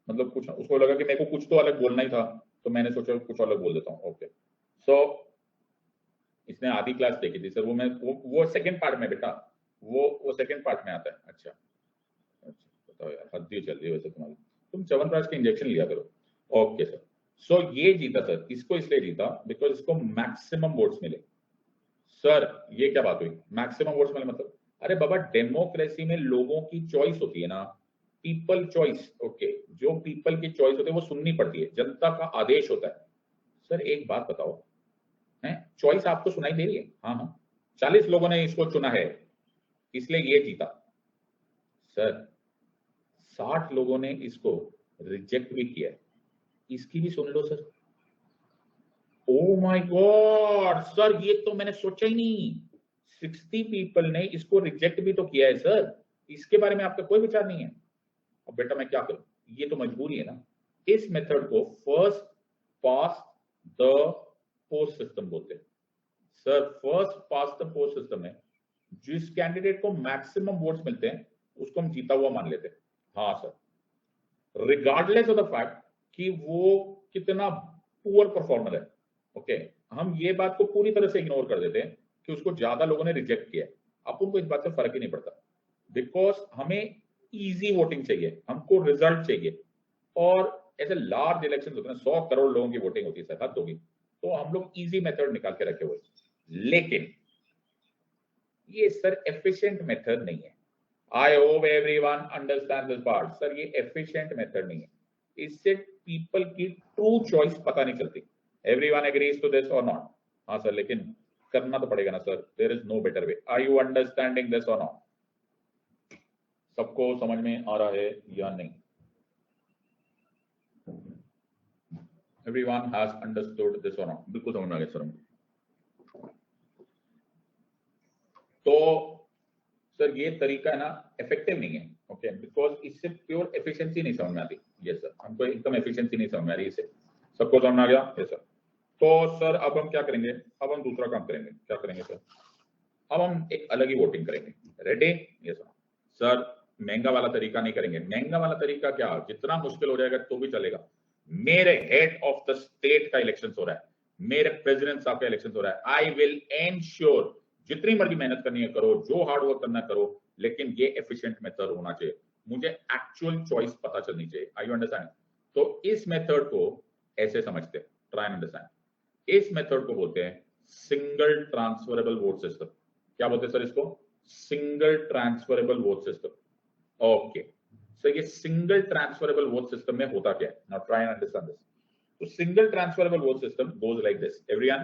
मतलब कुछ उसको लगा कि मेरे को कुछ तो अलग बोलना ही था, तो मैंने सोचा कुछ अलग बोल देता हूँ। ओके, सो इसने आधी क्लास देखी थी सर, वो सेकंड पार्ट में बेटा, वो सेकंड पार्ट में आता है। अच्छा बताओ यार, हद ही चल रही है वैसे तुम्हारी, तुम च्यवनप्राश के इंजेक्शन लिया करो। ओके सर, सो ये जीता सर, इसको इसलिए जीता बिकॉज इसको मैक्सिमम वोट्स मिले। सर ये क्या बात हुई? मैक्सिमम वोट्स मिले मतलब? अरे बाबा, डेमोक्रेसी में लोगों की चॉइस होती है ना, पीपल चॉइस। ओके, जो पीपल की चॉइस होती है वो सुननी पड़ती है, जनता का आदेश होता है। सर एक बात बताओ, है चॉइस आपको सुनाई दे रही है? हाँ हाँ, 40 लोगों ने इसको चुना है, इसलिए ये जीता। सर 60 लोगों ने इसको रिजेक्ट भी किया है, इसकी भी सुन लो sir. Oh my god sir, ये तो मैंने सोचा ही नहीं। 60 पीपल ने इसको रिजेक्ट भी तो किया है सर, इसके बारे में आपका कोई विचार नहीं है? अब बेटा मैं क्या करूं, ये तो मजबूरी है ना। इस मेथड को first pass the post system बोलते हैं। Sir first pass the post system है, जिस कैंडिडेट को मैक्सिमम वोट्स मिलते हैं उसको हम जीता हुआ मान लेते हैं। हाँ sir, regardless of the fact कि वो कितना पुअर परफॉर्मर है। ओके, हम ये बात को पूरी तरह से इग्नोर कर देते हैं कि उसको ज्यादा लोगों ने रिजेक्ट किया है, अपन को इस बात से फर्क ही नहीं पड़ता, बिकॉज हमें इजी वोटिंग चाहिए, हमको रिजल्ट चाहिए। और ऐसे लार्ज इलेक्शन होते हैं, 100 करोड़ लोगों की वोटिंग होती है सर, हद होगी, तो हम लोग इजी मेथड निकाल के रखे हुए। लेकिन ये सर एफिशिएंट मेथड नहीं है। I hope everyone understand this part. Sir ये एफिशिएंट मेथड नहीं है, इससे पीपल की ट्रू चॉइस पता नहीं चलती। एवरीवन एग्रीज टू दिस और नॉट? हाँ सर, लेकिन करना तो पड़ेगा ना sir, there is no better way. Are you understanding this और नॉट? सबको समझ में आ रहा है या नहीं? एवरीवन हैज अंडरस्टूड दिस और नॉट? बिल्कुल समझ में आ गया सर। तो सर ये तरीका है ना, इफेक्टिव नहीं है। ओके, बिकॉज इससे प्योर एफिशिएंसी नहीं समझ में आती। यस सर, हमको एकदम एफिशिएंसी नहीं समझ में आ रही इससे। सबको समझ में आ गया? Yes sir. तो सर अब हम क्या करेंगे? अब हम दूसरा काम करेंगे। क्या करेंगे सर? अब हम एक अलग ही वोटिंग करेंगे। रेडी? Yes sir. सर महंगा वाला तरीका नहीं करेंगे। महंगा वाला तरीका क्या, जितना मुश्किल हो जाएगा तो भी चलेगा। मेरे हेड ऑफ द स्टेट का इलेक्शन हो रहा है, मेरे प्रेसिडेंट साहब का इलेक्शन हो रहा है। आई विल एंश्योर, जितनी मर्जी मेहनत करनी है करो, जो हार्ड वर्क करना करो, लेकिन ये एफिशिएंट मेथड होना चाहिए। मुझे एक्चुअल चॉइस पता चलनी चाहिए। आई यू अंडरस्टैंड? तो इस मेथड को ऐसे समझते हैं, ट्राई एंड अंडरस्टैंड। इस मेथड को बोलते हैं सिंगल ट्रांसफरेबल वोट सिस्टम। क्या बोलते हैं सर इसको? Single transferable vote system. Okay, so ये सिंगल ट्रांसफरेबल वोट सिस्टम में होता क्या है? Now try and understand this. तो single transferable vote system goes like this. Everyone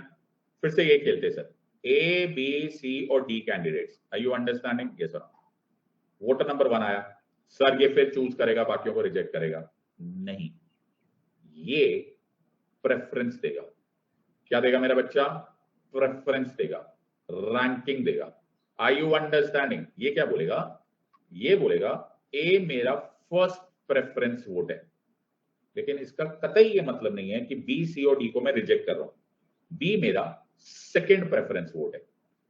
फिर से ये खेलते हैं सर, ए बी सी और D candidates. Are you understanding? Yes sir. Voter number 1 आया सर, ये फिर चूज करेगा, बाकियों को रिजेक्ट करेगा? नहीं, ये प्रेफरेंस देगा। क्या देगा मेरा बच्चा? प्रेफरेंस देगा, रैंकिंग देगा। Are you understanding? ये क्या बोलेगा? ये बोलेगा ए मेरा फर्स्ट प्रेफरेंस वोट है, लेकिन इसका कतई ये मतलब नहीं है कि बी सी और डी को मैं रिजेक्ट कर रहा हूं। बी मेरा सेकंड प्रेफरेंस वोट है,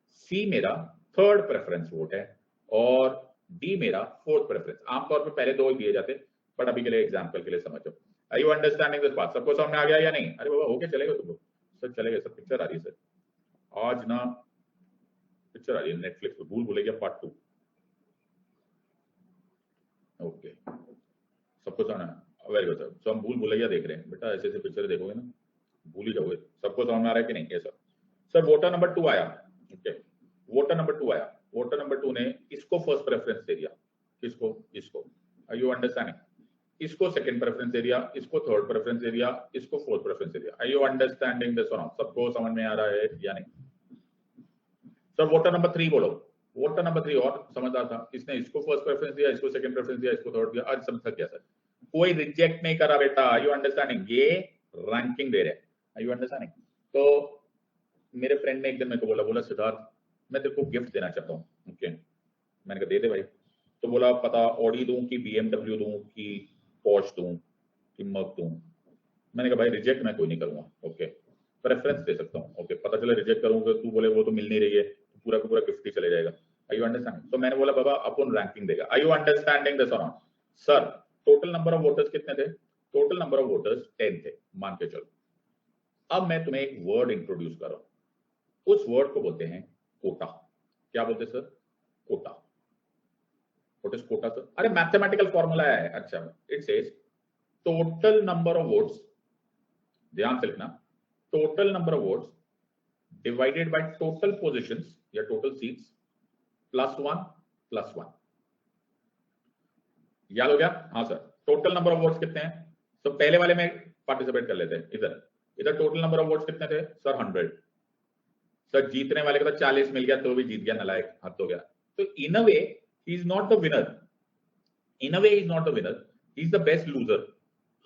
सी मेरा थर्ड प्रेफरेंस वोट है, और डी मेरा फोर्थ प्रेफरेंस। आमतौर पर पहले 2 दिए जाते, बट अभी के लिए एग्जाम्पल के लिए समझो। Are you understanding this part? सबको समझ में आ गया या नहीं? अरे बाबा हो गया, चलेगा तुमको सर, चलेगा सर। पिक्चर आ रही है सर, आज ना पिक्चर आ रही है नेटफ्लिक्स पे, भूल भुलैया पार्ट 2। ओके, सबको समझ में, वेरी गुड सर। सो हम भूल भुलैया देख रहे हैं बेटा, ऐसे ऐसे पिक्चर देखोगे ना भूल ही जाओगे। सबको समझ में आ रहा है कि नहीं? ये सर वोटर नंबर 2 आया। ओके, वोटर नंबर 2 आया। वोटर नंबर 2 ने इसको फर्स्ट प्रेफरेंस दे दिया, किसको? इसको। Are you understanding? इसको सेकंड प्रेफरेंस दे दिया, इसको थर्ड प्रेफरेंस दे दिया, इसको फोर्थ प्रेफरेंस दे दिया। आर यू अंडरस्टैंडिंग दिस और नॉट? सबको समझ में आ रहा है या नहीं? सर वोटर नंबर 3 बोलो। वोटर नंबर 3 और समझदार था, इसने इसको फर्स्ट प्रेफरेंस दिया, इसको सेकंड प्रेफरेंस दिया, इसको थर्ड दिया। आज समझ गया सर, कोई रिजेक्ट नहीं करा बेटा। Are you understanding? ये रैंकिंग दे रहे हैं। Are you understanding? तो मेरे फ्रेंड ने एक दिन मेरे को बोला सिद्धार्थ मैं तेरे को गिफ्ट देना चाहता हूँ। ओके, मैंने कहा दे दे भाई। तो बोला पता ऑडी दूं कि BMW दूं कि पोर्श दूं कि मर्क दूं? मैंने कहा भाई रिजेक्ट मैं कोई नहीं करूंगा। ओके, प्रेफरेंस दे सकता हूँ। ओके, पता चले रिजेक्ट करूंगा, तू बोले वो तो मिल नहीं रही है, तो पूरा का पूरा गिफ्ट ही चले जाएगा। Are you understanding? तो मैंने बोला बाबा अपन रैंकिंग देगा। आर यू अंडरस्टैंडिंग दिस और not? Sir total number of voters कितने थे? टोटल नंबर ऑफ वोटर्स 10 थे, मान के चलो। अब मैं तुम्हें एक वर्ड इंट्रोड्यूस कर रहा हूं, उस वर्ड को बोलते हैं कोटा। क्या बोलते हैं sir? Quota. What is quota sir? अरे मैथमेटिकल फॉर्मूला है। अच्छा, it says total number of votes, ध्यान से लिखना, total number of votes divided by total positions या टोटल सीट्स +1 याद हो गया? हाँ sir, total number of votes कितने हैं? तो पहले वाले में पार्टिसिपेट कर लेते हैं। इधर टोटल नंबर ऑफ वोट्स कितने थे सर? 100। सर जीतने वाले को तो 40 मिल गया तो भी जीत गया, नालायक, हद हो गया। तो in a way he is not the winner, in a way he is not the winner, he is the best loser.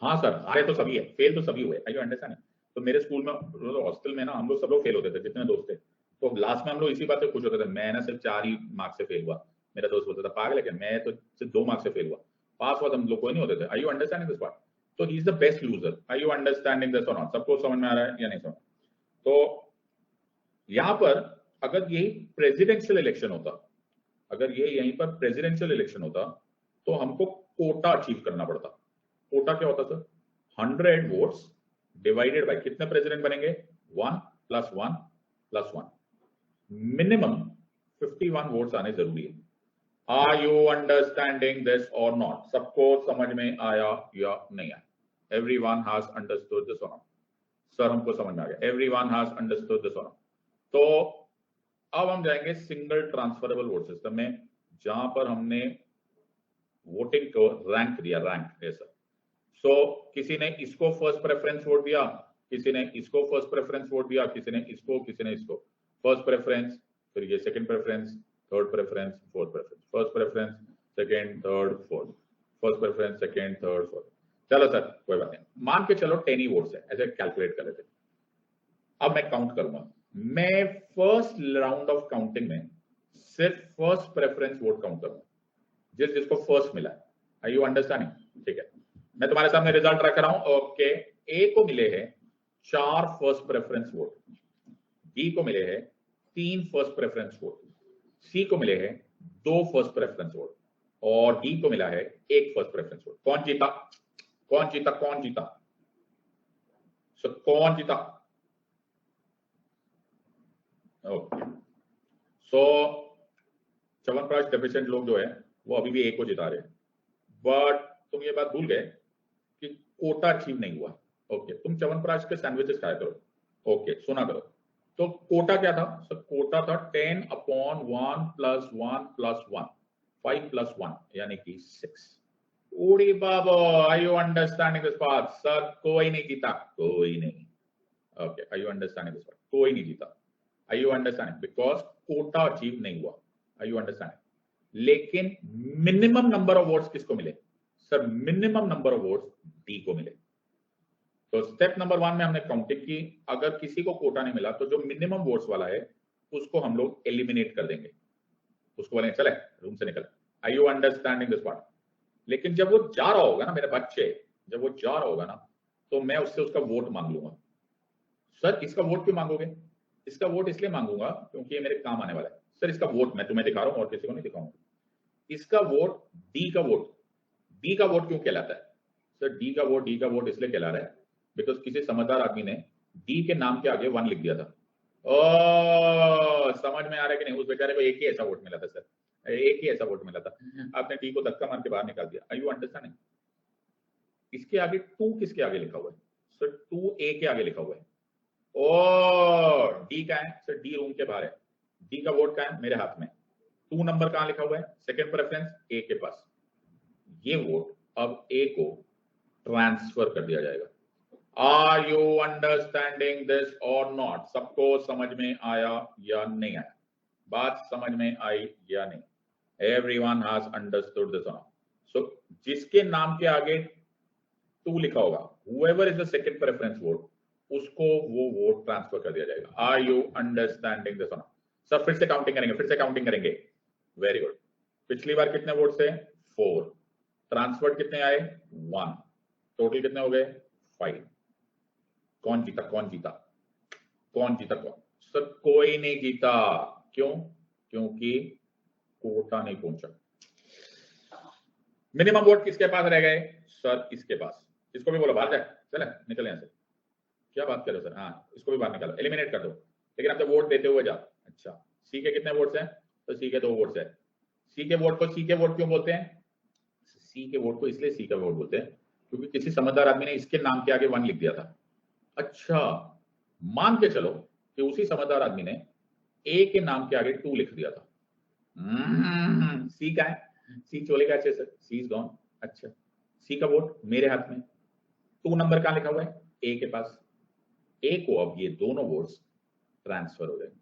हाँ सर, हारे तो सभी है, फेल तो सभी हुए। Are you understanding? तो मेरे स्कूल में, हॉस्टल में ना, हम लोग सब लोग फेल होते थे जितने दोस्त थे। तो लास्ट में हम लोग इसी बात पे खुश होते थे, मैं ना सिर्फ 4 ही मार्क्स से फेल हुआ। मेरा दोस्त बोलता था पागल है क्या, मैं तो सिर्फ 2 मार्क्स से फेल हुआ, पास हुआ हम लोग कोई नहीं होते थे। Are you understanding this part? तो he is the best loser. Are you understanding this और नॉट? सबको समझ में आ रहा है या नहीं समझ? तो यहां पर अगर यही प्रेसिडेंशियल इलेक्शन होता, अगर ये यहीं पर प्रेसिडेंशियल इलेक्शन होता, तो हमको कोटा अचीव करना पड़ता। कोटा क्या होता सर? 100 वोट्स डिवाइडेड बाय कितने प्रेसिडेंट बनेंगे? 1 + 1 + 1, मिनिमम 51 वोट्स आने जरूरी है। आर यू अंडरस्टैंडिंग दिस और नॉट? सबको समझ में आया या नहीं आया? एवरीवन हैज अंडरस्टूड दिस और नॉट? सर हमको समझ में आ गया, एवरीवन हैज अंडरस्टूड दिस और नॉट? तो अब हम जाएंगे सिंगल ट्रांसफरेबल वोट सिस्टम में, जहां पर हमने वोटिंग को रैंक दिया, रैंक ऐसा। सो किसी ने इसको फर्स्ट प्रेफरेंस वोट दिया, किसी ने इसको फर्स्ट प्रेफरेंस वोट दिया, किसी ने इसको, किसी ने इसको फर्स्ट प्रेफरेंस, फिर ये second preference, third preference, fourth preference, first preference, second, third, fourth, first preference, second, third, fourth. चलो सर कोई बात नहीं, मान के चलो 10 ही वोट्स है, ऐसे कैलकुलेट कर लेते। अब मैं काउंट करूंगा, मैं फर्स्ट राउंड ऑफ काउंटिंग में सिर्फ फर्स्ट प्रेफरेंस वोट काउंट करूंगा, जिसको फर्स्ट मिला है। Are you understanding? ठीक है, मैं तुम्हारे सामने रिजल्ट रख रहा हूं। ओके, ए को मिले हैं 4 फर्स्ट प्रेफरेंस वोट, बी को मिले हैं 3 फर्स्ट प्रेफरेंस वोट, सी को मिले हैं 2 फर्स्ट प्रेफरेंस वोट, और डी को मिला है 1 फर्स्ट प्रेफरेंस वोट। कौन जीता? कौन जीता? कौन जीता? सो कौन जीता? ओके, सो च्यवनप्राश डेफिशिएंट लोग जो है वो अभी भी एक को जिता रहे हैं, बट तुम ये बात भूल गए कि कोटा अचीव नहीं हुआ। ओके, तुम च्यवनप्राश के सैंडविचेस खाया करो। ओके, सुना करो, तो कोटा क्या था? सो कोटा था 10/1 + 1 + 1, 5 + 1 यानी कि 6। ओडी बाबा, are you understanding this part? Sir कोई नहीं जीता, कोई नहीं। Okay, are you understanding this part? कोई नहीं जीता। Are you understanding? Because quota achieve नहीं हुआ। Are you understanding? लेकिन मिनिमम नंबर ऑफ वोट्स किसको मिले? Sir minimum number of votes D को मिले। तो स्टेप नंबर 1 में हमने काउंटिंग की, अगर किसी को कोटा नहीं मिला तो जो मिनिमम वोट्स वाला है उसको हम लोग एलिमिनेट कर देंगे, उसको बोलेंगे चले रूम से निकल। Are you understanding this part? लेकिन जब वो जा रहा होगा ना मेरे बच्चे, जब वो जा रहा होगा ना, तो मैं उससे उसका वोट मांग लूंगा। सर इसका वोट क्यों मांगोगे? इसका वोट इसलिए मांगूंगा क्योंकि ये मेरे काम आने वाला है। सर इसका वोट मैं तुम्हें दिखा रहा हूं और किसी को नहीं दिखाऊंगा। इसका वोट डी का वोट, डी का वोट क्यों कहलाता है? सर डी का वोट इसलिए कहला रहा है बिकॉज किसी समझदार आदमी ने डी के नाम के आगे 1 लिख दिया था। ओ समझ में आ रहा है कि नहीं? उस बेचारे को एक ही ऐसा वोट मिला था सर, एक ही ऐसा वोट मिला था, आपने डी को धक्का मार के बाहर निकाल दिया। Are you understanding? इसके आगे 2 किसके आगे लिखा हुआ है? सर 2 ए के आगे लिखा हुआ है। ओ डी का है सर, डी रूम के बाहर है, डी का वोट का है मेरे हाथ में, 2 नंबर कहां लिखा हुआ है? सेकंड प्रेफरेंस ए के पास। ये वोट अब ए को ट्रांसफर कर दिया जाएगा। आर यू अंडरस्टैंडिंग दिस और नॉट? सबको समझ में आया या नहीं आया? बात समझ में आई या नहीं? एवरीवन हैज अंडरस्टूड दिस और नॉट? सो जिसके नाम के आगे 2 लिखा होगा, whoever is the second preference vote, उसको वो वोट ट्रांसफर कर दिया जाएगा। आर यू अंडरस्टैंडिंग दिस और नॉट? सर फिर से काउंटिंग करेंगे, वेरी गुड। पिछली बार कितने वोट से? 4, ट्रांसफर कितने आए? 1, टोटल कितने हो गए? 5। कौन जीता? सर कोई नहीं जीता। क्यों? क्योंकि कोटा नहीं पहुंचा। मिनिमम वोट किसके पास रह गए? सर इसके पास। इसको भी बोलो बाहर जाए, चले निकल यहां से। क्या बात कर रहे हो सर? हाँ इसको भी बाहर निकालो, एलिमिनेट कर दो, लेकिन आप तो वोट देते हुए जा। अच्छा सी के कितने वोट्स हैं? तो सी के 2 वोट्स है। सी के वोट क्यों बोलते हैं? सी के वोट को इसलिए सी का वोट बोलते हैं क्योंकि किसी समझदार आदमी ने इसके नाम के आगे 1 लिख दिया था। अच्छा मान के चलो कि उसी समझदार आदमी ने ए के नाम के आगे 2 लिख दिया था। सी का है, सी चोले का सर, सी इज गॉन। अच्छा सी का वोट मेरे हाथ में, 2 नंबर कहां लिखा हुआ है? ए के पास। ए को अब ये दोनों वोट्स ट्रांसफर हो जाएंगे।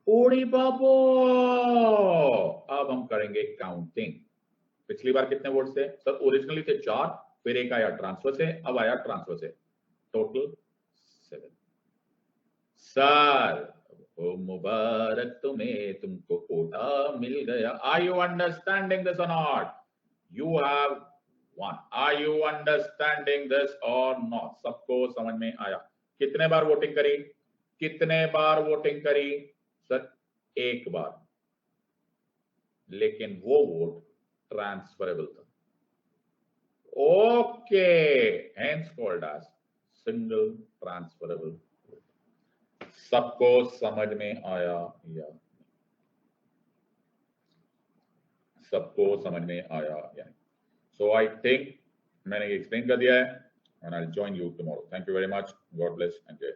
ओड़ी बाबो, अब हम करेंगे काउंटिंग। पिछली बार कितने वोट थे? सर ओरिजिनली थे 4, फिर एक आया ट्रांसफर से, अब आया ट्रांसफर से, टोटल 7। सर ओ मुबारक तुम्हें, तुमको कोटा मिल गया। आर यू अंडरस्टैंडिंग दिस और not? You have won. Are you understanding this और नॉट? सबको समझ में आया? कितने बार वोटिंग करी? सर 1 बार, लेकिन वो वोट ट्रांसफरेबल था। Okay, hence called as single transferable. सबको समझ में आया या? सबको समझ में आया या? सो आई थिंक मैंने एक्सप्लेन कर दिया है, and I'll join you tomorrow. Thank you very much. God bless and jai.